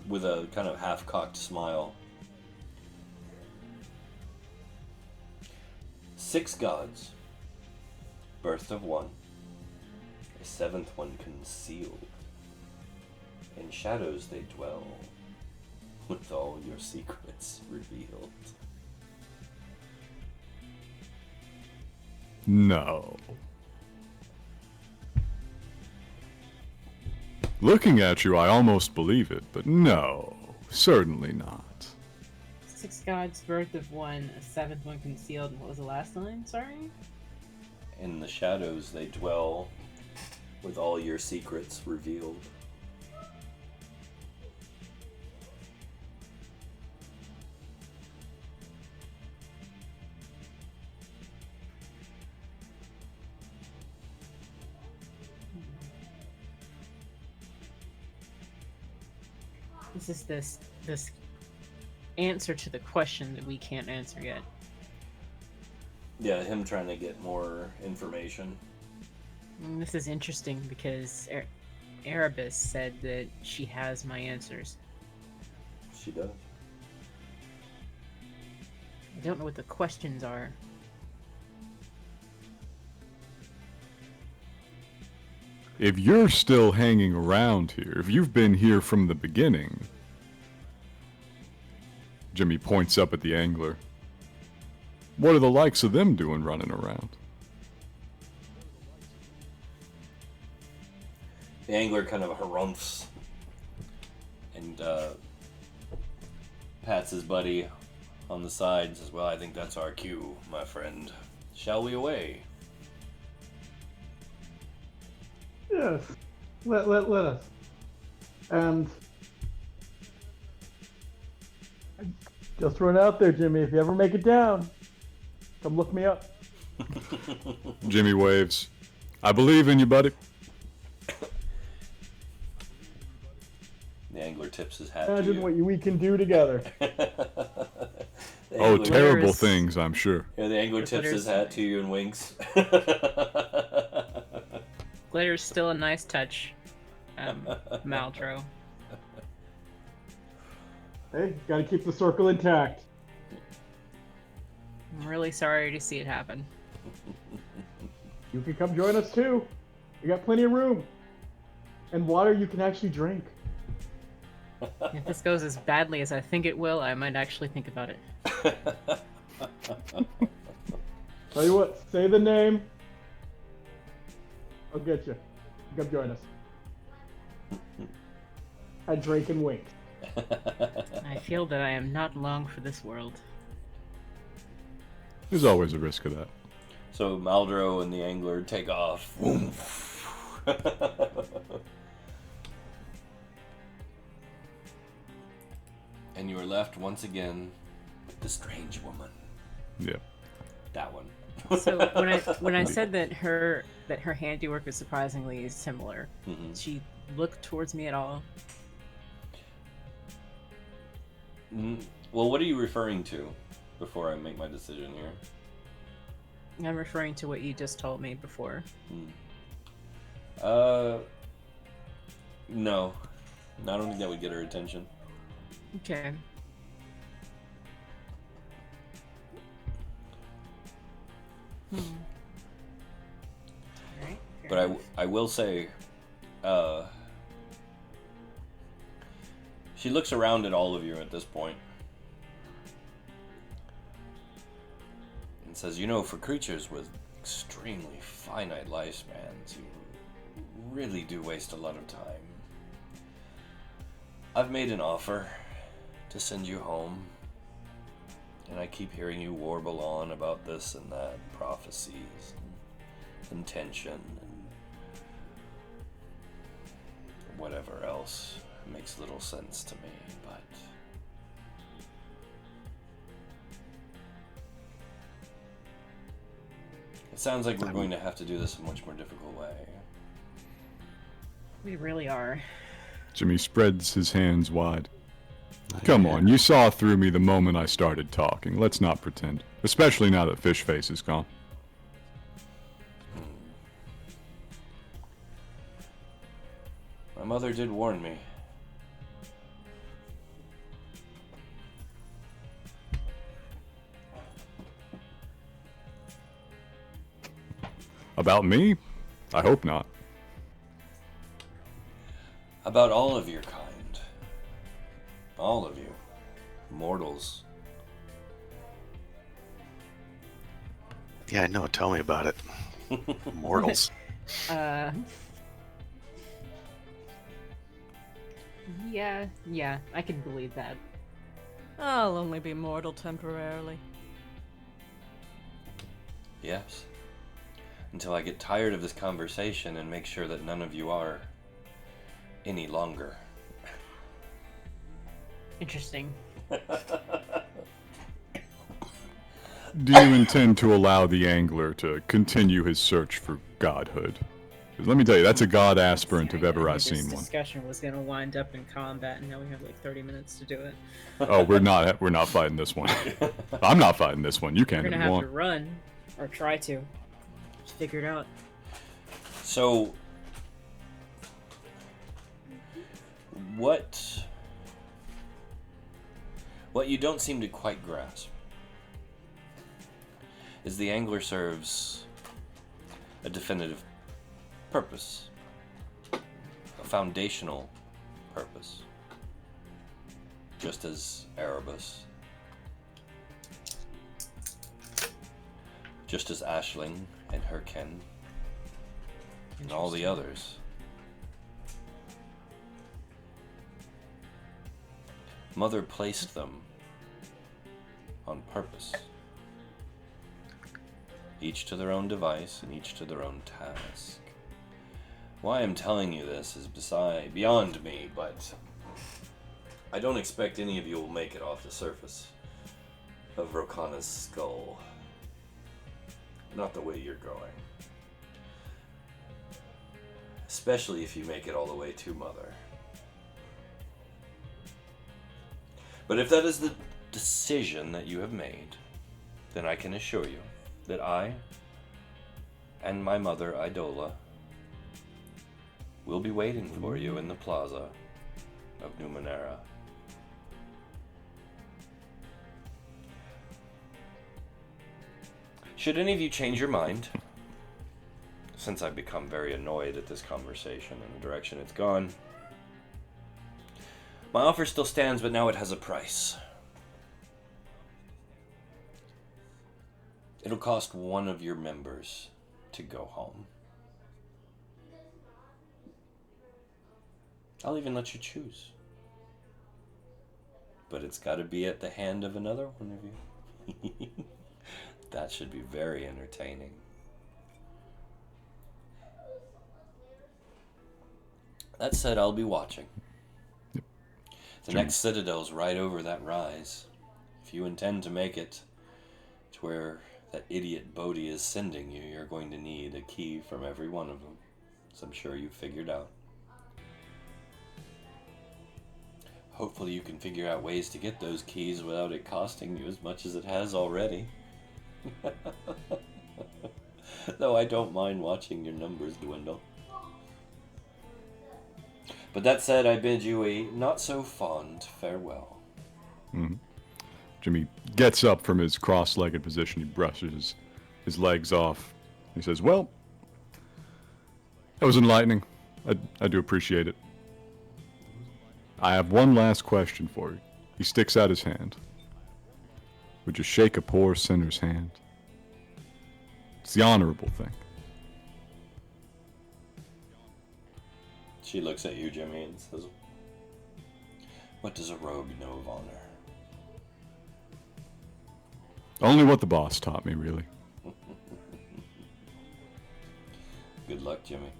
Speaker 1: with a kind of half-cocked smile, 6 gods, birth of one, a 7th one concealed. In shadows they dwell, with all your secrets revealed.
Speaker 3: No. Looking at you, I almost believe it, but no, certainly not.
Speaker 2: 6 gods, birth of one, a 7th one concealed. What was the last line? Sorry?
Speaker 1: In the shadows they dwell, with all your secrets revealed.
Speaker 2: This is this answer to the question that we can't answer yet.
Speaker 1: Yeah, him trying to get more information.
Speaker 2: And this is interesting because Erebus said that she has my answers.
Speaker 1: She does.
Speaker 2: I don't know what the questions are.
Speaker 3: If you're still hanging around here, if you've been here from the beginning... Jimmy points up at the angler. What are the likes of them doing running around?
Speaker 1: The angler kind of harumphs and pats his buddy on the side and says, "Well, I think that's our cue, my friend. Shall we away?"
Speaker 5: Yes. Let us. And just run out there, Jimmy. If you ever make it down, come look me up.
Speaker 3: Jimmy waves. I believe in you, buddy.
Speaker 1: The angler tips his hat to
Speaker 5: Imagine
Speaker 1: you.
Speaker 5: what we can do together.
Speaker 3: Oh, terrible
Speaker 2: Glitters.
Speaker 3: things, I'm sure.
Speaker 1: Yeah, the angler tips his
Speaker 2: Glitters.
Speaker 1: hat to you and winks.
Speaker 2: Glitter's still a nice touch, Maldro.
Speaker 5: Hey, gotta keep the circle intact.
Speaker 2: I'm really sorry to see it happen.
Speaker 5: You can come join us too. We got plenty of room. And water you can actually drink.
Speaker 2: If this goes as badly as I think it will, I might actually think about it.
Speaker 5: Tell you what, say the name. I'll get you. Come join us. I drink and wink.
Speaker 2: I feel that I am not long for this world.
Speaker 3: There's always a risk of that.
Speaker 1: So Maldro and the angler take off. And you are left once again with the strange woman.
Speaker 3: Yeah.
Speaker 1: That one.
Speaker 2: So when I said that her handiwork is surprisingly similar,
Speaker 1: Mhm.
Speaker 2: she looked towards me at all.
Speaker 1: Well, what are you referring to before I make my decision here?
Speaker 2: I'm referring to what you just told me before.
Speaker 1: No. I don't think that would get her attention.
Speaker 2: Okay. Alright.
Speaker 1: But I will say, she looks around at all of you at this point and says, "You know, for creatures with extremely finite lifespans, really do waste a lot of time. I've made an offer to send you home, and I keep hearing you warble on about this and that, prophecies, and intention, and whatever else. It makes little sense to me, but it sounds like we're going to have to do this a much more difficult way.
Speaker 2: We really are.
Speaker 3: Jimmy spreads his hands wide. Come on, you saw through me the moment I started talking. Let's not pretend. Especially now that Fish Face is gone.
Speaker 1: My mother did warn me.
Speaker 3: About me? I hope not.
Speaker 1: About all of your kind. All of you. Mortals.
Speaker 4: Yeah, I know. Tell me about it. Mortals.
Speaker 2: Yeah, I can believe that.
Speaker 6: I'll only be mortal temporarily.
Speaker 1: Yes. Until I get tired of this conversation and make sure that none of you are any longer.
Speaker 2: Interesting.
Speaker 3: Do you intend to allow the angler to continue his search for godhood? 'Cause let me tell you, that's a god aspirant if ever I've seen
Speaker 2: This
Speaker 3: one.
Speaker 2: discussion was going to wind up in combat, and now we have like 30 minutes to do it.
Speaker 3: Oh, we're not fighting this one. I'm not fighting this one. You can't
Speaker 2: We're
Speaker 3: if
Speaker 2: going to
Speaker 3: you
Speaker 2: have to
Speaker 3: want.
Speaker 2: run, or try to. Just figure it out.
Speaker 1: So, what you don't seem to quite grasp is the angler serves a definitive purpose, a foundational purpose, just as Erebus, just as Aisling and her kin, and all the others. Mother placed them on purpose, each to their own device and each to their own task. Why I'm telling you this is beyond me, but I don't expect any of you will make it off the surface of Rokana's skull. Not the way you're going. Especially if you make it all the way to Mother. But if that is the decision that you have made, then I can assure you that I and my mother, Idola, will be waiting for you in the plaza of Numenera. Should any of you change your mind, since I've become very annoyed at this conversation and the direction it's gone, my offer still stands, but now it has a price. It'll cost one of your members to go home. I'll even let you choose. But it's got to be at the hand of another one of you. That should be very entertaining. That said, I'll be watching. The next citadel's right over that rise. If you intend to make it to where that idiot Bodhi is sending you, you're going to need a key from every one of them, as I'm sure you've figured out. Hopefully you can figure out ways to get those keys without it costing you as much as it has already. Though I don't mind watching your numbers dwindle. But that said, I bid you a not-so-fond farewell.
Speaker 3: Mm-hmm. Jimmy gets up from his cross-legged position. He brushes his legs off. He says, well, that was enlightening. I do appreciate it. I have one last question for you. He sticks out his hand. Would you shake a poor sinner's hand? It's the honorable thing.
Speaker 1: She looks at you, Jimmy, and says, "What does a rogue know of honor?"
Speaker 3: Only what the boss taught me, really.
Speaker 1: Good luck, Jimmy.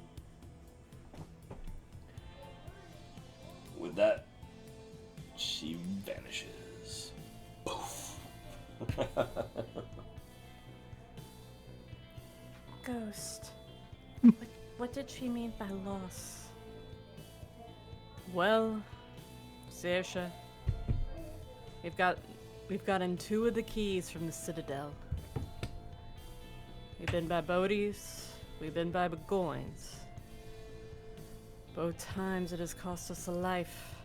Speaker 1: With that, she vanishes. Poof.
Speaker 8: Ghost. What did she mean by loss?
Speaker 6: Well, Saoirse, we've gotten 2 of the keys from the Citadel. We've been by Bodhi's, we've been by Begoyne's. Both times it has cost us a life.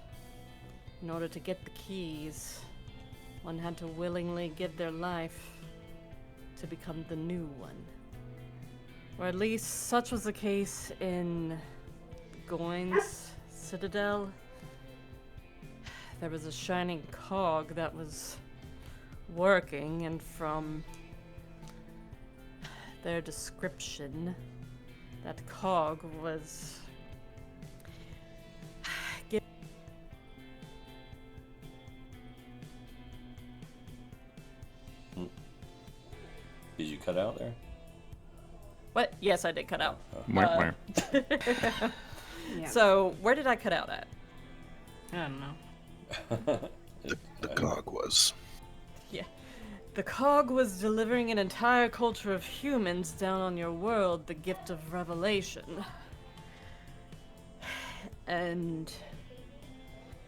Speaker 6: In order to get the keys, one had to willingly give their life to become the new one. Or at least such was the case in Begoyne's Citadel. There was a shining cog that was working, and from their description, that cog was
Speaker 1: Did you cut out there?
Speaker 6: What? Yes, I did cut out.
Speaker 3: Wah, wah.
Speaker 2: Yeah.
Speaker 6: So, where did I cut out at?
Speaker 2: I don't know.
Speaker 4: The cog was.
Speaker 6: Yeah. The cog was delivering an entire culture of humans down on your world the gift of revelation. And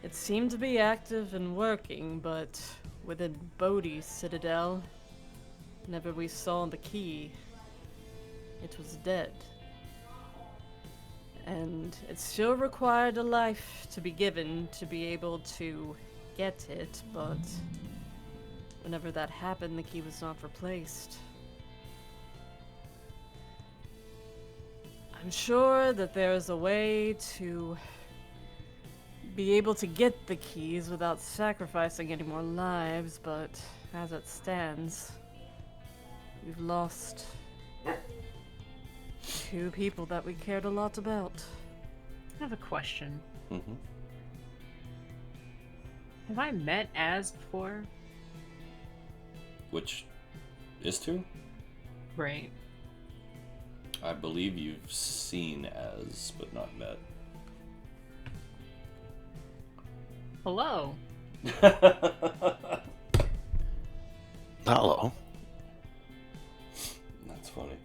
Speaker 6: it seemed to be active and working, but within Bodhi's Citadel, whenever we saw the key, it was dead. And it still required a life to be given to be able to get it, but whenever that happened, the key was not replaced. I'm sure that there is a way to be able to get the keys without sacrificing any more lives, but as it stands, we've lost 2 people that we cared a lot about.
Speaker 2: I have a question.
Speaker 1: Mm-hmm.
Speaker 2: Have I met Az before?
Speaker 1: Which is 2?
Speaker 2: Right.
Speaker 1: I believe you've seen as, but not met.
Speaker 2: Hello.
Speaker 4: Hello.
Speaker 1: That's funny.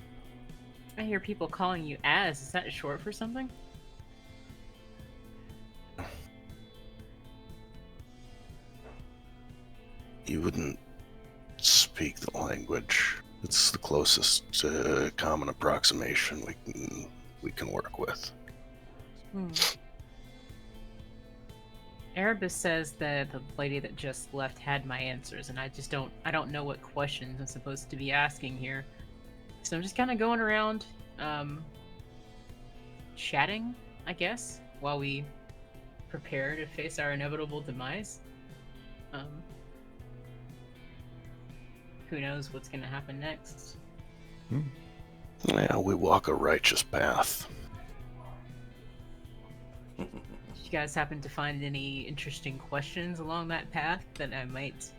Speaker 2: I hear people calling you Az. Is that short for something?
Speaker 4: You wouldn't speak the language. It's the closest common approximation we can work with.
Speaker 2: Erebus says that the lady that just left had my answers, and I don't know what questions I'm supposed to be asking here. So I'm just kind of going around, chatting, I guess, while we prepare to face our inevitable demise. Who knows what's going to happen next?
Speaker 4: Yeah, we walk a righteous path.
Speaker 2: Did you guys happen to find any interesting questions along that path that I might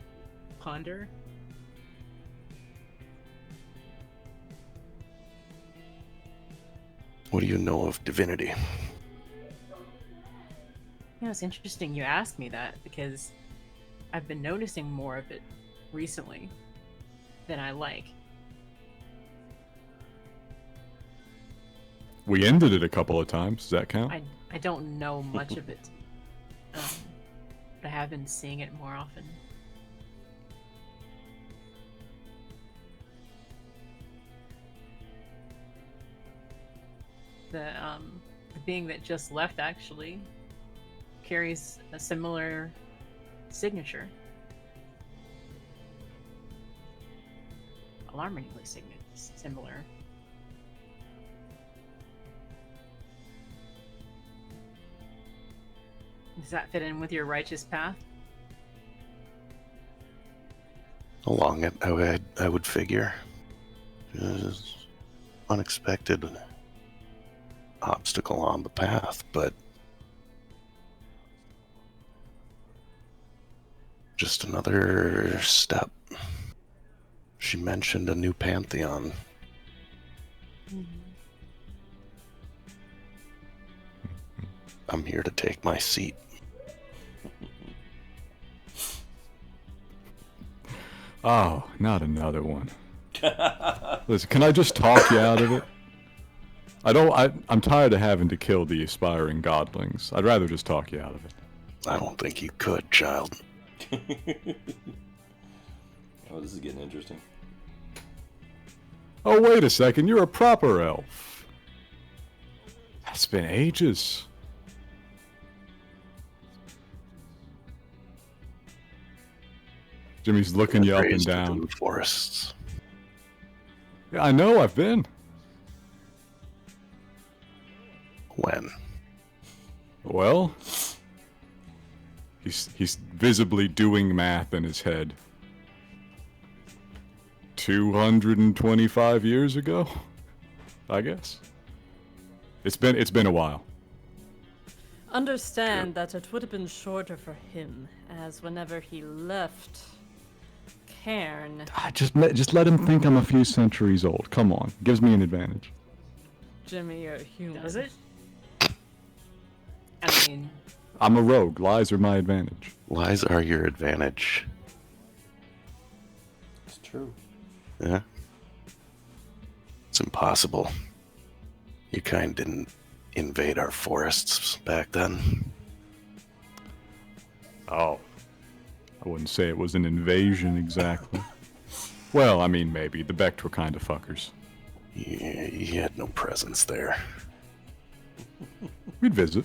Speaker 2: ponder?
Speaker 4: What do you know of divinity?
Speaker 2: You know, it's interesting you asked me that, because I've been noticing more of it recently than I like.
Speaker 3: We ended it a couple of times. Does that count?
Speaker 2: I don't know much of it, but I have been seeing it more often. The being that just left actually carries a similar signature. Alarmingly similar. Does that fit in with your righteous path?
Speaker 4: Along it, I would figure. Just unexpected obstacle on the path, but Just another step. She mentioned a new pantheon. I'm here to take my seat.
Speaker 3: Oh, not another one. Listen, can I just talk you out of it? I'm tired of having to kill the aspiring godlings. I'd rather just talk you out of it.
Speaker 4: I don't think you could, child.
Speaker 1: Oh, this is getting interesting.
Speaker 3: Oh, wait a second, you're a proper elf. It's been ages. Jimmy's looking you up and
Speaker 4: Raised
Speaker 3: down.
Speaker 4: within the forests.
Speaker 3: Yeah, I know, I've been.
Speaker 4: When?
Speaker 3: Well, he's visibly doing math in his head. 225 years ago, I guess. It's been a while.
Speaker 6: Understand that it would have been shorter for him, as whenever he left Cairne,
Speaker 3: Just let him think I'm a few centuries old. Come on, gives me an advantage.
Speaker 6: Jimmy, you're human.
Speaker 2: Does it? I mean,
Speaker 3: I'm a rogue. Lies are my advantage.
Speaker 4: Lies are your advantage.
Speaker 1: It's true.
Speaker 4: Yeah? It's impossible. Your kind didn't invade our forests back then.
Speaker 3: Oh. I wouldn't say it was an invasion exactly. Well, I mean, maybe. The Becht were kind of fuckers.
Speaker 4: Yeah, he had no presence there.
Speaker 3: We'd visit.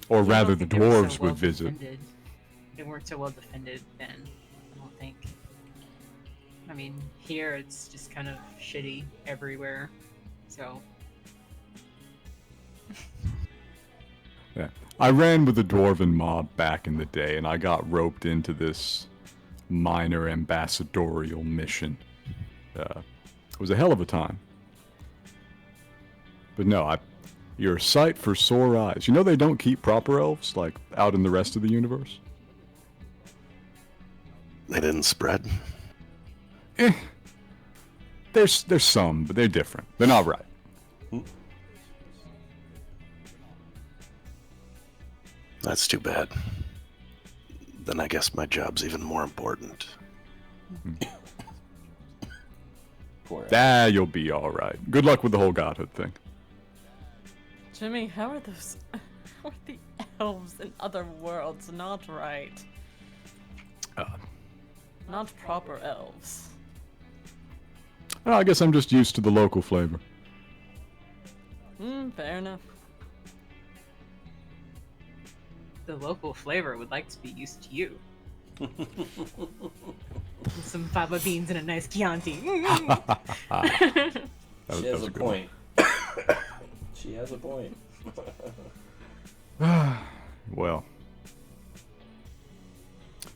Speaker 3: Or
Speaker 2: I don't
Speaker 3: rather, the
Speaker 2: think they were so
Speaker 3: dwarves
Speaker 2: well
Speaker 3: would visit.
Speaker 2: defended. They weren't so well defended then, I don't think. I mean, here it's just kind of shitty everywhere, so...
Speaker 3: Yeah. I ran with the dwarven mob back in the day, and I got roped into this minor ambassadorial mission. It was a hell of a time. But no, you're a sight for sore eyes. You know they don't keep proper elves, like, out in the rest of the universe?
Speaker 4: They didn't spread.
Speaker 3: There's some, but they're different. They're not right.
Speaker 4: That's too bad. Then I guess my job's even more important.
Speaker 1: Poor
Speaker 3: Ah, you'll be alright. Good luck with the whole godhood thing.
Speaker 6: Jimmy, how are those... How are the elves in other worlds not right? Not proper elves.
Speaker 3: I guess I'm just used to the local flavor.
Speaker 6: Fair enough.
Speaker 2: The local flavor would like to be used to you. Some fava beans and a nice Chianti.
Speaker 1: She has a
Speaker 3: good
Speaker 1: point. She has a point.
Speaker 3: Well,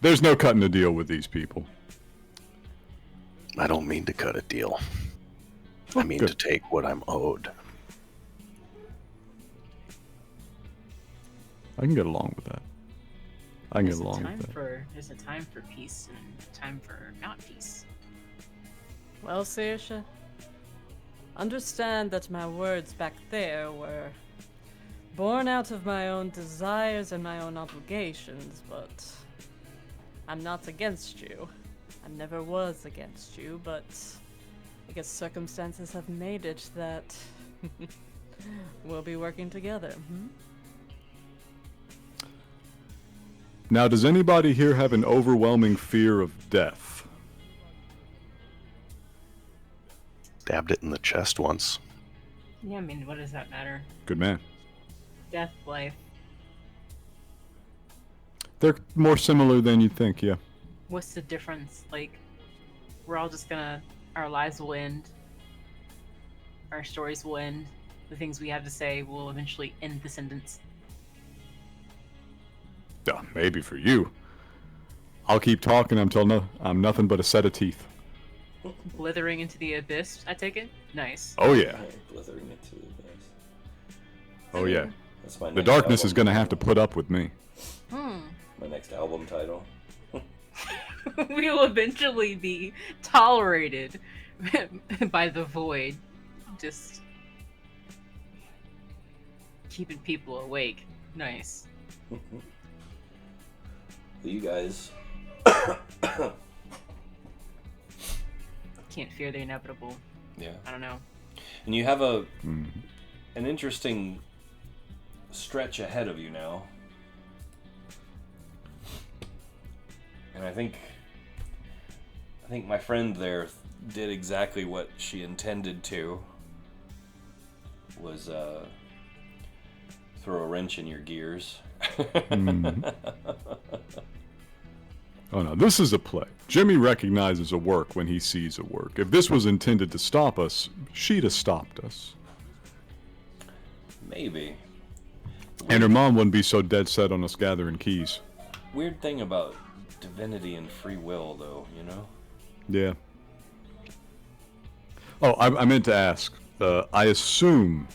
Speaker 3: there's no cutting a deal with these people.
Speaker 4: I don't mean to cut a deal. I mean
Speaker 3: good.
Speaker 4: to take what I'm owed.
Speaker 3: I can get along with that. I can get along with that.
Speaker 2: There's a time for peace and a time for not peace.
Speaker 6: Well, Saoirse, understand that my words back there were born out of my own desires and my own obligations, but I'm not against you. I never was against you, but I guess circumstances have made it that we'll be working together.
Speaker 3: Now, does anybody here have an overwhelming fear of death?
Speaker 4: Stabbed it in the chest once.
Speaker 2: Yeah, I mean, what does that matter?
Speaker 3: Good man.
Speaker 2: Death, life.
Speaker 3: They're more similar than you'd think, yeah.
Speaker 2: What's the difference? Like, we're all just gonna... Our lives will end. Our stories will end. The things we have to say will eventually end the sentence.
Speaker 3: Maybe for you. I'll keep talking until I'm nothing but a set of teeth.
Speaker 2: Blithering into the abyss, I take it? Nice.
Speaker 3: Oh yeah.
Speaker 1: Blithering into this.
Speaker 3: Oh yeah.
Speaker 1: That's my
Speaker 3: The
Speaker 1: next
Speaker 3: darkness
Speaker 1: album
Speaker 3: is going to
Speaker 1: title.
Speaker 3: have to put up with me.
Speaker 1: My next album title.
Speaker 2: We will eventually be tolerated by the void. Just keeping people awake. Nice.
Speaker 1: You guys.
Speaker 2: Can't fear the inevitable.
Speaker 1: Yeah.
Speaker 2: I don't know.
Speaker 1: And you have an interesting stretch ahead of you now. And I think my friend there did exactly what she intended to. Was throw a wrench in your gears.
Speaker 3: Oh no, this is a play. Jimmy recognizes a work when he sees a work. If this was intended to stop us, she'd have stopped us.
Speaker 1: Maybe.
Speaker 3: And her mom wouldn't be so dead set on us gathering keys.
Speaker 1: Weird thing about divinity and free will, though, you know?
Speaker 3: Yeah. Oh, I meant to ask. I assume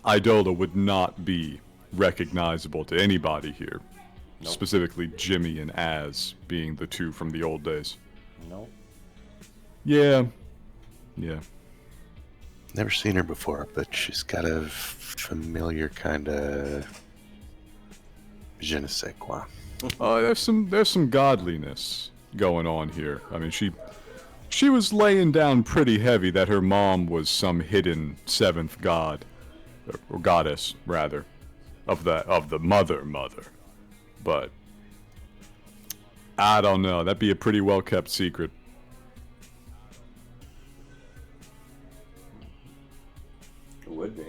Speaker 3: Idola would not be recognizable to anybody here.
Speaker 1: Nope.
Speaker 3: Specifically Jimmy and Az being the two from the old days.
Speaker 1: Nope.
Speaker 3: Yeah.
Speaker 4: Never seen her before, but she's got a familiar kind of je ne sais quoi.
Speaker 3: There's some godliness going on here. I mean, she was laying down pretty heavy that her mom was some hidden seventh god, or goddess rather, of the mother. But I don't know. That'd be a pretty well kept secret.
Speaker 1: It would be.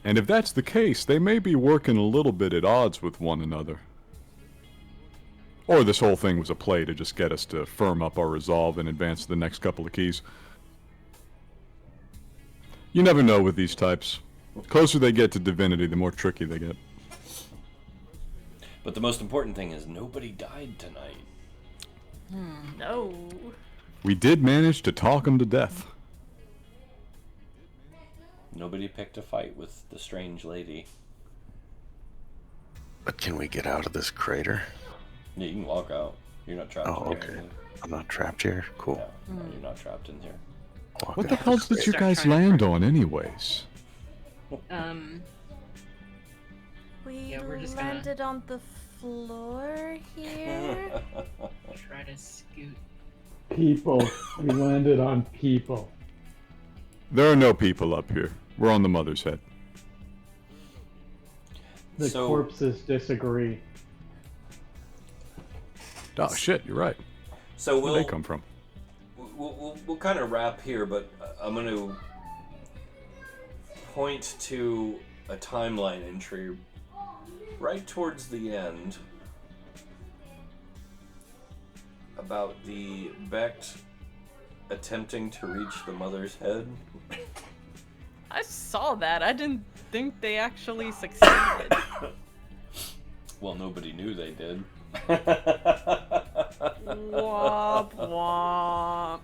Speaker 3: And if that's the case, they may be working a little bit at odds with one another. Or this whole thing was a play to just get us to firm up our resolve and advance to the next couple of keys. You never know with these types. The closer they get to divinity, the more tricky they get.
Speaker 1: But the most important thing is nobody died tonight.
Speaker 6: No.
Speaker 3: We did manage to talk them to death.
Speaker 1: Nobody picked a fight with the strange lady.
Speaker 4: But can we get out of this crater?
Speaker 1: Yeah, you can walk out. You're not trapped
Speaker 4: Oh,
Speaker 1: in
Speaker 4: okay.
Speaker 1: here.
Speaker 4: I'm not trapped here? Cool.
Speaker 1: Yeah, no, you're not trapped in here.
Speaker 4: Walk
Speaker 3: What the
Speaker 4: out
Speaker 3: hell
Speaker 4: this
Speaker 3: did you
Speaker 4: crater.
Speaker 3: guys land on anyways?
Speaker 8: We
Speaker 2: Yeah, we're just gonna-
Speaker 8: landed on the floor here.
Speaker 2: Try to scoot.
Speaker 5: People. We landed on people.
Speaker 3: There are no people up here. We're on the mother's head.
Speaker 5: The
Speaker 1: So-
Speaker 5: corpses disagree.
Speaker 3: Oh shit, you're right.
Speaker 1: So
Speaker 3: Where'd
Speaker 1: we'll
Speaker 3: they come from?
Speaker 1: we'll kind of wrap here, but I'm going to point to a timeline entry right towards the end about the Becht attempting to reach the mother's head.
Speaker 6: I saw that. I didn't think they actually succeeded.
Speaker 1: Well, nobody knew they did.
Speaker 6: Womp womp.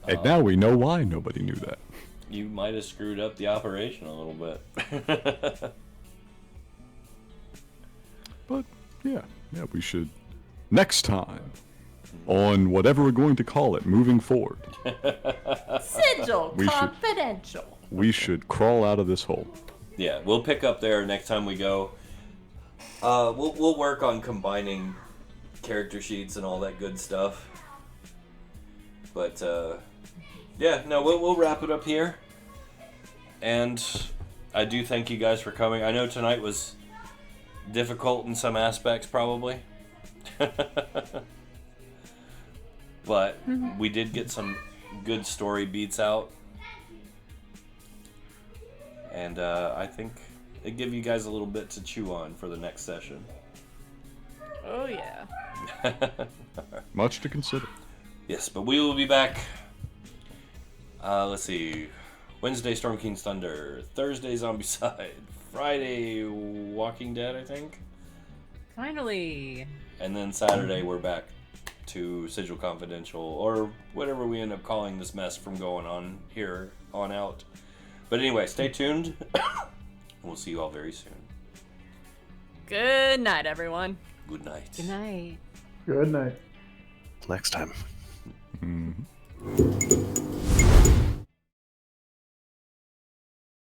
Speaker 3: And now we know why nobody knew that.
Speaker 1: You might have screwed up the operation a little bit.
Speaker 3: But yeah, we should next time on whatever we're going to call it moving forward.
Speaker 8: Sigil
Speaker 3: We should-
Speaker 8: confidential.
Speaker 3: We should crawl out of this hole.
Speaker 1: Yeah, we'll pick up there next time we go. We'll work on combining character sheets and all that good stuff. But yeah, no, we'll wrap it up here. And I do thank you guys for coming. I know tonight was difficult in some aspects, probably. But we did get some good story beats out. And I think it give you guys a little bit to chew on for the next session.
Speaker 6: Oh yeah.
Speaker 3: Much to consider.
Speaker 1: Yes, but we will be back. Let's see. Wednesday, Storm King's Thunder. Thursday, Zombicide. Friday, Walking Dead, I think.
Speaker 2: Finally.
Speaker 1: And then Saturday, we're back to Sigil Confidential, or whatever we end up calling this mess from going on here on out. But anyway, stay tuned. We'll see you all very soon.
Speaker 6: Good night, everyone.
Speaker 1: Good night.
Speaker 2: Good night.
Speaker 5: Good night.
Speaker 4: Next time.
Speaker 3: Mhm.